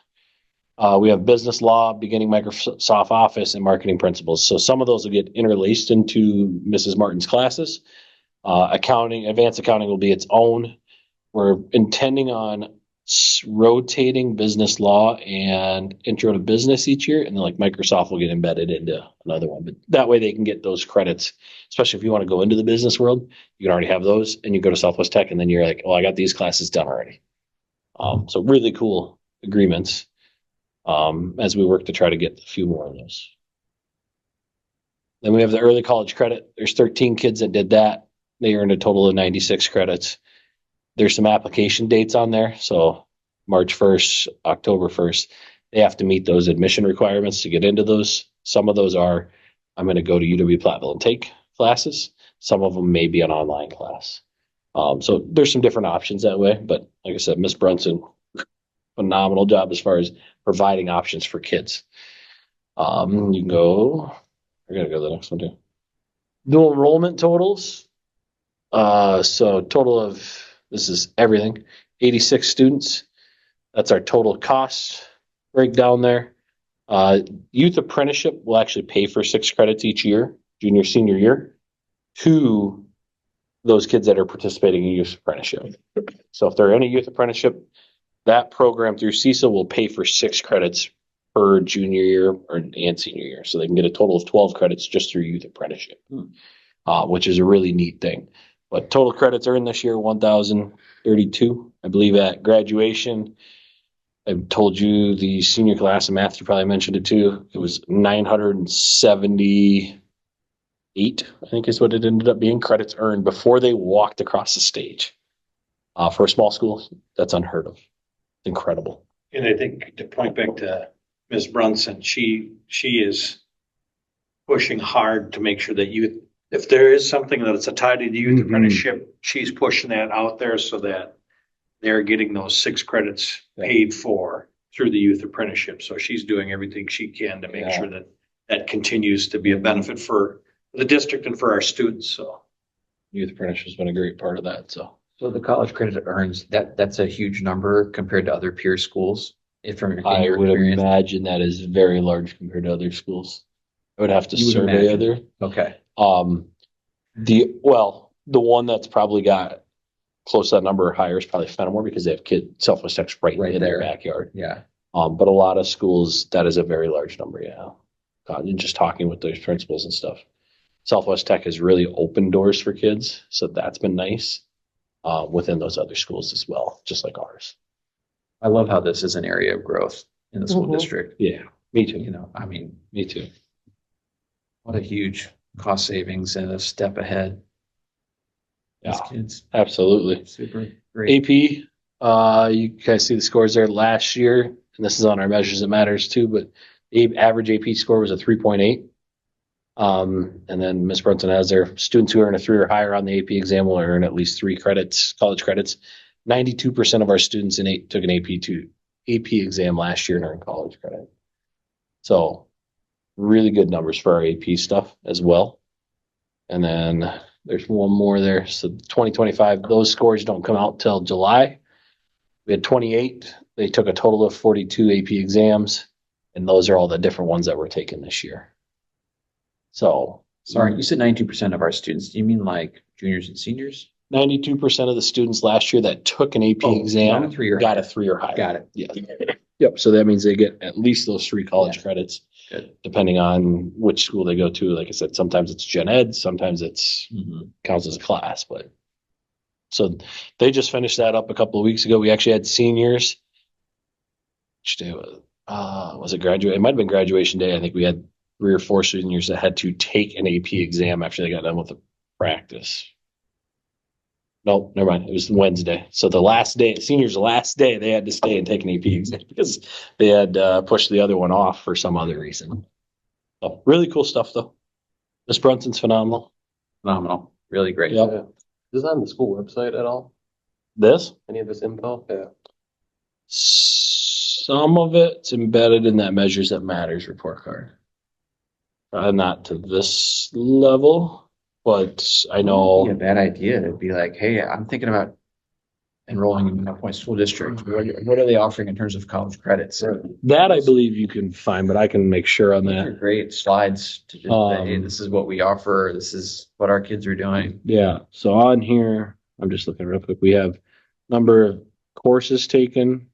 We have business law, beginning Microsoft Office, and marketing principles. So some of those will get interlaced into Mrs. Martin's classes. Advanced accounting will be its own. We're intending on rotating business law and intro to business each year, and then like Microsoft will get embedded into another one. But that way they can get those credits, especially if you want to go into the business world. You can already have those, and you go to Southwest Tech, and then you're like, oh, I got these classes done already. So really cool agreements as we work to try to get a few more of those. Then we have the early college credit. There's 13 kids that did that. They earned a total of 96 credits. There's some application dates on there. So March 1st, October 1st, they have to meet those admission requirements to get into those. Some of those are, I'm going to go to UW-Platteville and take classes. Some of them may be an online class. So there's some different options that way. But like I said, Ms. Brunson, phenomenal job as far as providing options for kids. You can go, we're going to go to the next one too. Dual enrollment totals. So total of, this is everything, 86 students. That's our total cost breakdown there. Youth apprenticeship will actually pay for 6 credits each year, junior, senior year, to those kids that are participating in youth apprenticeship. So if they're in a youth apprenticeship, that program through CISA will pay for 6 credits per junior year and senior year. So they can get a total of 12 credits just through youth apprenticeship, which is a really neat thing. But total credits earned this year, 1,032. I believe at graduation, I told you the senior class of math, you probably mentioned it too. It was 978, I think is what it ended up being, credits earned before they walked across the stage. For a small school, that's unheard of. It's incredible. And I think to point back to Ms. Brunson, she is pushing hard to make sure that youth, if there is something that it's a tied to the youth apprenticeship, she's pushing that out there so that they're getting those 6 credits paid for through the youth apprenticeship. So she's doing everything she can to make sure that that continues to be a benefit for the district and for our students. So Youth apprenticeship has been a great part of that, so. So the college credit earns, that's a huge number compared to other peer schools. If from in I your would experience. imagine that is very large compared to other schools. I would have to You would survey imagine. other. Okay. The one that's probably got close to that number or higher is probably Fenimore because they have Southwest Tech's right in their backyard. Yeah. But a lot of schools, that is a very large number, yeah. And just talking with those principals and stuff. Southwest Tech has really opened doors for kids, so that's been nice. Within those other schools as well, just like ours. I love how this is an area of growth in the school district. Yeah, me too. You know, I mean, Me too. what a huge cost savings and a step ahead. These Yeah, kids, absolutely. super great. AP, you guys see the scores there last year, and this is on our measures that matters too, but the average AP score was a 3.8. And then Ms. Brunson has their students who earn a 3 or higher on the AP exam will earn at least 3 credits, college credits. 92% of our students took an AP exam last year and earned college credit. So really good numbers for our AP stuff as well. And then there's one more there. So 2025, those scores don't come out till July. We had 28. They took a total of 42 AP exams, and those are all the different ones that were taken this year. So Sorry, you said 92% of our students. Do you mean like juniors and seniors? 92% of the students last year that took an AP exam got a 3 or got higher. a 3 or higher. Got it. Yeah. Yep. So that means they get at least those 3 college credits, Good. depending on which school they go to. Like I said, sometimes it's gen ed, sometimes it's Mhm. counts as a class, but so they just finished that up a couple of weeks ago. We actually had seniors. Which day was it graduate? It might have been graduation day. I think we had 3 or 4 seniors that had to take an AP exam after they got done with the practice. No, never mind. It was Wednesday. So the last day, seniors' last day, they had to stay and take an AP exam because they had pushed the other one off for some other reason. So really cool stuff though. Miss Brunson's phenomenal. Phenomenal. Really great. Yep. Is this on the school website at all? This? Any of this info? Yeah. Some of it's embedded in that Measures That Matters report card. Not to this level, but I know. Be a bad idea to be like, hey, I'm thinking about enrolling in Mineral Point School District. What are they offering in terms of college credits? That I believe you can find, but I can make sure on These are that. great slides to just say, hey, this is what we offer. This is what our kids are doing. Yeah, so on here, I'm just looking real quick. We have number of courses taken.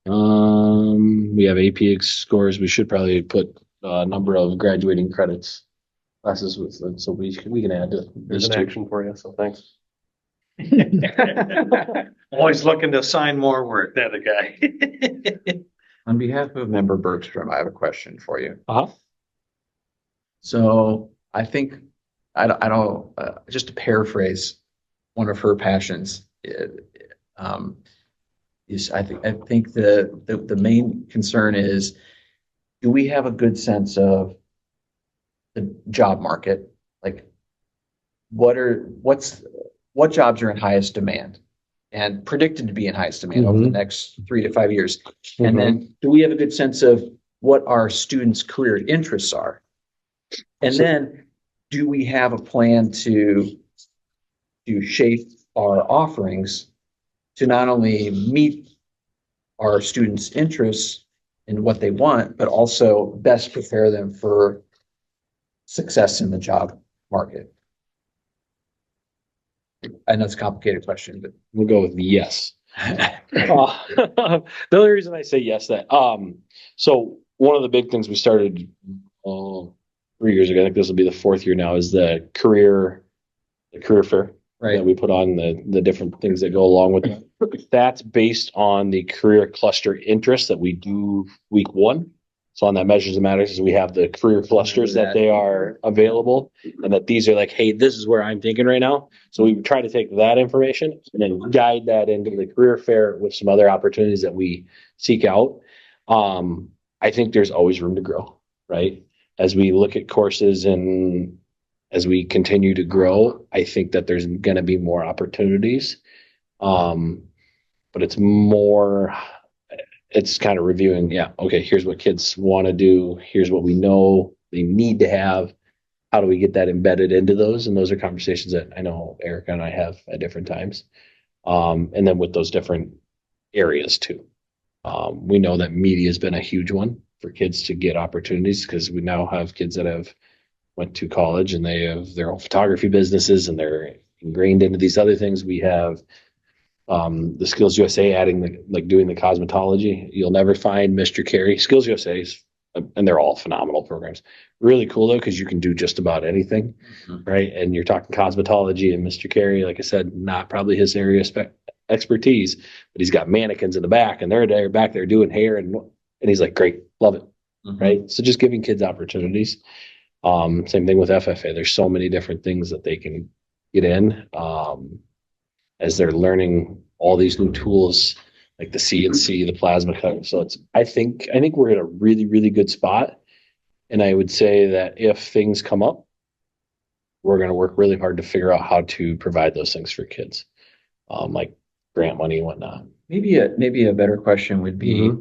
We have AP scores. We should probably put number of graduating credits classes with them, so we can add to There's this an too. action for you, so thanks. always looking to assign more work, that the guy. On behalf of Member Bergstrom, I have a question for you. Uh-huh. So I think, just to paraphrase one of her passions, is I think the main concern is, do we have a good sense of the job market? Like, what jobs are in highest demand and predicted to be in highest demand over the next 3 to 5 years? And then do we have a good sense of what our students' career interests are? And then do we have a plan to shape our offerings to not only meet our students' interests and what they want, but also best prepare them for success in the job market? I know it's a complicated question, but We'll go with yes. The only reason I say yes, so one of the big things we started 3 years ago, I think this will be the 4th year now, is the career fair. Right. That we put on the different things that go along with it. That's based on the career cluster interest that we do week 1. So on that Measures That Matters, we have the career clusters that they are available, and that these are like, hey, this is where I'm thinking right now. So we try to take that information and then guide that into the career fair with some other opportunities that we seek out. I think there's always room to grow, right? As we look at courses and as we continue to grow, I think that there's going to be more opportunities. But it's more, it's kind of reviewing, yeah, okay, here's what kids want to do. Here's what we know they need to have. How do we get that embedded into those? And those are conversations that I know Erica and I have at different times. And then with those different areas too. We know that media has been a huge one for kids to get opportunities because we now have kids that have went to college and they have their own photography businesses and they're ingrained into these other things. We have the Skills USA adding doing the cosmetology. You'll never find Mr. Carey. Skills USA's, and they're all phenomenal programs. Really cool though, because you can do just about anything, right? And you're talking cosmetology and Mr. Carey, like I said, not probably his area of expertise, but he's got mannequins in the back and they're back there doing hair and he's like, great, love it, right? So just giving kids opportunities. Same thing with FFA. There's so many different things that they can get in as they're learning all these new tools like the CNC, the plasma cutter. So I think we're in a really, really good spot. And I would say that if things come up, we're going to work really hard to figure out how to provide those things for kids, like grant money and whatnot. Maybe a better question would be,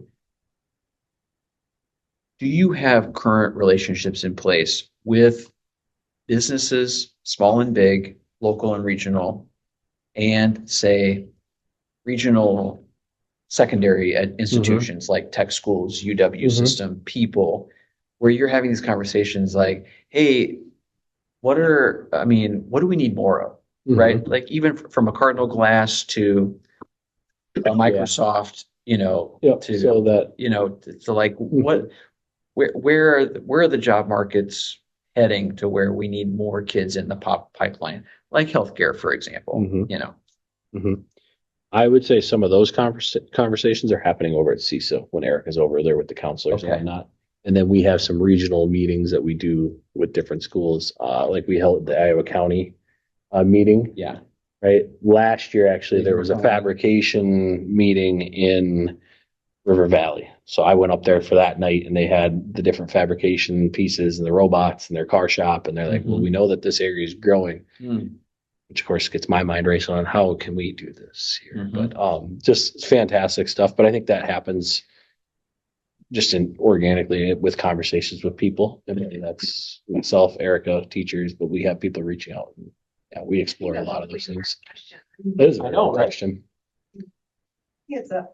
do you have current relationships in place with businesses, small and big, local and regional, and say regional secondary institutions like tech schools, UW system, people, where you're having these conversations like, hey, what do we need more of? Right? Like even from a Cardinal Glass to a Microsoft, where are the job markets heading to where we need more kids in the pipeline, like healthcare, for example, I would say some of those conversations are happening over at CISA when Erica's over there with the counselors and whatnot. And then we have some regional meetings that we do with different schools. Like we held the Iowa County meeting. Yeah. Right. Last year, actually, there was a fabrication meeting in River Valley. So I went up there for that night and they had the different fabrication pieces and the robots and their car shop. And they're like, well, we know that this area is growing. Which of course gets my mind racing on how can we do this here, but just fantastic stuff. But I think that happens just organically with conversations with people. I mean, that's myself, Erica, teachers, but we have people reaching out. And, yeah, we explore a lot of those things. That is a very good question. It's a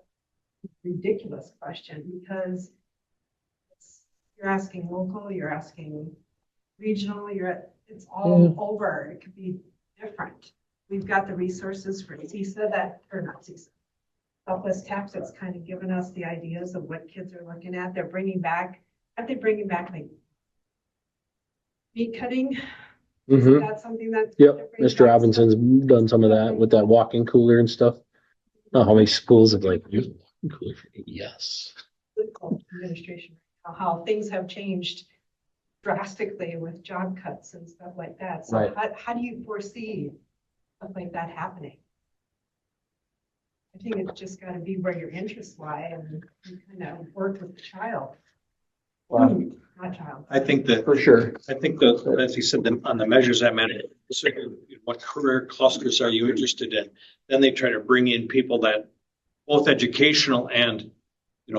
ridiculous question because you're asking local, you're asking regional, it's all over. It could be different. We've got the resources for CISA Southwest Tax that's kind of given us the ideas of what kids are looking at. They're bringing back like meat cutting. That's something that. Yep. Mr. Robinson's done some of that with that walk-in cooler and stuff. Oh, how many schools have like used walk-in cooler? Yes. Administration, how things have changed drastically with job cuts and stuff like that. So how do you foresee stuff like that happening? I think it's just got to be where your interests lie and kind of work with the child. Not child. I think that for sure. I think that, as you said, on the measures I meant, what career clusters are you interested in? Then they try to bring in people that both educational and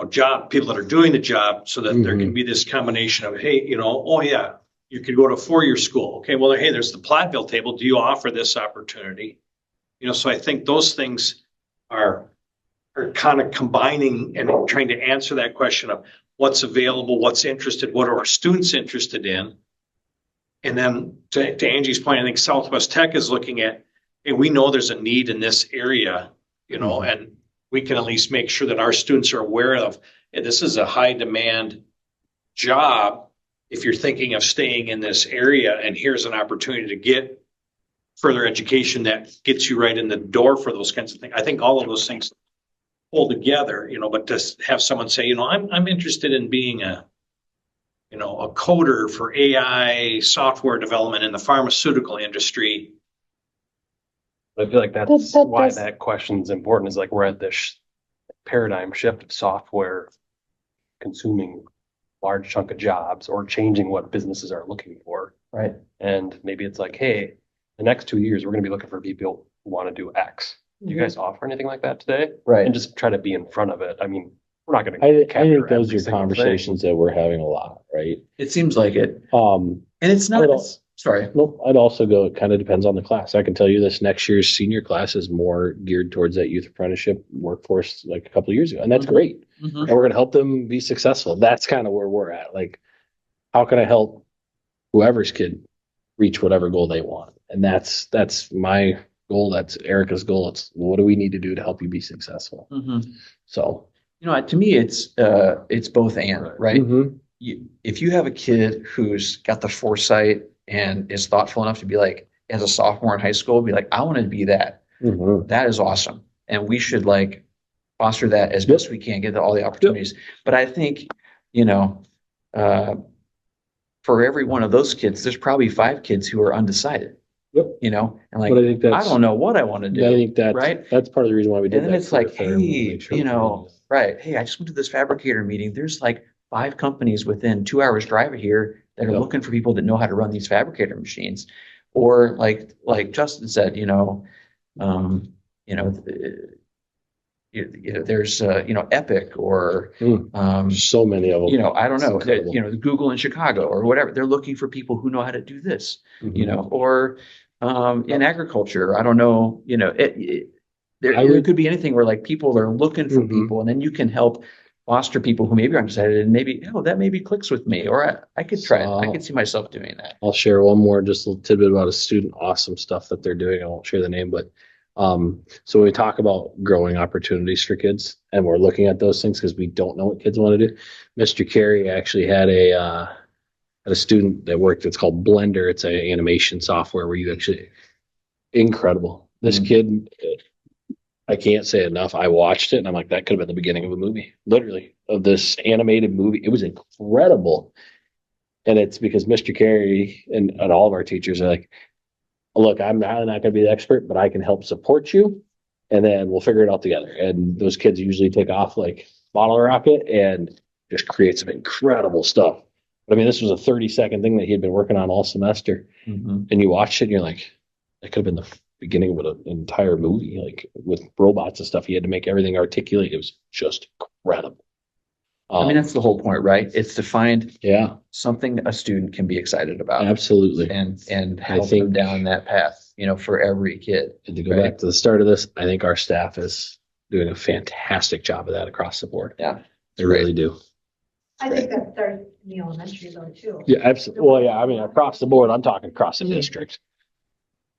job people that are doing the job, so that there can be this combination of, hey, you could go to a 4-year school. Okay, well, hey, there's the Platteville table. Do you offer this opportunity? So I think those things are kind of combining and trying to answer that question of what's available, what's interested, what are our students interested in? And then to Angie's point, I think Southwest Tech is looking at, hey, we know there's a need in this area, and we can at least make sure that our students are aware of, hey, this is a high demand job if you're thinking of staying in this area, and here's an opportunity to get further education that gets you right in the door for those kinds of things. I think all of those things pull together, but to have someone say, I'm interested in being a coder for AI software development in the pharmaceutical industry. I feel like that's why that question is important, is like we're at this paradigm shift of software consuming large chunk of jobs or changing what businesses are looking for. Right. And maybe it's like, hey, the next 2 years, we're going to be looking for people who want to do X. Do you guys offer anything like that today? Right. And just try to be in front of it. I mean, we're not gonna. I think capture those every are single thing. conversations that we're having a lot, right? It seems like it. Um, And it's not, I don't- sorry. Well, I'd also go, it kind of depends on the class. I can tell you this next year's senior class is more geared towards that youth apprenticeship workforce like a couple of years ago, and that's Mhm. great. Mhm. And we're gonna help them be successful. That's kind of where we're at. Like, how can I help whoever's kid reach whatever goal they want? And that's my goal. That's Erica's goal. It's what do we need to do to help you be successful? Mhm. So. You know, to me, it's both and, right? Mhm. If you have a kid who's got the foresight and is thoughtful enough to be like, as a sophomore in high school, be like, I want to be that. Mhm. That is awesome. And we should like foster that as best we can, get all the opportunities. But I think, you know, for every one of those kids, there's probably 5 kids who are undecided. Yep. You know, and like, But I think I that's, don't know what I want to do. I think that's, right? that's part of the reason why we did And then that. it's like, career fair, we wanna hey, make sure you we're know, doing this. right. Hey, I just went to this fabricator meeting. There's like 5 companies within 2 hours drive of here that are Yep. looking for people that know how to run these fabricator machines. Or like Justin said, you know, there's Epic or So many of them. you know, I don't know, It's incredible. you know, Google in Chicago or whatever. They're looking for people who know how to do this, you know, or in agriculture. I don't know, you know, there could be anything where like people are looking for people, and then you can help foster people who maybe are undecided and maybe, oh, that maybe clicks with me, or I could try it. I could see myself doing that. I'll share one more just a little tidbit about a student awesome stuff that they're doing. I won't share the name, but so we talk about growing opportunities for kids and we're looking at those things because we don't know what kids want to do. Mr. Carey actually had a student that worked, it's called Blender. It's a animation software where you actually incredible. This kid, I can't say enough. I watched it and I'm like, that could have been the beginning of a movie, literally, of this animated movie. It was incredible. And it's because Mr. Carey and all of our teachers are like, look, I'm not going to be the expert, but I can help support you. And then we'll figure it out together. And those kids usually take off like bottle rocket and just create some incredible stuff. But I mean, this was a 30-second thing that he had been working on all semester. Mhm. And you watch it and you're like, that could have been the beginning of an entire movie, like with robots and stuff. He had to make everything articulate. It was just incredible. I mean, that's the whole point, right? It's to find something a student can be excited about. Absolutely. And I help them think- down that path, you know, for every kid. And to go Right. back to the start of this, I think our staff is doing a fantastic job of that across the board. Yeah. They really do. I think that starts in the elementary though too. Yeah, absolutely. Well, yeah, I mean, across the board, I'm talking across the district.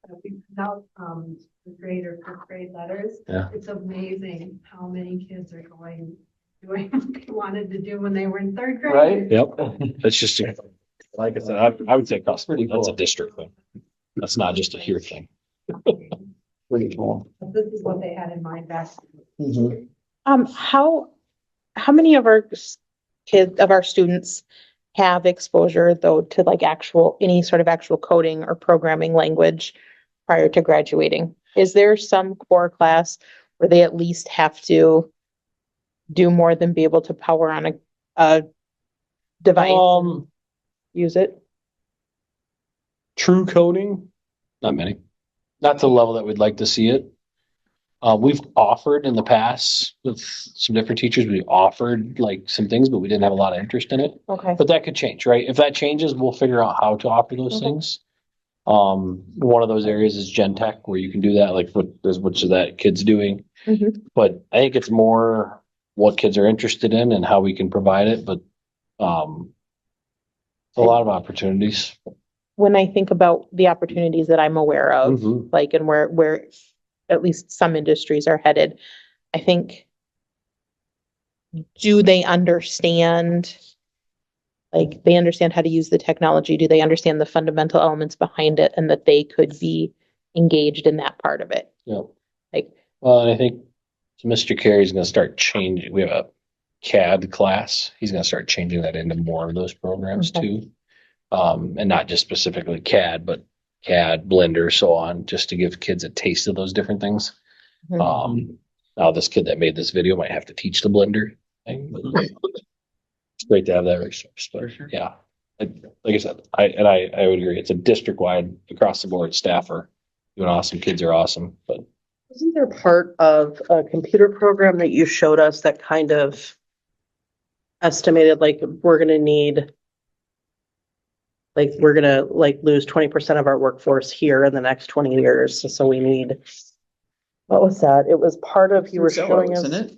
If we put out, the grade or 5th grade letters. Yeah. It's amazing how many kids are doing what they wanted to do when they were in 3rd grade. Yep. That's just, like I said, I would say across the board, that's a district thing. That's not just a here thing. Pretty cool. But this is what they had in mind back. How many of our students have exposure though to like any sort of actual coding or programming language prior to graduating? Is there some core class where they at least have to do more than be able to power on a device? Use it? True coding, not many. Not to the level that we'd like to see it. We've offered in the past with some different teachers, we offered like some things, but we didn't have a lot of interest in it. Okay. But that could change, right? If that changes, we'll figure out how to offer those Okay. things. One of those areas is Gen Tech, where you can do that, like which of that kid's doing. Mhm. But I think it's more what kids are interested in and how we can provide it, but a lot of opportunities. When I think about the opportunities that I'm aware of, Mhm. like, and where at least some industries are headed, I think, do they understand, like, they understand how to use the technology? Do they understand the fundamental elements behind it and that they could be engaged in that part of it? Yeah. Like, Well, and I think Mr. Carey's gonna start changing. We have a CAD class. He's gonna start changing that into more of those programs Okay. too. And not just specifically CAD, but CAD, Blender, so on, just to give kids a taste of those different things. Mhm. Now this kid that made this video might have to teach the Blender thing, but it's great to have that resource. But yeah, like I said, I would agree. It's a district-wide, across the board. Staff are doing awesome. Kids are awesome, but Wasn't there part of a computer program that you showed us that kind of estimated, like, we're gonna need, like, we're gonna like lose 20% of our workforce here in the next 20 years. So we need, what was that? It was part of, you were showing us. Isn't it?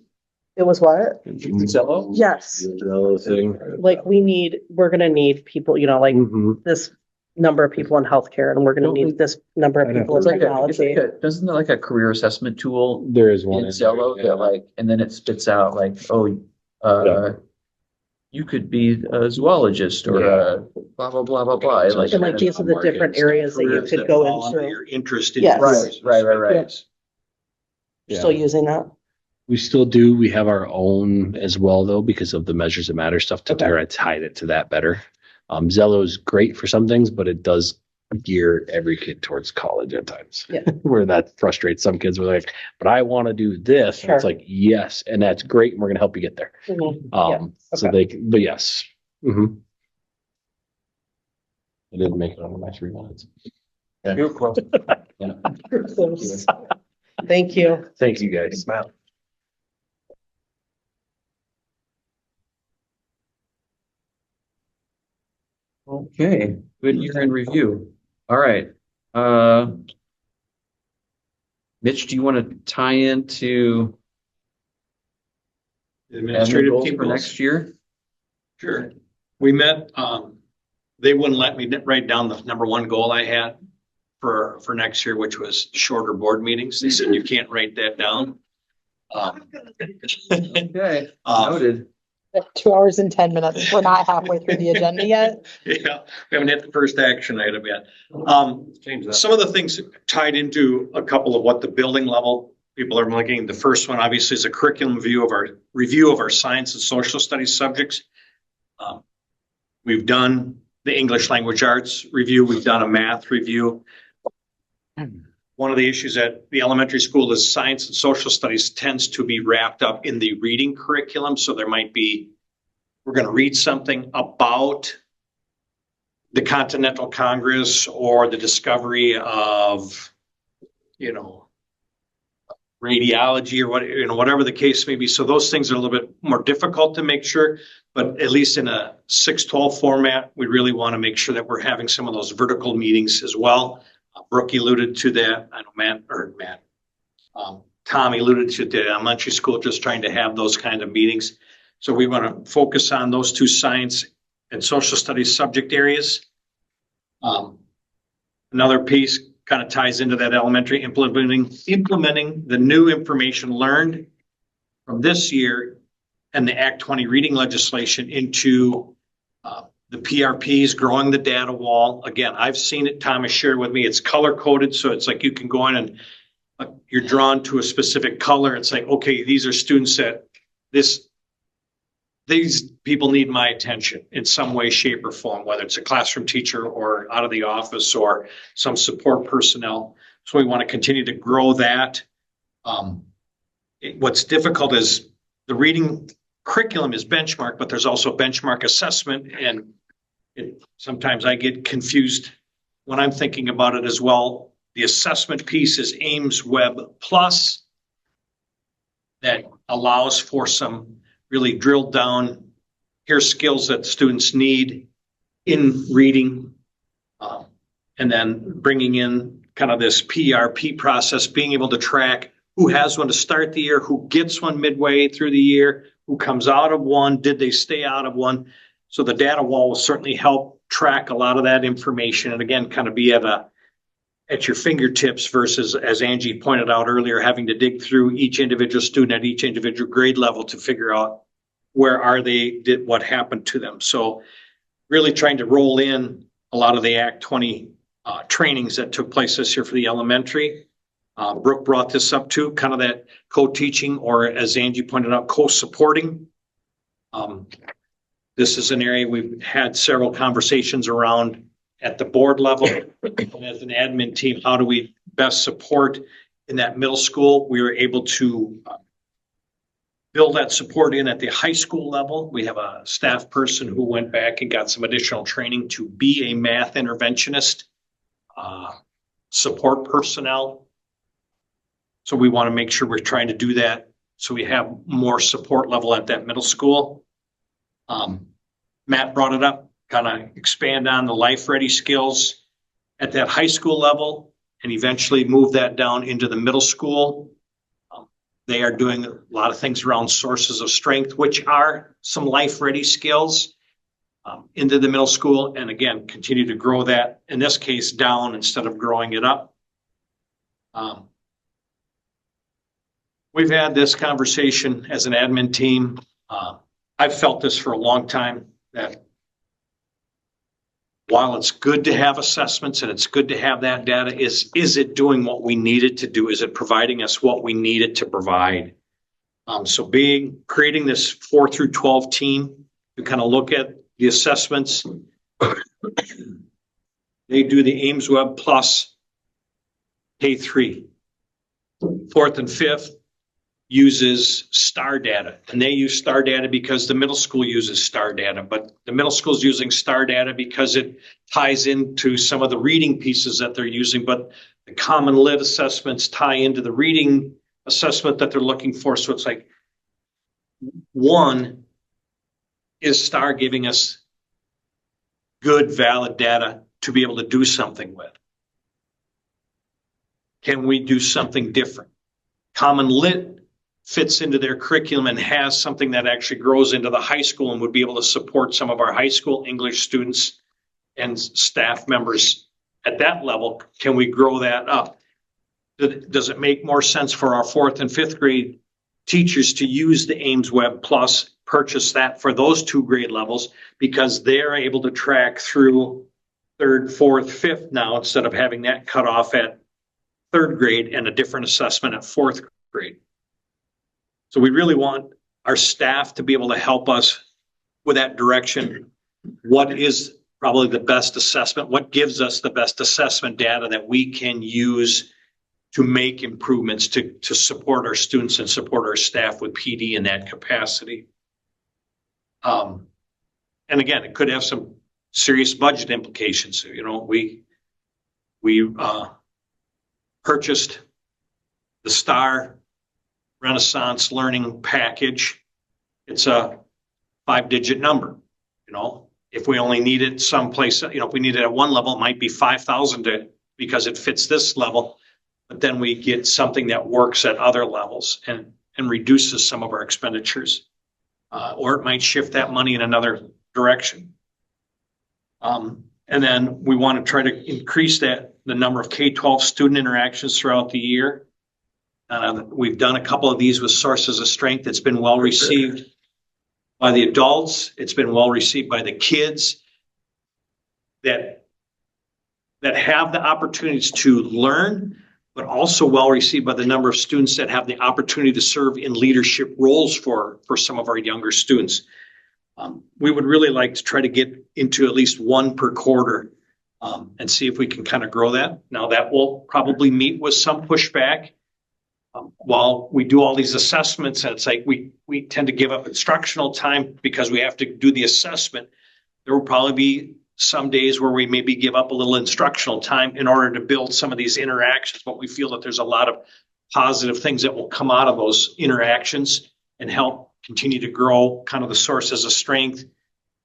It was what? Zello? Yes, Another thing. like we're gonna need people, like Mhm. this number of people in healthcare, and we're gonna need this number of people in It's like technology. doesn't it like a career assessment tool There is in one. Zello that like, and then it spits out like, you could be a zoologist or a blah, blah, blah, blah, blah. And, And like these are the different areas that you Careers could that go fall under into. Your interest in. Yes. Right. You're still using that? We still do. We have our own as well, though, because of the Measures That Matter stuff to try to tie it to that better. Zello is great for some things, but it does gear every kid towards college at times. Yeah. Where that frustrates some kids. Where they're like, but I want to do this. And it's Sure. like, yes, and that's great. And we're going to help you get there. So but yes. Mm-hmm. I didn't make it under my 3 minutes. You're close. Yeah. You're close. Thank you. Thank you, guys. Smile. Okay, good year in review. All right. Mitch, do you want to tie into Administrative goals team for goals? next year? Sure. We met, they wouldn't let me write down the number one goal I had for next year, which was shorter board meetings. They said you can't write that down. Okay, Um, noted. 2 hours and 10 minutes. We're not halfway through the agenda yet. Yeah, we haven't hit the first action item yet. Change that. Some of the things tied into a couple of what the building level people are looking. The first one obviously is a curriculum review of our science and social studies subjects. We've done the English language arts review. We've done a math review. One of the issues at the elementary school is science and social studies tends to be wrapped up in the reading curriculum. So there might be, we're going to read something about the Continental Congress or the discovery of, radiology or whatever the case may be. So those things are a little bit more difficult to make sure, but at least in a 6-12 format, we really want to make sure that we're having some of those vertical meetings as well. Brooke alluded to that. I know Tom alluded to the elementary school, just trying to have those kind of meetings. So we want to focus on those two science and social studies subject areas. Another piece kind of ties into that elementary implementing the new information learned from this year and the Act 20 reading legislation into the PRPs, growing the data wall. Again, I've seen it. Thomas shared with me. It's color coded, so it's like you can go in and you're drawn to a specific color. It's like, okay, these are students that these people need my attention in some way, shape, or form, whether it's a classroom teacher or out of the office or some support personnel. So we want to continue to grow that. What's difficult is the reading curriculum is benchmark, but there's also benchmark assessment. And sometimes I get confused when I'm thinking about it as well. The assessment piece is Ames Web Plus that allows for some really drilled down, here's skills that students need in reading, and then bringing in kind of this PRP process, being able to track who has one to start the year, who gets one midway through the year, who comes out of one, did they stay out of one? So the data wall will certainly help track a lot of that information. And again, kind of be at your fingertips versus, as Angie pointed out earlier, having to dig through each individual student at each individual grade level to figure out where are they, what happened to them. So really trying to roll in a lot of the Act 20 trainings that took place this year for the elementary. Brooke brought this up too, kind of that co-teaching, or as Angie pointed out, co-supporting. This is an area we've had several conversations around at the board level. And as an admin team, how do we best support in that middle school? We were able to build that support in at the high school level. We have a staff person who went back and got some additional training to be a math interventionist, support personnel. So we want to make sure we're trying to do that so we have more support level at that middle school. Matt brought it up, kind of expand on the life ready skills at that high school level and eventually move that down into the middle school. They are doing a lot of things around sources of strength, which are some life ready skills into the middle school. And again, continue to grow that, in this case, down instead of growing it up. We've had this conversation as an admin team. I've felt this for a long time, that while it's good to have assessments and it's good to have that data, is it doing what we need it to do? Is it providing us what we need it to provide? So creating this 4 through 12 team to kind of look at the assessments. They do the Ames Web Plus K3. 4th and 5th uses STAR data, and they use STAR data because the middle school uses STAR data, but the middle school is using STAR data because it ties into some of the reading pieces that they're using, but the common lit assessments tie into the reading assessment that they're looking for. So it's like, one, is STAR giving us good, valid data to be able to do something with? Can we do something different? Common lit fits into their curriculum and has something that actually grows into the high school and would be able to support some of our high school English students and staff members at that level. Can we grow that up? Does it make more sense for our 4th and 5th grade teachers to use the Ames Web Plus, purchase that for those 2 grade levels, because they're able to track through 3rd, 4th, 5th now, instead of having that cut off at 3rd grade and a different assessment at 4th grade. So we really want our staff to be able to help us with that direction. What is probably the best assessment? What gives us the best assessment data that we can use to make improvements to support our students and support our staff with PD in that capacity? And again, it could have some serious budget implications. You know, we purchased the STAR Renaissance Learning Package. It's a 5-digit number. You know, if we only need it someplace, you know, if we need it at one level, it might be 5,000 because it fits this level. But then we get something that works at other levels and reduces some of our expenditures. Or it might shift that money in another direction. And then we want to try to increase the number of K-12 student interactions throughout the year. We've done a couple of these with sources of strength. It's been well received by the adults. It's been well received by the kids that have the opportunities to learn, but also well received by the number of students that have the opportunity to serve in leadership roles for some of our younger students. We would really like to try to get into at least 1 per quarter and see if we can kind of grow that. Now that will probably meet with some pushback. While we do all these assessments, and it's like we tend to give up instructional time because we have to do the assessment. There will probably be some days where we maybe give up a little instructional time in order to build some of these interactions, but we feel that there's a lot of positive things that will come out of those interactions and help continue to grow kind of the sources of strength.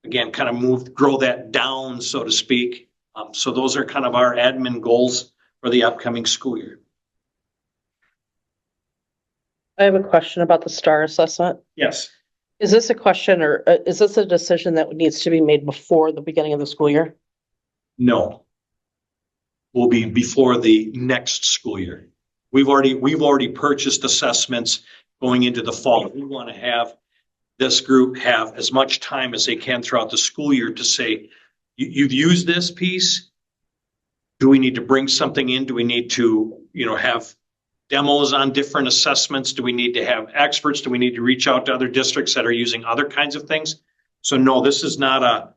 Again, kind of grow that down, so to speak. So those are kind of our admin goals for the upcoming school year. I have a question about the STAR assessment. Yes. Is this a question or is this a decision that needs to be made before the beginning of the school year? No. Will be before the next school year. We've already purchased assessments going into the fall. We want to have this group have as much time as they can throughout the school year to say, you've used this piece. Do we need to bring something in? Do we need to, have demos on different assessments? Do we need to have experts? Do we need to reach out to other districts that are using other kinds of things? So no, this is not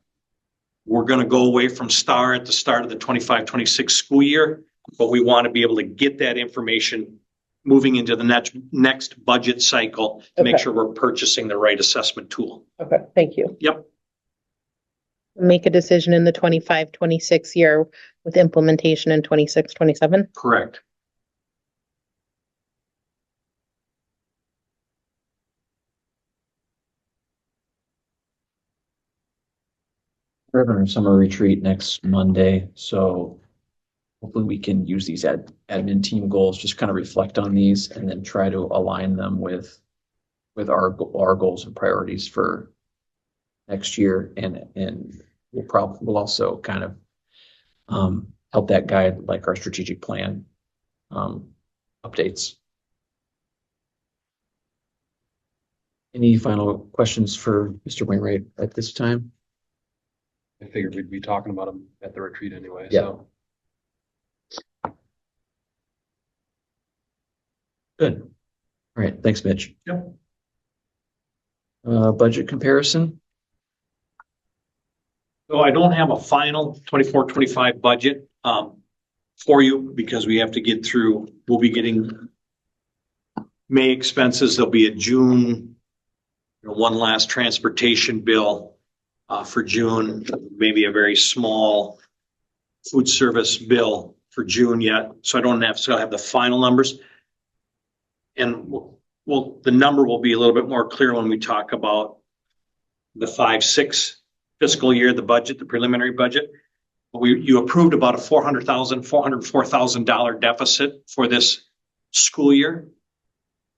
we're going to go away from STAR at the start of the 25-26 school year, but we want to be able to get that information moving into the next budget cycle to make sure we're purchasing the right assessment tool. Okay, thank you. Yep. Make a decision in the 25-26 year with implementation in 26-27. Correct. We're having our summer retreat next Monday, so hopefully we can use these admin team goals, just kind of reflect on these and then try to align them with our goals and priorities for next year. And we'll also kind of help that guide like our strategic plan updates. Any final questions for Mr. Wainwright at this time? I figured we'd be talking about them at the retreat anyway, Yeah. so. Good. All right, thanks, Mitch. Yep. Budget comparison? So I don't have a final 24-25 budget for you because we have to get through, we'll be getting May expenses. There'll be a June, one last transportation bill for June, maybe a very small food service bill for June yet. So I don't still have the final numbers. And the number will be a little bit more clear when we talk about the 5-6 fiscal year, the budget, the preliminary budget. You approved about a $404,000 deficit for this school year.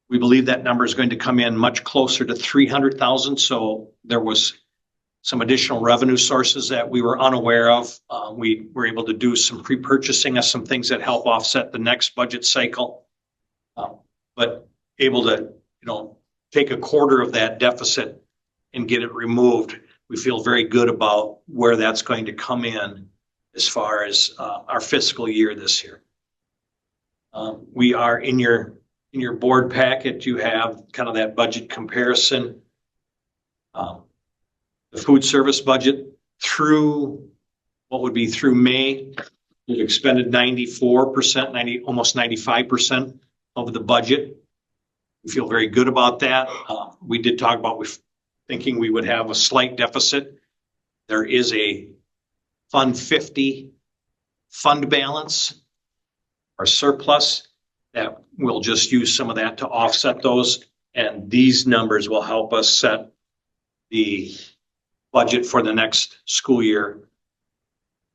We believe that number is going to come in much closer to 300,000. So there was some additional revenue sources that we were unaware of. We were able to do some pre-purchasing of some things that help offset the next budget cycle. But able to, take a quarter of that deficit and get it removed. We feel very good about where that's going to come in as far as our fiscal year this year. We are in your board packet, you have kind of that budget comparison. The food service budget through May, we've expended 94%, almost 95% of the budget. We feel very good about that. We did talk about thinking we would have a slight deficit. There is a Fund 50 fund balance or surplus that we'll just use some of that to offset those. And these numbers will help us set the budget for the next school year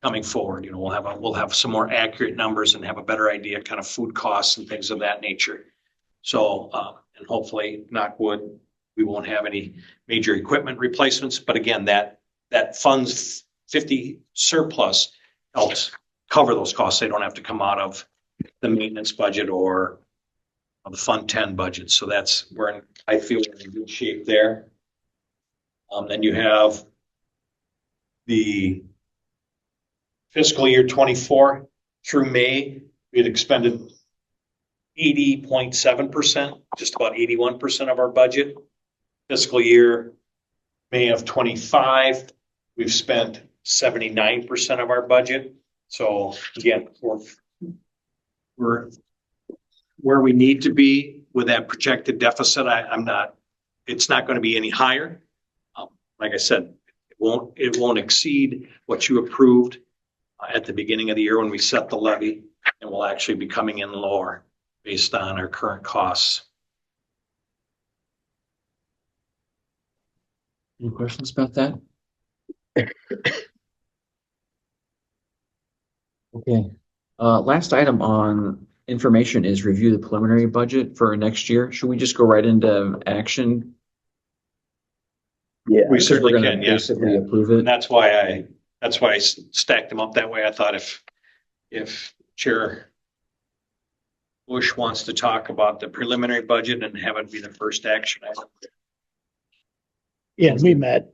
coming forward. We'll have some more accurate numbers and have a better idea kind of food costs and things of that nature. So, and hopefully, knock wood, we won't have any major equipment replacements. But again, that Funds 50 surplus helps cover those costs. They don't have to come out of the maintenance budget or the Fund 10 budget. So I feel we're in good shape there. Then you have the fiscal year 24 through May, we had expended 80.7%, just about 81% of our budget. Fiscal year May of 25, we've spent 79% of our budget. So again, we're where we need to be with that projected deficit. It's not going to be any higher. Like I said, it won't exceed what you approved at the beginning of the year when we set the levy, and we'll actually be coming in lower based on our current costs. Any questions about that? Okay. Last item on information is review the preliminary budget for next year. Should we just go right into action? Yeah. We certainly We're gonna can, yes. basically approve it. And that's why I stacked them up that way. I thought if Chair Bush wants to talk about the preliminary budget and have it be the first action item. Yeah, we met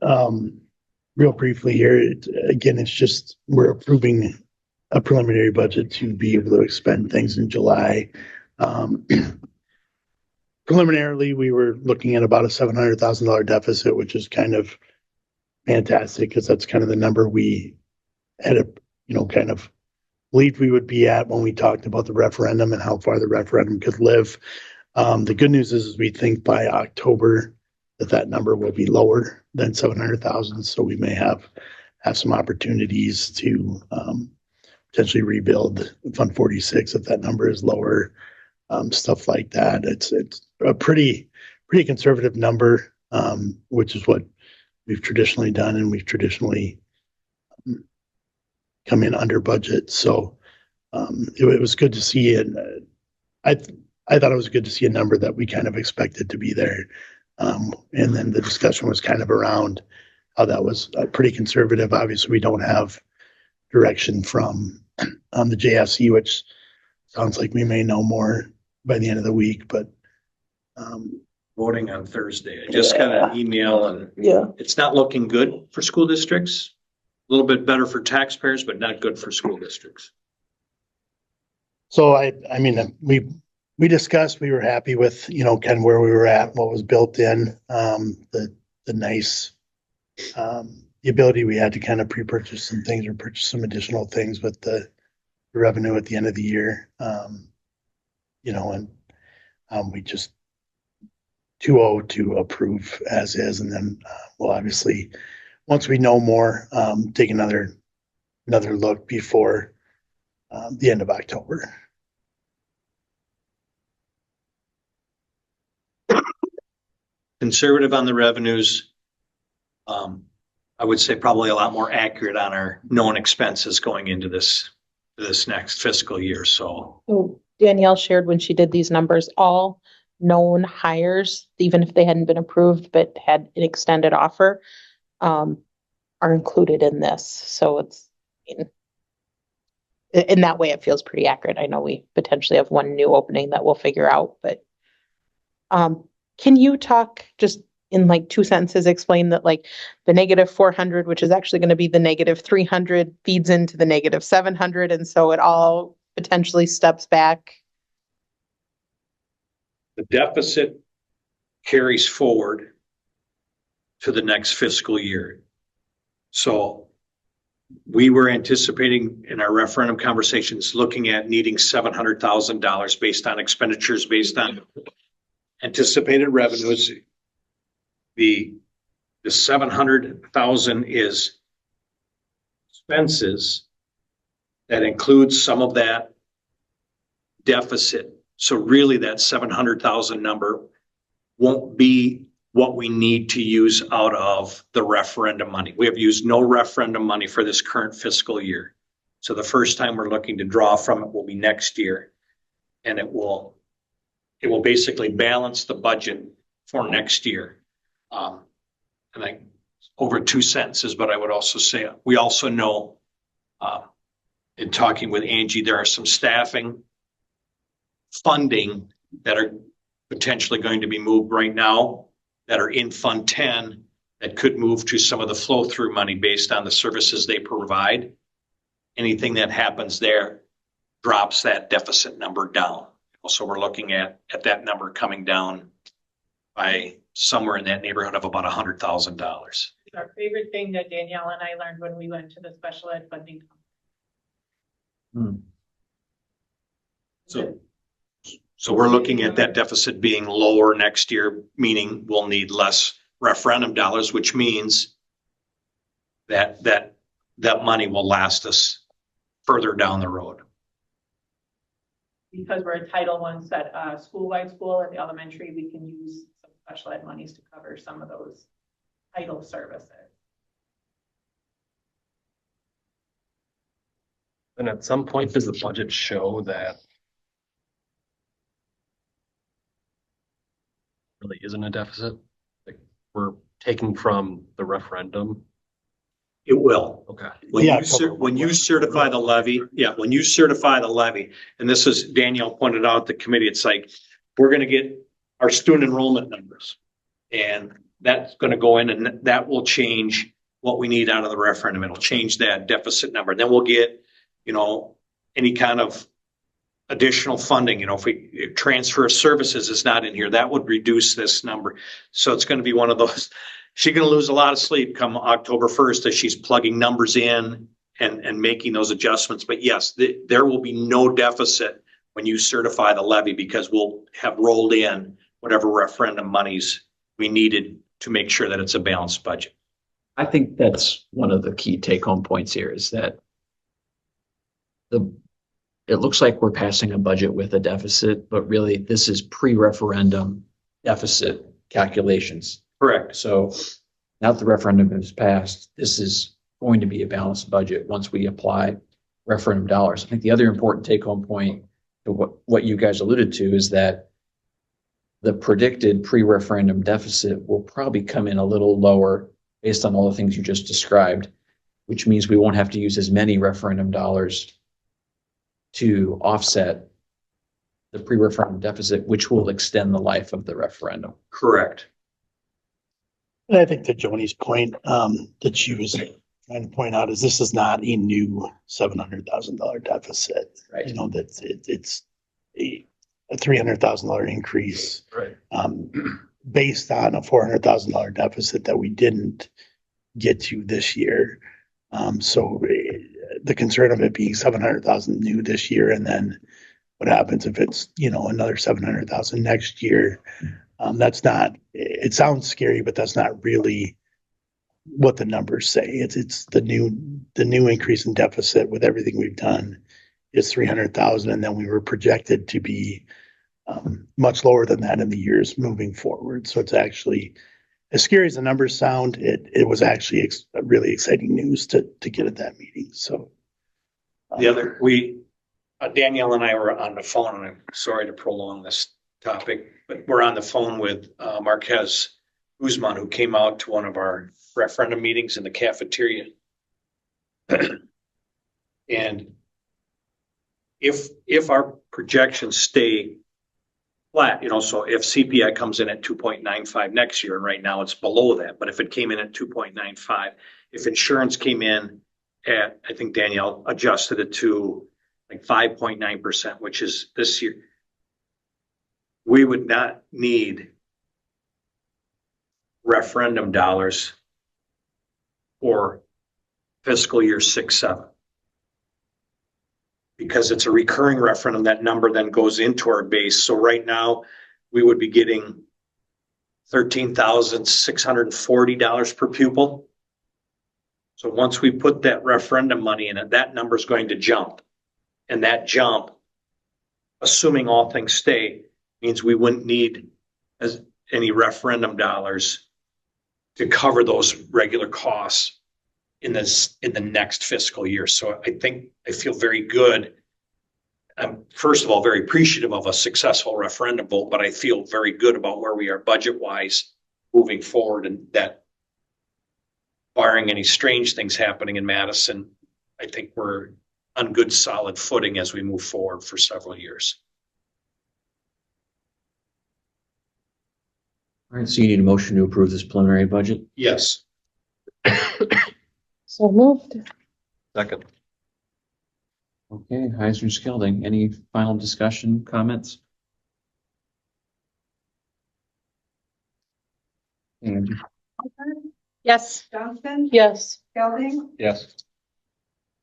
real briefly here. Again, it's just we're approving a preliminary budget to be able to expend things in July. Preliminarily, we were looking at about a $700,000 deficit, which is kind of fantastic because that's kind of the number we had kind of believed we would be at when we talked about the referendum and how far the referendum could live. The good news is we think by October that number will be lower than 700,000. So we may have some opportunities to potentially rebuild Fund 46 if that number is lower, stuff like that. It's a pretty conservative number, which is what we've traditionally done, and we've traditionally come in under budget. So it was good to see it. I thought it was good to see a number that we kind of expected to be there. And then the discussion was kind of around how that was pretty conservative. Obviously, we don't have direction from the JSC, which sounds like we may know more by the end of the week, but Voting on Thursday. I just got an email and Yeah. it's it's not looking good for school districts. A little bit better for taxpayers, but not good for school districts. so I mean, we discussed, we were happy with, kind of where we were at, what was built in, the nice, the ability we had to kind of pre-purchase some things or purchase some additional things with the revenue at the end of the year. And we just 2-0 to approve as is, and then we'll obviously, once we know more, take another look before the end of October. Conservative on the revenues. I would say probably a lot more accurate on our known expenses going into this next fiscal year. So So Danielle shared when she did these numbers, all known hires, even if they hadn't been approved but had an extended offer, are included in this. So it's in that way, it feels pretty accurate. I know we potentially have one new opening that we'll figure out, but can you talk just in like 2 sentences, explain that like the -400, which is actually going to be the -300, feeds into the -700, and so it all potentially steps back. the deficit carries forward to the next fiscal year. So we were anticipating in our referendum conversations, looking at needing $700,000 based on expenditures, based on anticipated revenues. The 700,000 is expenses that includes some of that deficit. So really that 700,000 number won't be what we need to use out of the referendum money. We have used no referendum money for this current fiscal year. So the first time we're looking to draw from it will be next year. And it will basically balance the budget for next year. And I, over 2 sentences, but I would also say, we also know, in talking with Angie, there are some staffing funding that are potentially going to be moved right now that are in Fund 10 that could move to some of the flow through money based on the services they provide. Anything that happens there drops that deficit number down. So we're looking at that number coming down by somewhere in that neighborhood of about $100,000. It's our favorite thing that Danielle and I learned when we went to the special ed funding. So we're looking at that deficit being lower next year, meaning we'll need less referendum dollars, which means that money will last us further down the road. Because we're a Title I set, school-wide school at the elementary, we can use some special ed monies to cover some of those title services. And at some point, does the budget show that really isn't a deficit? Like we're taking from the referendum? It will. Okay. When you certify the levy, when you certify the levy, and this is Danielle pointed out at the committee, it's like, we're gonna get our student enrollment numbers. And that's gonna go in and that will change what we need out of the referendum. It'll change that deficit number. Then we'll get, any kind of additional funding, if we transfer of services is not in here, that would reduce this number. So it's gonna be one of those, she's going to lose a lot of sleep come October 1st as she's plugging numbers in and making those adjustments. But yes, there will be no deficit when you certify the levy because we'll have rolled in whatever referendum monies we needed to make sure that it's a balanced budget. I think that's one of the key take-home points here is that it looks like we're passing a budget with a deficit, but really this is pre-referendum deficit calculations. Correct. So now that the referendum is passed, this is going to be a balanced budget once we apply referendum dollars. I think the other important take-home point to what you guys alluded to is that the predicted pre-referendum deficit will probably come in a little lower based on all the things you just described, which means we won't have to use as many referendum dollars to offset the pre-referendum deficit, which will extend the life of the referendum. Correct. And I think to Joni's point, that she was trying to point out is this is not a new $700,000 deficit. Right. You know, that it's a $300,000 increase. Right. Based on a $400,000 deficit that we didn't get to this year. So the concern of it being 700,000 new this year, and then what happens if it's, you know, another 700,000 next year? That's not, it sounds scary, but that's not really what the numbers say. It's the new increase in deficit with everything we've done is 300,000. And then we were projected to be much lower than that in the years moving forward. So it's actually, as scary as the numbers sound, it was actually really exciting news to get at that meeting. So The other, Danielle and I were on the phone, and I'm sorry to prolong this topic, but we're on the phone with Marquez Guzman, who came out to one of our referendum meetings in the cafeteria. And if our projections stay flat, you know, so if CPI comes in at 2.95 next year, and right now it's below that, but if it came in at 2.95, if insurance came in at, I think Danielle adjusted it to like 5.9%, which is this year, we would not need referendum dollars for fiscal year 6-7. Because it's a recurring referendum, that number then goes into our base. So right now, we would be getting $13,640 per pupil. So once we put that referendum money in it, that number is going to jump. And that jump, assuming all things stay, means we wouldn't need any referendum dollars to cover those regular costs in the next fiscal year. So I feel very good. I'm first of all very appreciative of a successful referendum vote, but I feel very good about where we are budget wise moving forward, and that barring any strange things happening in Madison, I think we're on good solid footing as we move forward for several years. All right, so you need a motion to approve this preliminary budget? Yes. So moved. Second. Okay, Heisner Skelding, any final discussion, comments? And Yes. Johnston, Yes. Gelding, Yes.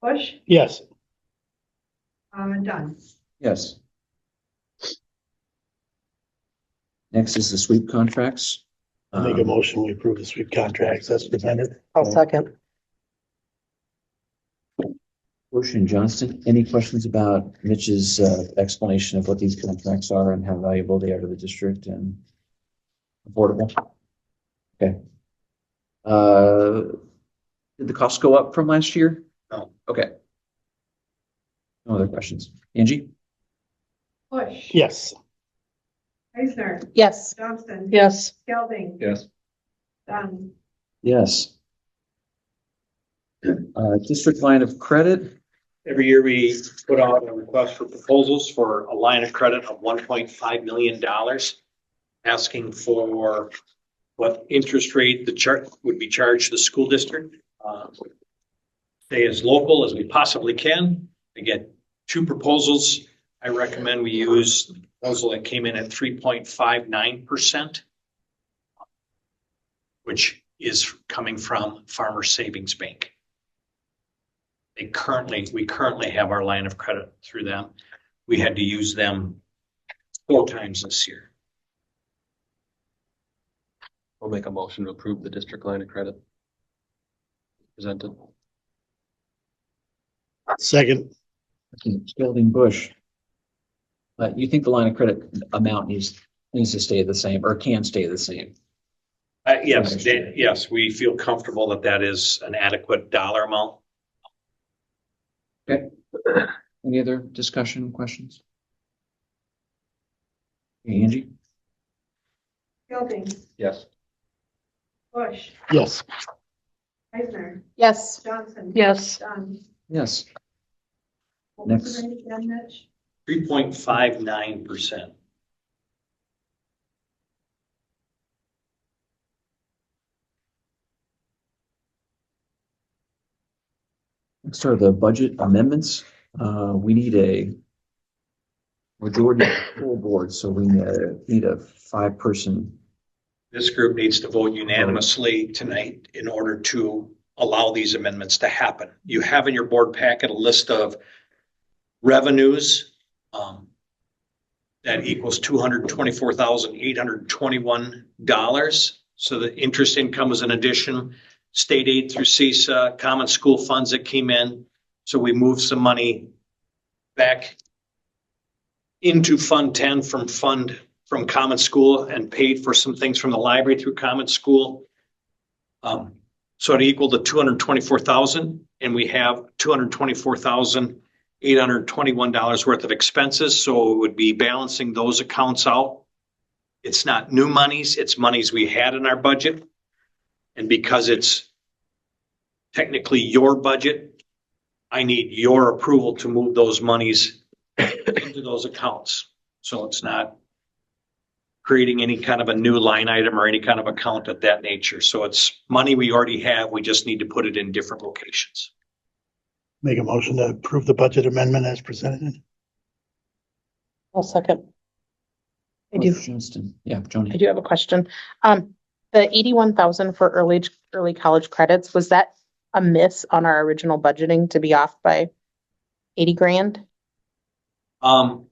Bush, yes, Dunn. yes. Next is the sweep contracts. I make a motion, we approve the sweep contracts as presented. I'll second. Bush and Johnston, any questions about Mitch's explanation of what these contracts are and how valuable they are to the district and affordable? Okay. Did the costs go up from last year? No. Okay. No other questions. Angie? Bush. Yes, Heisner, Yes. Johnston. Yes. Gelding, Yes. Dunn. Yes. District line of credit. Every year we put out a request for proposals for a line of credit of $1.5 million, asking for what interest rate the chart would be charged to the school district. Stay as local as we possibly can. We get 2 proposals. I recommend we use the proposal that came in at 3.59%, which is coming from Farmer Savings Bank. We currently have our line of credit through them. We had to use them 4 times this year. We'll make a motion to approve the district line of credit presented. second, Skelding Bush. You think the line of credit amount needs to stay the same or can stay the same? Yes, we feel comfortable that that is an adequate dollar amount. Okay. Any other discussion, questions? Okay, Angie? Building, Yes. Bush, Yes. Eisner, Yes. Johnson. Yes. Dunn. Yes. What was Next. the rate again, Mitch? 3.59%. Next are the budget amendments. We need a majority of the full board, so we need a 5-person. This group needs to vote unanimously tonight in order to allow these amendments to happen. You have in your board packet a list of revenues that equals $224,821. So the interest income was an addition, state aid through CISA, common school funds that came in. So we moved some money back into Fund 10 from Common School and paid for some things from the library through Common School. So it equaled to 224,000, and we have $224,821 worth of expenses. So it would be balancing those accounts out. It's not new monies, it's monies we had in our budget. And because it's technically your budget, I need your approval to move those monies into those accounts. So it's not creating any kind of a new line item or any kind of account of that nature. So it's money we already have. We just need to put it in different locations. Make a motion to approve the budget amendment as presented. I'll second. I do. Johnston. Yeah, Joni. I do have a question. The 81,000 for early college credits, was that a miss on our original budgeting to be off by 80 grand? Or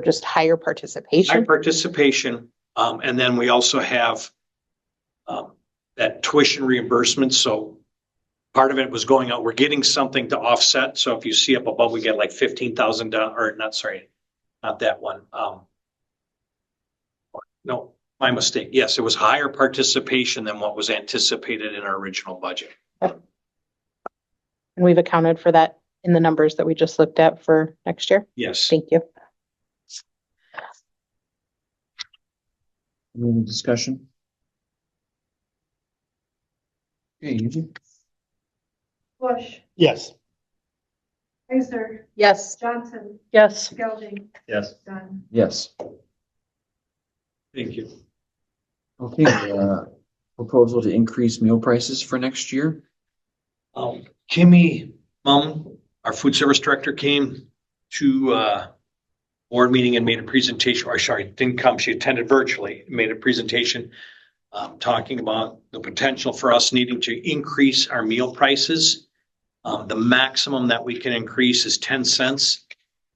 just higher High participation? participation. And then we also have that tuition reimbursement. So part of it was going out. We're getting something to offset. So if you see up above, we get like $15,000 or not, sorry, not that one. No, my mistake. Yes, it was higher participation than what was anticipated in our original budget. And we've accounted for that in the numbers that we just looked at for next year? Yes. Thank you. Any discussion? Okay, Angie? Bush, Yes. Eisner, Yes. Johnson, Yes. Gelding, Yes. Dunn. Yes. Thank you. Okay, proposal to increase meal prices for next year. Kimmy our food service director, came to board meeting and made a presentation, or sorry, didn't come, she attended virtually, made a presentation talking about the potential for us needing to increase our meal prices. The maximum that we can increase is 10 cents.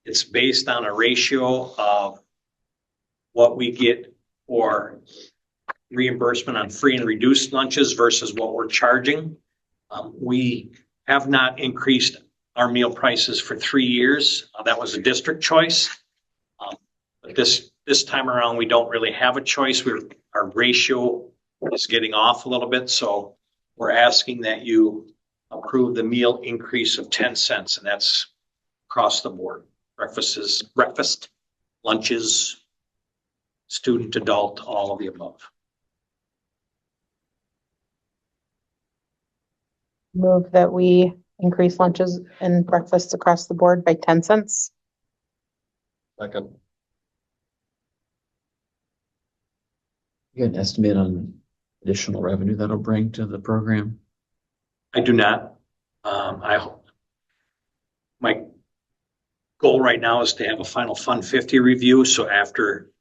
It's based on a ratio of what we get for reimbursement on free and reduced lunches versus what we're charging. We have not increased our meal prices for 3 years. That was a district choice. But this time around, we don't really have a choice. Our ratio is getting off a little bit. So we're asking that you approve the meal increase of 10 cents, and that's across the board. Breakfast, lunches, student, adult, all of the above. Move that we increase lunches and breakfasts across the board by 10 cents. Second. You got an estimate on additional revenue that'll bring to the program? I do not. My goal right now is to have a final Fund 50 review. So after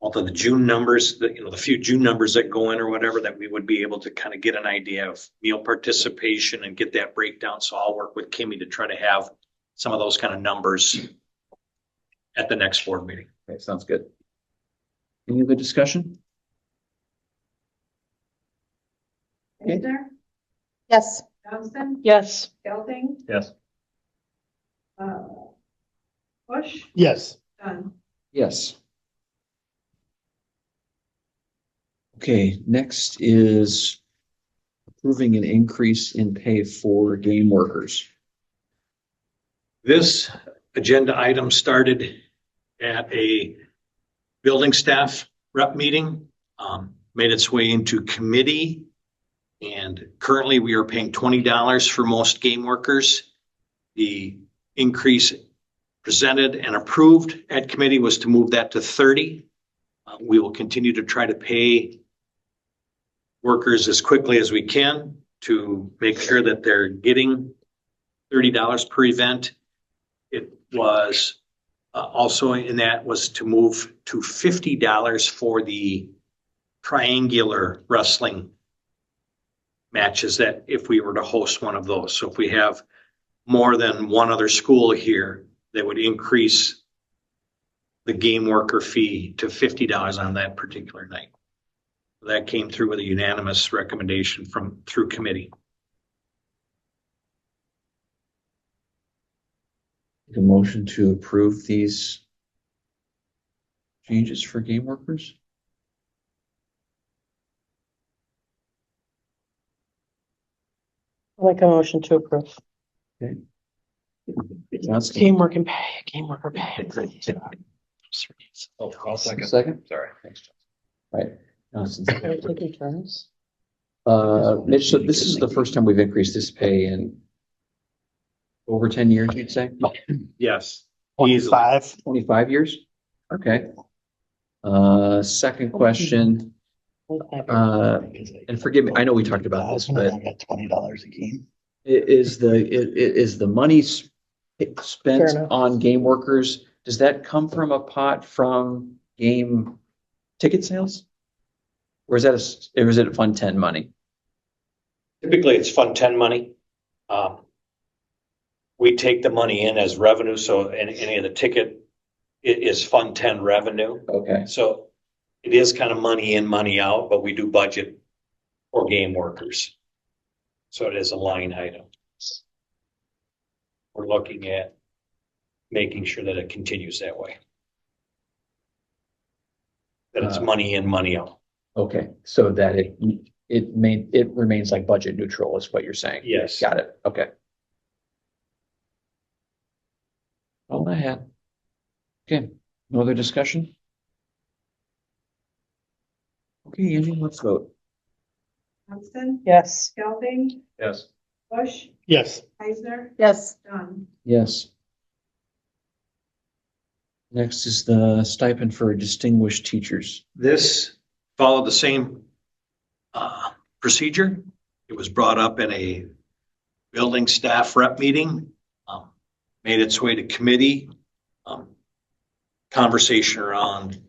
all of the June numbers, the few June numbers that go in or whatever, that we would be able to kind of get an idea of meal participation and get that breakdown. So I'll work with Kimmy to try to have some of those kind of numbers at the next board meeting. Okay, sounds good. Any other discussion? Eisner, Yes. Johnson, Yes. Gelding, Yes. Bush, Yes. Dunn. Yes. Okay, next is approving an increase in pay for game workers. This agenda item started at a building staff rep meeting, made its way into committee. And currently we are paying $20 for most game workers. The increase presented and approved at committee was to move that to 30. We will continue to try to pay workers as quickly as we can to make sure that they're getting $30 per event. It was also in that was to move to $50 for the triangular wrestling matches, that if we were to host one of those. So if we have more than one other school here, that would increase the game worker fee to $50 on that particular night. That came through with a unanimous recommendation through committee. The motion to approve these changes for game workers. I'd like a motion to approve. Okay. Game work and pay, game worker pay. Oh, I'll second. Second? Sorry. Thanks, John. Right. Johnson's- Are we taking turns? Mitch, so this is the first time we've increased this pay in over 10 years, you'd say? Yes. 25. 25 years? Okay. Second question, and forgive me, I know we talked about this, but I got $20 a game. is the money spent Fair enough. on game workers, does that come from a pot from game ticket sales? Or is it Fund 10 money? Typically, it's Fund 10 money. We take the money in as revenue, so any of the ticket is Fund 10 revenue. Okay. So it is kind of money in, money out, but we do budget for game workers. So it is a line item. We're looking at making sure that it continues that way. That it's money in, money out. Okay, so that it remains like budget neutral is what you're saying? Yes. Got it, okay. All I had. Okay, no other discussion? Okay, Angie, let's vote. Johnston, Yes. Gelding, Yes. Bush, Yes. Eisner, Yes. Dunn. Yes. Next is the stipend for distinguished teachers. This followed the same procedure. It was brought up in a building staff rep meeting, made its way to committee. Conversation around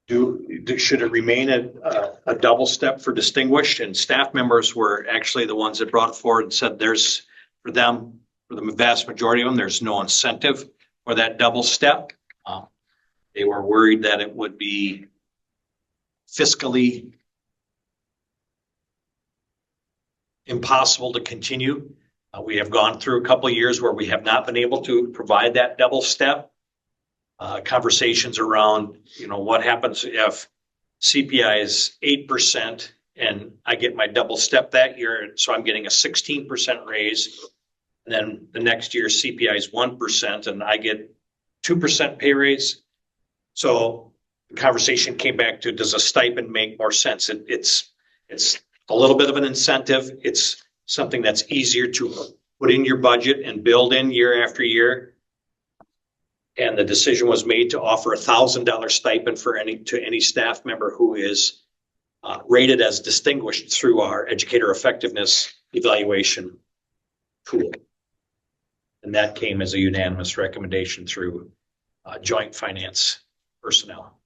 should it remain a double step for distinguished, and staff members were actually the ones that brought it forward and said there's, for the vast majority of them, there's no incentive for that double step. They were worried that it would be fiscally impossible to continue. We have gone through a couple of years where we have not been able to provide that double step. Conversations around, what happens if CPI is 8% and I get my double step that year, so I'm getting a 16% raise. And then the next year CPI is 1% and I get 2% pay raise. So the conversation came back to, does a stipend make more sense? It's a little bit of an incentive. It's something that's easier to put in your budget and build in year after year. And the decision was made to offer $1,000 stipend to any staff member who is rated as distinguished through our educator effectiveness evaluation tool. And that came as a unanimous recommendation through joint finance personnel.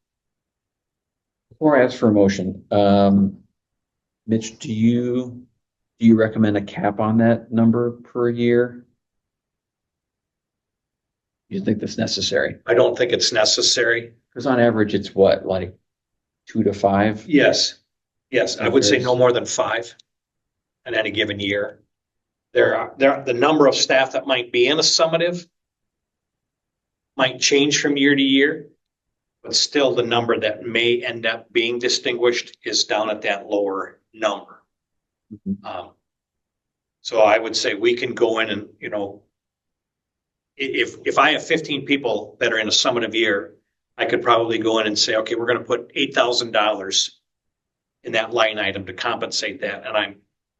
Before I ask for a motion, Mitch, do you recommend a cap on that number per year? Do you think that's necessary? I don't think it's necessary. Because on average, it's what, like 2 to 5? Yes, I would say no more than 5 in any given year. The number of staff that might be in a summative might change from year to year. But still, the number that may end up being distinguished is down at that lower number. So I would say we can go in and, you know, if I have 15 people that are in a summative year, I could probably go in and say, okay, we're going to put $8,000 in that line item to compensate that. And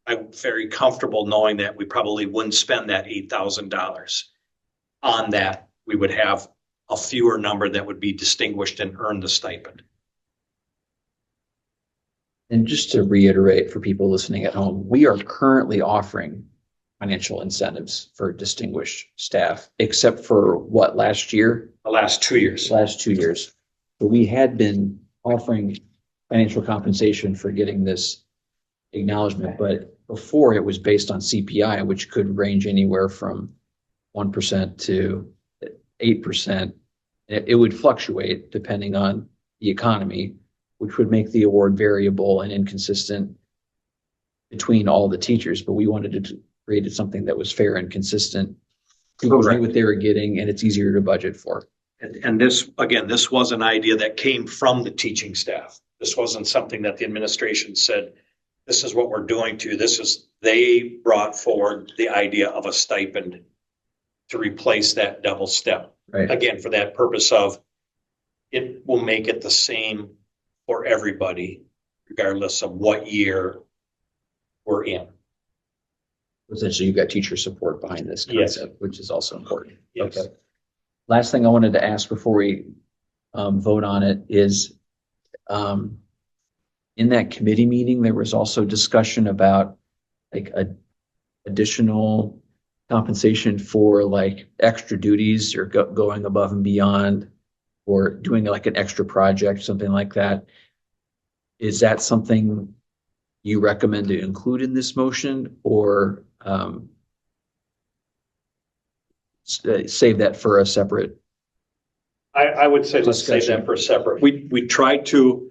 I'm very comfortable knowing that we probably wouldn't spend that $8,000 on that. We would have a fewer number that would be distinguished and earn the stipend. And just to reiterate for people listening at home, we are currently offering financial incentives for distinguished staff, except for what, last year? The last 2 years. Last 2 years. But we had been offering financial compensation for getting this acknowledgement, but before it was based on CPI, which could range anywhere from 1% to 8%. It would fluctuate depending on the economy, which would make the award variable and inconsistent between all the teachers. But we wanted to create something that was fair and consistent. People knew what they were getting, and it's easier to budget for. And this, again, this was an idea that came from the teaching staff. This wasn't something that the administration said, this is what we're doing to. They brought forward the idea of a stipend to replace that double step. Right. Again, for that purpose of, it will make it the same for everybody, regardless of what year we're in. Essentially, you've got teacher support behind this concept, which is also important. Yes. Okay. Last thing I wanted to ask before we vote on it is, in that committee meeting, there was also discussion about like additional compensation for like extra duties or going above and beyond, or doing like an extra project, something like that. Is that something you recommend to include in this motion, or save that for a separate? I would say let's save that for a separate. We tried to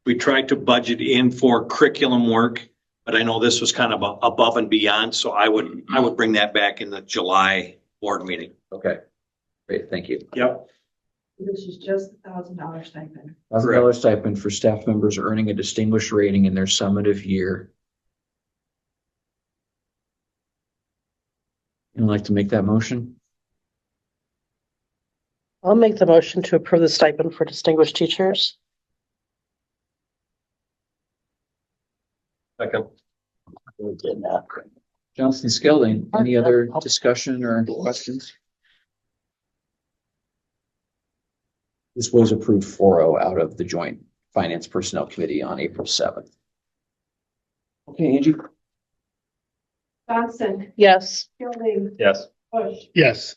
budget in for curriculum work, but I know this was kind of above and beyond, so I would bring that back in the July board meeting. Okay, great, thank you. Yep. This is just $1,000 stipend. $1,000 stipend for staff members earning a distinguished rating in their summative year. You'd like to make that motion? I'll make the motion to approve the stipend for distinguished teachers. Second. Johnson Skelding, any other discussion or questions? This was approved 4-0 out of the Joint Finance Personnel Committee on April 7th. Okay, Angie? Johnson, Yes. Fielding, Yes. Bush, Yes.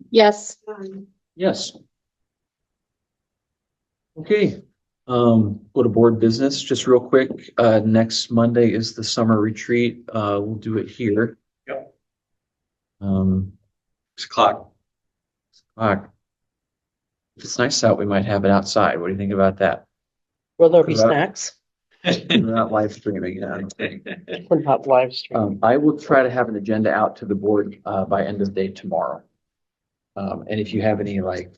Yes. Dunn. Yes. Okay, go to board business, just real quick. Next Monday is the summer retreat. We'll do it here. Yep. 6 o'clock. 6 o'clock. If it's nice out, we might have it outside. What do you think about that? Will there be What about- snacks? We're not live streaming. We're not live stream. I will try to have an agenda out to the board by end of day tomorrow. And if you have any like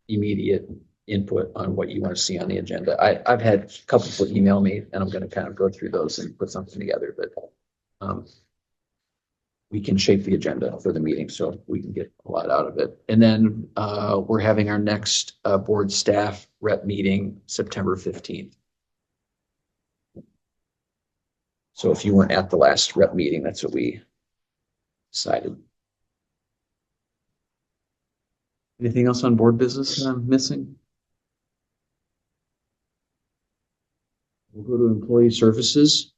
immediate input on what you want to see on the agenda, I've had a couple people email me, and I'm going to kind of go through those and put something together. But we can shape the agenda for the meeting so we can get a lot out of it. And then we're having our next board staff rep meeting September 15th. So if you weren't at the last rep meeting, that's what we decided. Anything else on board business that I'm missing? We'll go to employee services.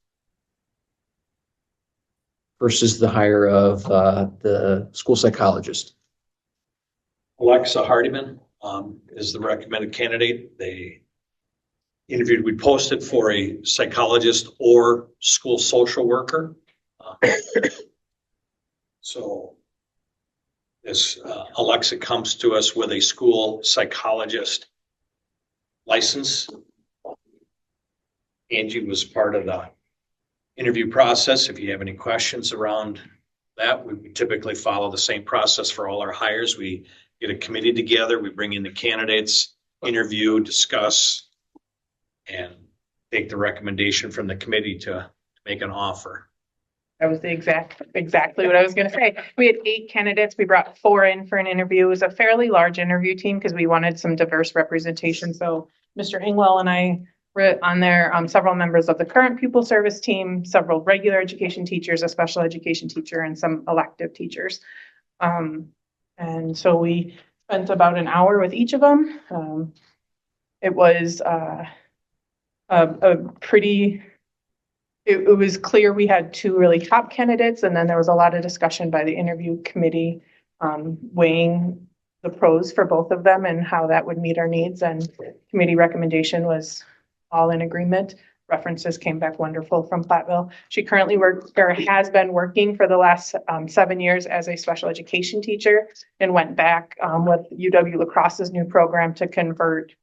First is the hire of the school psychologist. Alexa Hardiman is the recommended candidate. They interviewed, we posted for a psychologist or school social worker. So this Alexa comes to us with a school psychologist license. Angie was part of the interview process. If you have any questions around that, we typically follow the same process for all our hires. We get a committee together, we bring in the candidates, interview, discuss, and take the recommendation from the committee to make an offer. That was exactly what I was gonna say. We had 8 candidates. We brought 4 in for an interview. It was a fairly large interview team because we wanted some diverse representation. So Mr. Ingwell and I were on there, several members of the current pupil service team, several regular education teachers, a special education teacher, and some elective teachers. And so we spent about an hour with each of them. It was a pretty. It was clear we had 2 really top candidates, and then there was a lot of discussion by the interview committee weighing the pros for both of them and how that would meet our needs. And committee recommendation was all in agreement. References came back wonderful from Platteville. She currently has been working for the last 7 years as a special education teacher and went back with UW La Crosse's new program to convert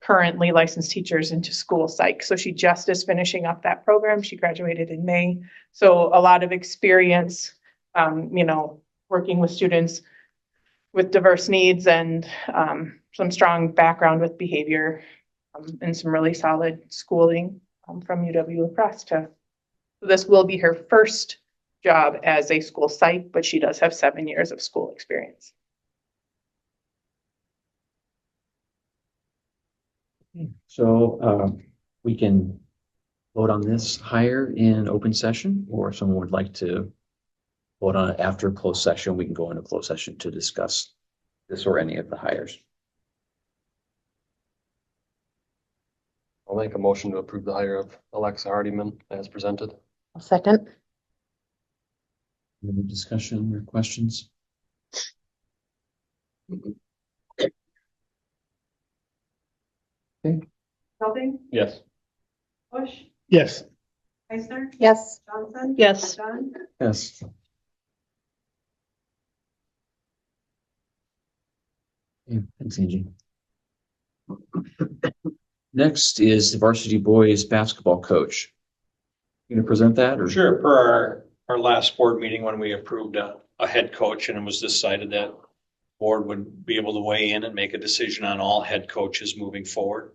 currently licensed teachers into school psych. So she just is finishing up that program. She graduated in May. So a lot of experience, working with students with diverse needs and some strong background with behavior and some really solid schooling from UW La Crosse. So this will be her first job as a school psych, but she does have 7 years of school experience. So we can vote on this hire in open session, or if someone would like to vote on it after closed session, we can go into closed session to discuss this or any of the hires. I'll make a motion to approve the hire of Alexa Hardiman as presented. I'll second. Any discussion or questions? Okay. Belding, Yes. Bush, Yes. Heisler, Yes. Johnson. Yes. Dunn. Yes. Okay, thanks, Angie. Next is the varsity boys basketball coach. You gonna present that or? Sure, per our last board meeting when we approved a head coach, and it was decided that board would be able to weigh in and make a decision on all head coaches moving forward.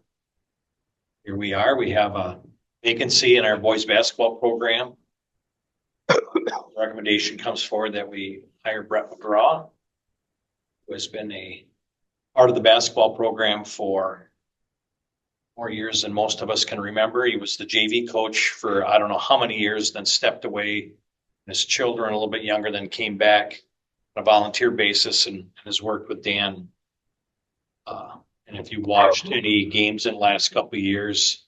Here we are, we have a vacancy in our boys basketball program. Recommendation comes forward that we hire Brett McGraw, who has been a part of the basketball program for more years than most of us can remember. He was the JV coach for I don't know how many years, then stepped away. His children, a little bit younger, then came back on a volunteer basis and has worked with Dan. And if you watched any games in the last couple of years,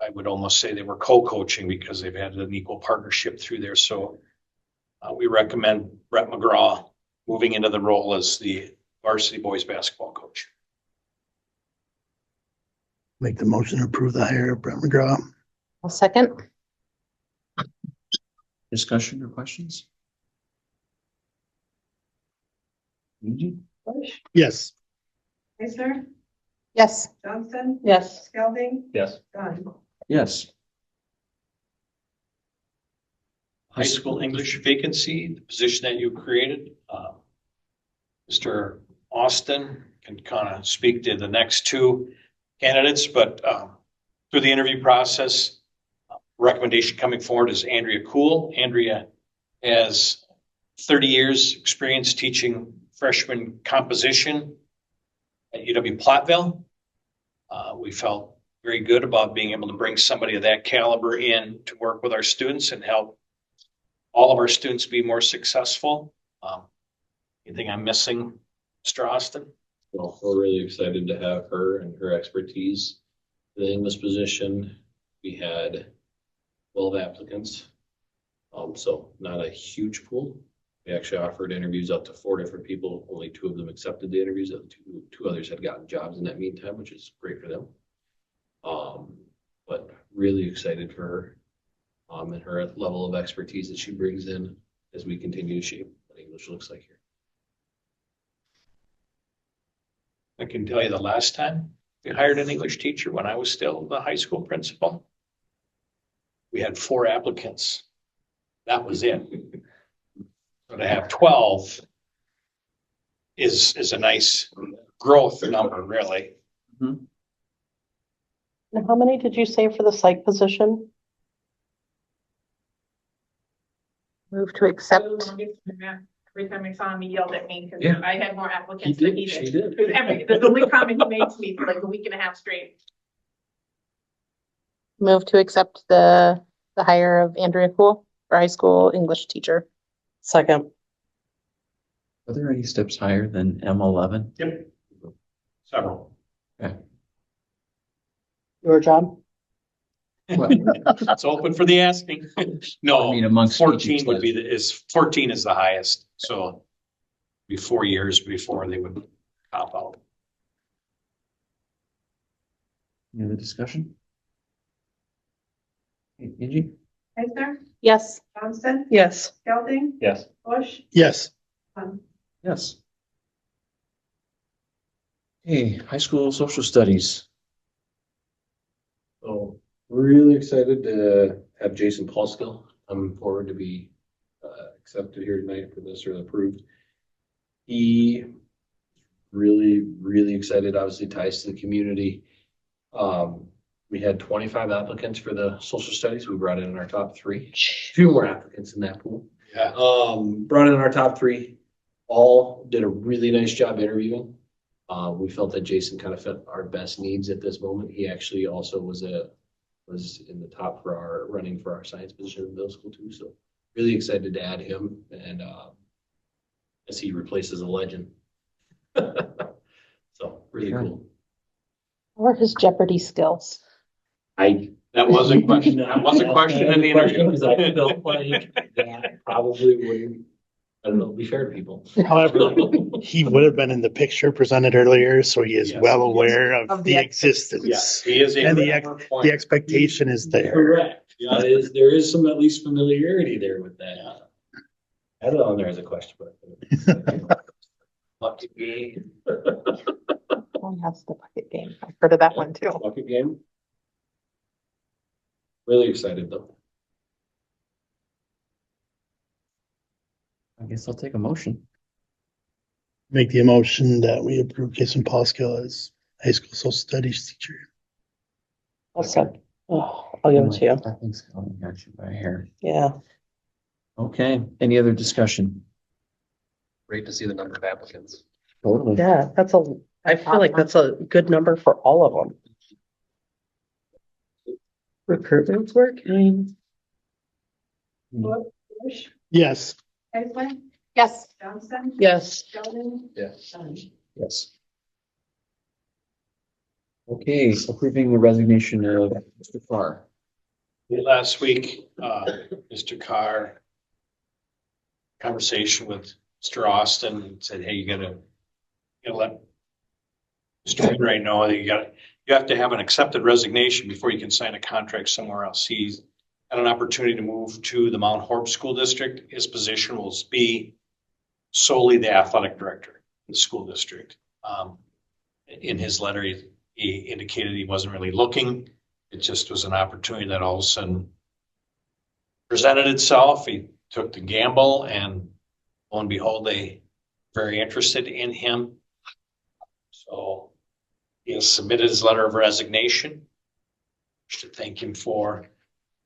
I would almost say they were co-coaching because they've had an equal partnership through there. So we recommend Brett McGraw moving into the role as the varsity boys basketball coach. Make the motion to approve the hire of Brett McGraw. I'll second. Discussion or questions? Angie? Bush, Yes. Heisler, Yes. Johnson, Yes. Belding, Yes. Dunn. Yes. High school English vacancy, the position that you created. Mr. Austin can kind of speak to the next 2 candidates, but through the interview process, recommendation coming forward is Andrea Kuhl. Andrea has 30 years experience teaching freshman composition at UW Platteville. We felt very good about being able to bring somebody of that caliber in to work with our students and help all of our students be more successful. Anything I'm missing, Mr. Austin? Well, we're really excited to have her and her expertise in this position. We had 12 applicants, so not a huge pool. We actually offered interviews up to 4 different people. Only 2 of them accepted the interviews. The two others had gotten jobs in that meantime, which is great for them. But really excited for her and her level of expertise that she brings in as we continue to shape what English looks like here. I can tell you the last time we hired an English teacher when I was still the high school principal, we had 4 applicants. That was it. So to have 12 is a nice growth number, really. And how many did you say for the psych position? Move to accept. Every time I saw him, he yelled at me because Yeah. I had more applicants He than did, he she did. did. The only comment he made to me for like a week and a half straight. Move to accept the hire of Andrea Cool for high school English teacher. Second. Are there any steps higher than M11? Yep. Several. Your job? It's open for the asking. No, I mean, amongst 14 would teaching be 14 is the highest, so be 4 years before they would top out. Any other discussion? Angie? Eisner, Yes. Johnston, Yes. Gelding, Yes. Bush, Yes. Yes. Hey, high school social studies. So really excited to have Jason Paulskill come forward to be accepted here tonight for this or approved. He really excited, obviously ties to the community. We had 25 applicants for the social studies. We brought in our top 3. A few more applicants in that pool. Yeah. Brought in our top 3. All did a really nice job interviewing. We felt that Jason kind of fit our best needs at this moment. He actually also was in the top for our running for our science position in middle school too. So really excited to add him and as he replaces a legend. So really cool. Or his Jeopardy skills. That was a question. That was a question in the interview. I felt like that probably wouldn't, I don't know, be fair to people. However, he would have been in the picture presented earlier, so he is Yes. well aware of Of the the existence. Yes, he is. And the expectation is there. Correct. Yeah, there is some at least familiarity there with that. I don't know, there is a question, but. Bucket game. Oh, that's the bucket game. I've heard of that one too. Bucket game. Really excited though. I guess I'll take a motion. Make the emotion that we approve Jason Paulskill as high school social studies teacher. I'll second. Oh, I'll give it to you. I think so. I got you by hair. Yeah. Okay, any other discussion? Great to see the number of applicants. Totally. Yeah, I feel like that's a good number for all of them. Recruitment's working. Bush, Yes. Eisner, Yes. Johnston, Yes. Gelding, Yes. Yes. Okay, approving the resignation of Mr. Farr. Last week, Mr. Carr, conversation with Mr. Austin, and said, hey, you gotta let Mr. Wright know that you have to have an accepted resignation before you can sign a contract somewhere else. He's had an opportunity to move to the Mount Horeb School District. His position will be solely the athletic director in the school district. In his letter, he indicated he wasn't really looking. It just was an opportunity that all of a sudden presented itself. He took the gamble and lo and behold, they were very interested in him. So he has submitted his letter of resignation. I should thank him for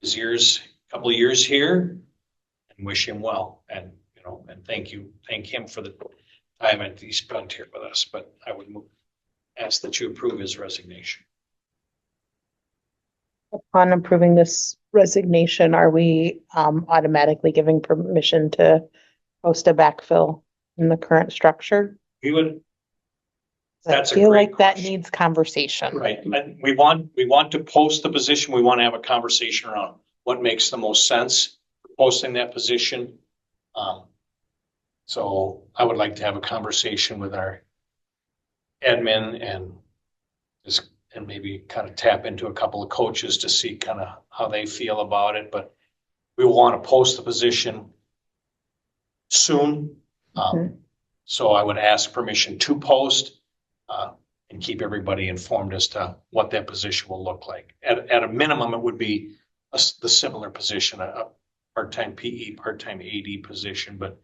his couple of years here and wish him well. And, and thank him for the time that he spent here with us. But I would ask that you approve his resignation. Upon approving this resignation, are we automatically giving permission to post a backfill in the current structure? We would. I That's a feel great like that question. needs conversation. Right, and we want to post the position, we want to have a conversation around what makes the most sense for posting that position. So I would like to have a conversation with our admin and maybe kind of tap into a couple of coaches to see kind of how they feel about it, but we want to post the position soon. So I would ask permission to post and keep everybody informed as to what that position will look like. At a minimum, it would be the similar position, a part-time PE, part-time AD position, but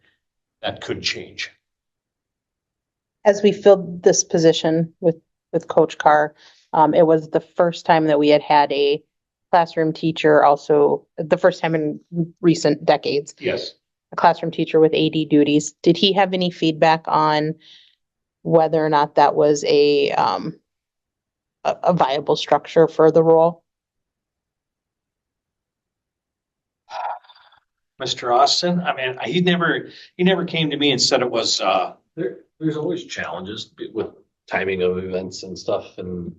that could change. As we filled this position with with Coach Carr. It was the first time that we had a classroom teacher, also the first time in recent decades, Yes. a classroom teacher with AD duties. Did he have any feedback on whether or not that was a viable structure for the role? Mr. Austin, I mean, he never came to me and said it was, There's always challenges with timing of events and stuff and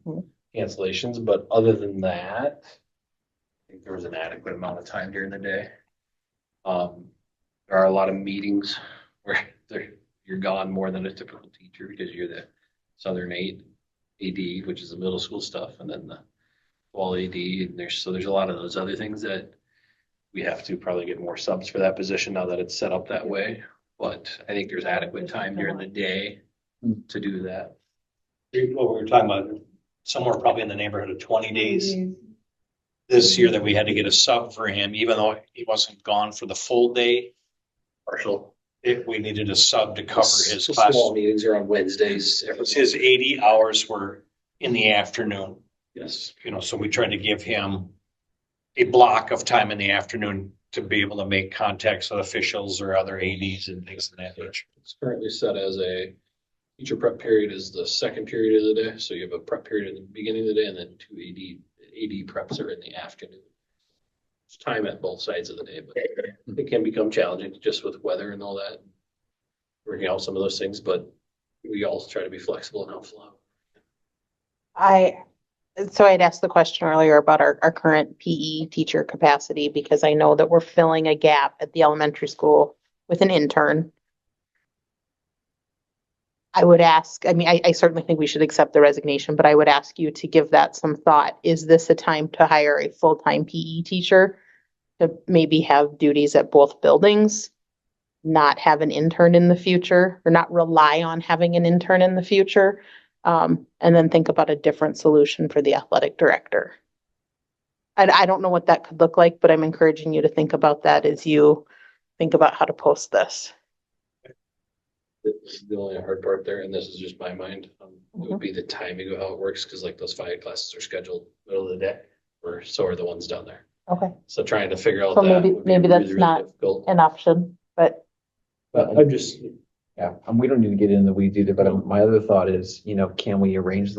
cancellations, but other than that, I think there was an adequate amount of time during the day. There are a lot of meetings where you're gone more than a typical teacher because you're the Southern AD, which is the middle school stuff, and then the fall AD, and there's a lot of those other things that we have to probably get more subs for that position now that it's set up that way. But I think there's adequate time during the day to do that. what we were talking about, somewhere probably in the neighborhood of 20 days this year that we had to get a sub for him, even though he wasn't gone for the full day. Partial. We needed a sub to cover his The class. Small meetings are on Wednesdays. His 80 hours were in the afternoon, Yes. so we tried to give him a block of time in the afternoon to be able to make contacts with officials or other ADs and things of that nature. It's currently set as a teacher prep period is the second period of the day. So you have a prep period in the beginning of the day and then two AD preps are in the afternoon. It's time at both sides of the day, but it can become challenging just with weather and all that. Working out some of those things, but we all try to be flexible and helpful out. So I'd asked the question earlier about our current PE teacher capacity, because I know that we're filling a gap at the elementary school with an intern. I would ask, I certainly think we should accept the resignation, but I would ask you to give that some thought. Is this a time to hire a full-time PE teacher to maybe have duties at both buildings? Not have an intern in the future, or not rely on having an intern in the future? And then think about a different solution for the athletic director. I don't know what that could look like, but I'm encouraging you to think about that as you think about how to post this. It's the only hard part there, and this is just my mind, it would be the timing of how it works, because like those 5 classes are scheduled middle of the day, or so are the ones down there. Okay. So trying to figure out So that. maybe would be that's really, really not difficult. an option, but But I'm just, yeah, we don't need to get into the weeds either, but my other thought is, can we arrange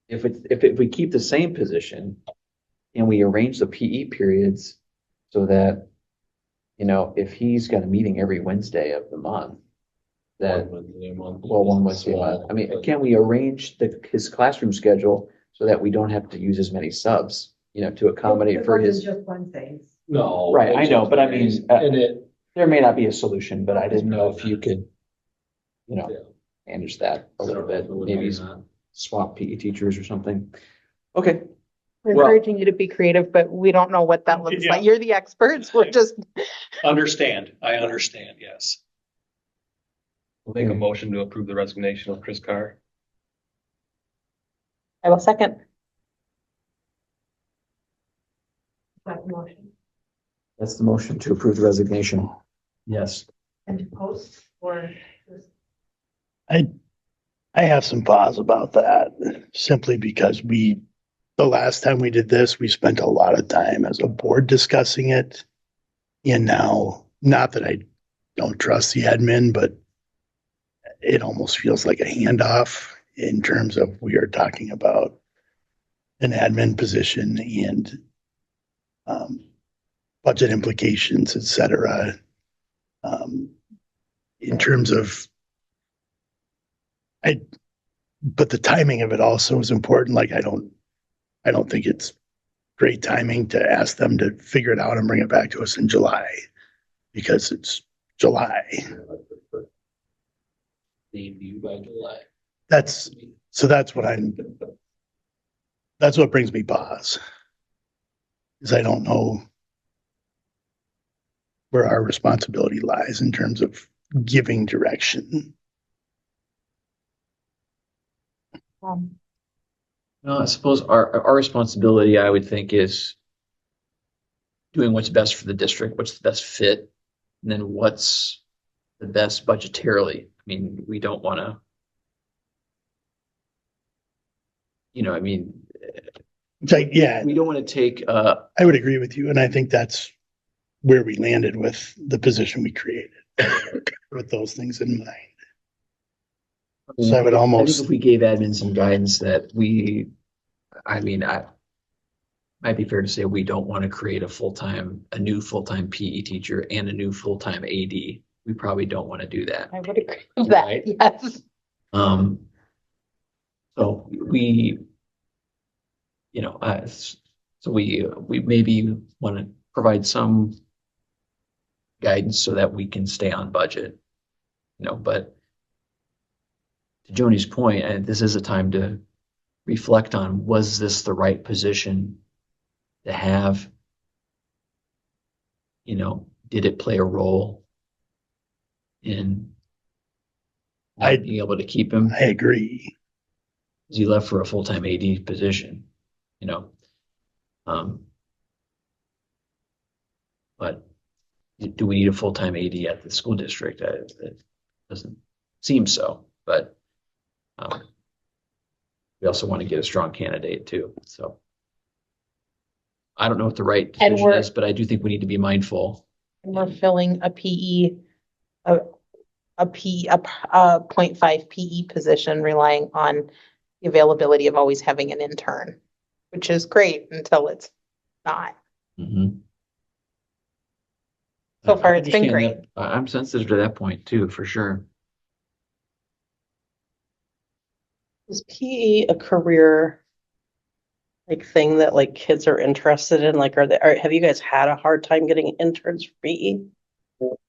if we keep the same position and we arrange the PE periods so that, if he's got a meeting every Wednesday of the month, that, One Wednesday a month. well, one Wednesday a month, can we arrange his classroom schedule so that we don't have to use as many subs, to accommodate for his. Just Wednesdays. No. Right, I know, but I mean, And it, there may not be a solution, but I didn't know if you could, manage that a little bit, maybe swap PE teachers or something. Okay, we're Well- encouraging you to be creative, but we don't know what that looks Yeah. like. You're the experts. We're just, I understand, yes. We'll make a motion to approve the resignation of Chris Carr. I will second. That motion. that's the motion to approve the resignation. Yes. And to post or just. I have some pause about that, simply because the last time we did this, we spent a lot of time as a board discussing it. And now, not that I don't trust the admin, but it almost feels like a handoff in terms of we are talking about an admin position and budget implications, et cetera. In terms of, but the timing of it also is important. Like, I don't think it's great timing to ask them to figure it out and bring it back to us in July, because it's July. named you by July. That's what brings me pause. Is I don't know where our responsibility lies in terms of giving direction. No, I suppose our responsibility, I would think, is doing what's best for the district, what's the best fit, and then what's the best budgetarily. We don't want to I mean, It's like, yeah, we don't want to take, I would agree with you. And I think that's where we landed with the position we created with those things in mind. So I would think almost, if we gave admin some guidance that might be fair to say we don't want to create a new full-time PE teacher and a new full-time AD. We probably don't want to do that. I would agree with that, Right. yes. So we, so we maybe want to provide some guidance so that we can stay on budget, but to Joni's point, and this is a time to reflect on, was this the right position to have? Did it play a role in not being able to keep him? I agree. He left for a full-time AD position, but do we need a full-time AD at the school district? It doesn't seem so, but we also want to get a strong candidate too. So I don't know what the right And decision is, but I do think we need to be mindful. We're filling a PE, a 0.5 PE position, relying on the availability of always having an intern, which is great until it's not. Mhm. So far, I it's been understand great. that. I'm sensitive to that point too, for sure. Is PE a career thing that kids are interested in? Have you guys had a hard time getting interns for PE?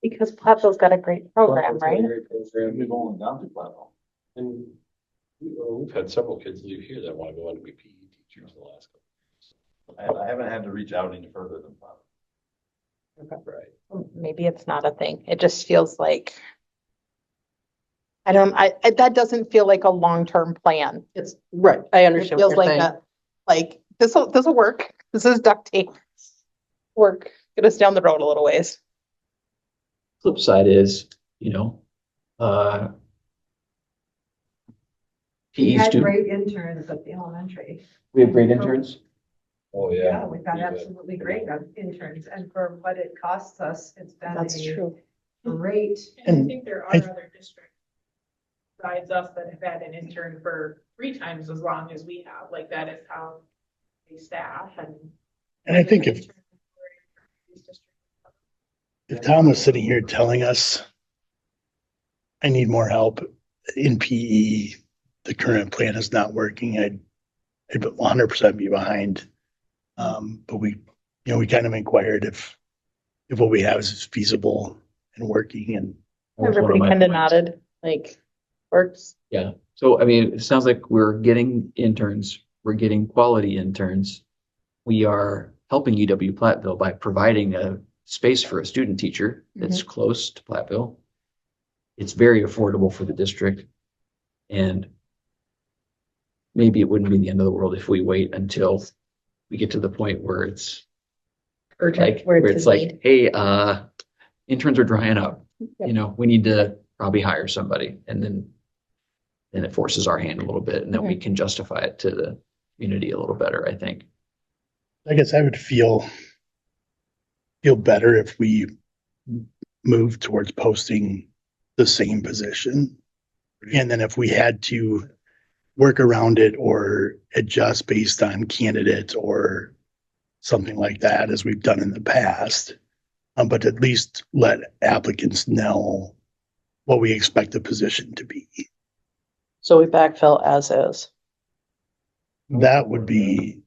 Because Platteville's got a great program, right? We've only gone to Platteville. And we've had several kids leave here that want to go on to be PE teachers the last couple. I haven't had to reach out any further than that. Right. Maybe it's not a thing. It just feels like, that doesn't feel like a long-term plan. It's right. I It understand feels what you're like saying. this'll work. This is duct tape. Work, get us down the road a little ways. Flip side is, We PE had student, great interns at the elementary. we have great interns. Oh, Yeah, yeah. we've had absolutely great interns, and for what it costs us, it's been That's a true. great. And I And think there are I- other districts besides us that have had an intern for 3 times as long as we have, that is how they staff and. And I think if Tom was sitting here telling us, I need more help in PE, the current plan is not working, I'd 100% be behind. But we kind of inquired if what we have is feasible and working, and That was one of Everybody my kind of points. nodded, works. Yeah. So, I mean, it sounds like we're getting interns, we're getting quality interns. We are helping UW Platteville by providing a space for a student teacher that's close to Platteville. It's very affordable for the district. And maybe it wouldn't be the end of the world if we wait until we get to the point where it's Urgent, where a it's like, need. hey, interns are drying up. Yep. We need to probably hire somebody, and then it forces our hand a little bit, and then we can justify it to the community a little better, I think. I guess I would feel better if we move towards posting the same position. And then if we had to work around it or adjust based on candidates or something like that, as we've done in the past, but at least let applicants know what we expect the position to be. So we backfill as is. That would be,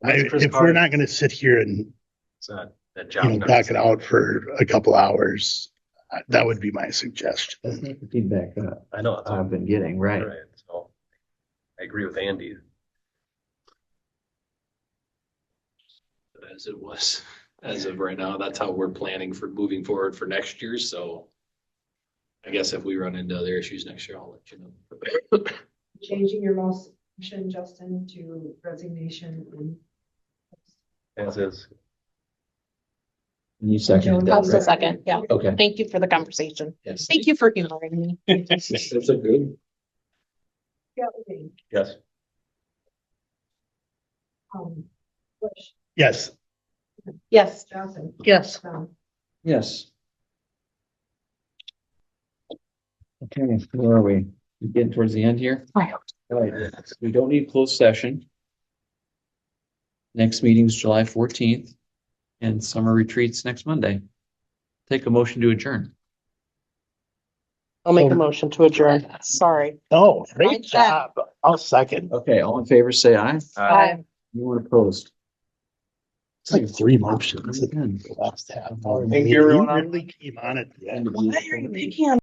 What's Chris if we're Carter- not going to sit here and That job. talk it out for a couple hours, that would be my suggestion. That's not the feedback that I know. That's I've been getting, right? right. So I agree with Andy. As it was, as of right now, that's how we're planning for moving forward for next year, so. I guess if we run into other issues next year, I'll let you know. Changing your motion, Justin, to resignation. As is. And you seconded that, Also right? second, yeah. Okay. Thank you for the conversation. Yes. Thank you for humoring me. That's a good. Gelding, Yes. Bush, Yes. Yes. Johnson. Yes. Yes. Okay, where are we? We getting towards the end here? All right, we don't need closed session. Next meeting is July 14th and summer retreats next Monday. Take a motion to adjourn. I'll make a motion to adjourn. Sorry. Oh, great job. I'll second. Okay, all in favor, say aye. Aye. Anyone opposed? It's like 3 motions. Again. Last half. Thank you, everyone. You really came on at the end. Why are you picking on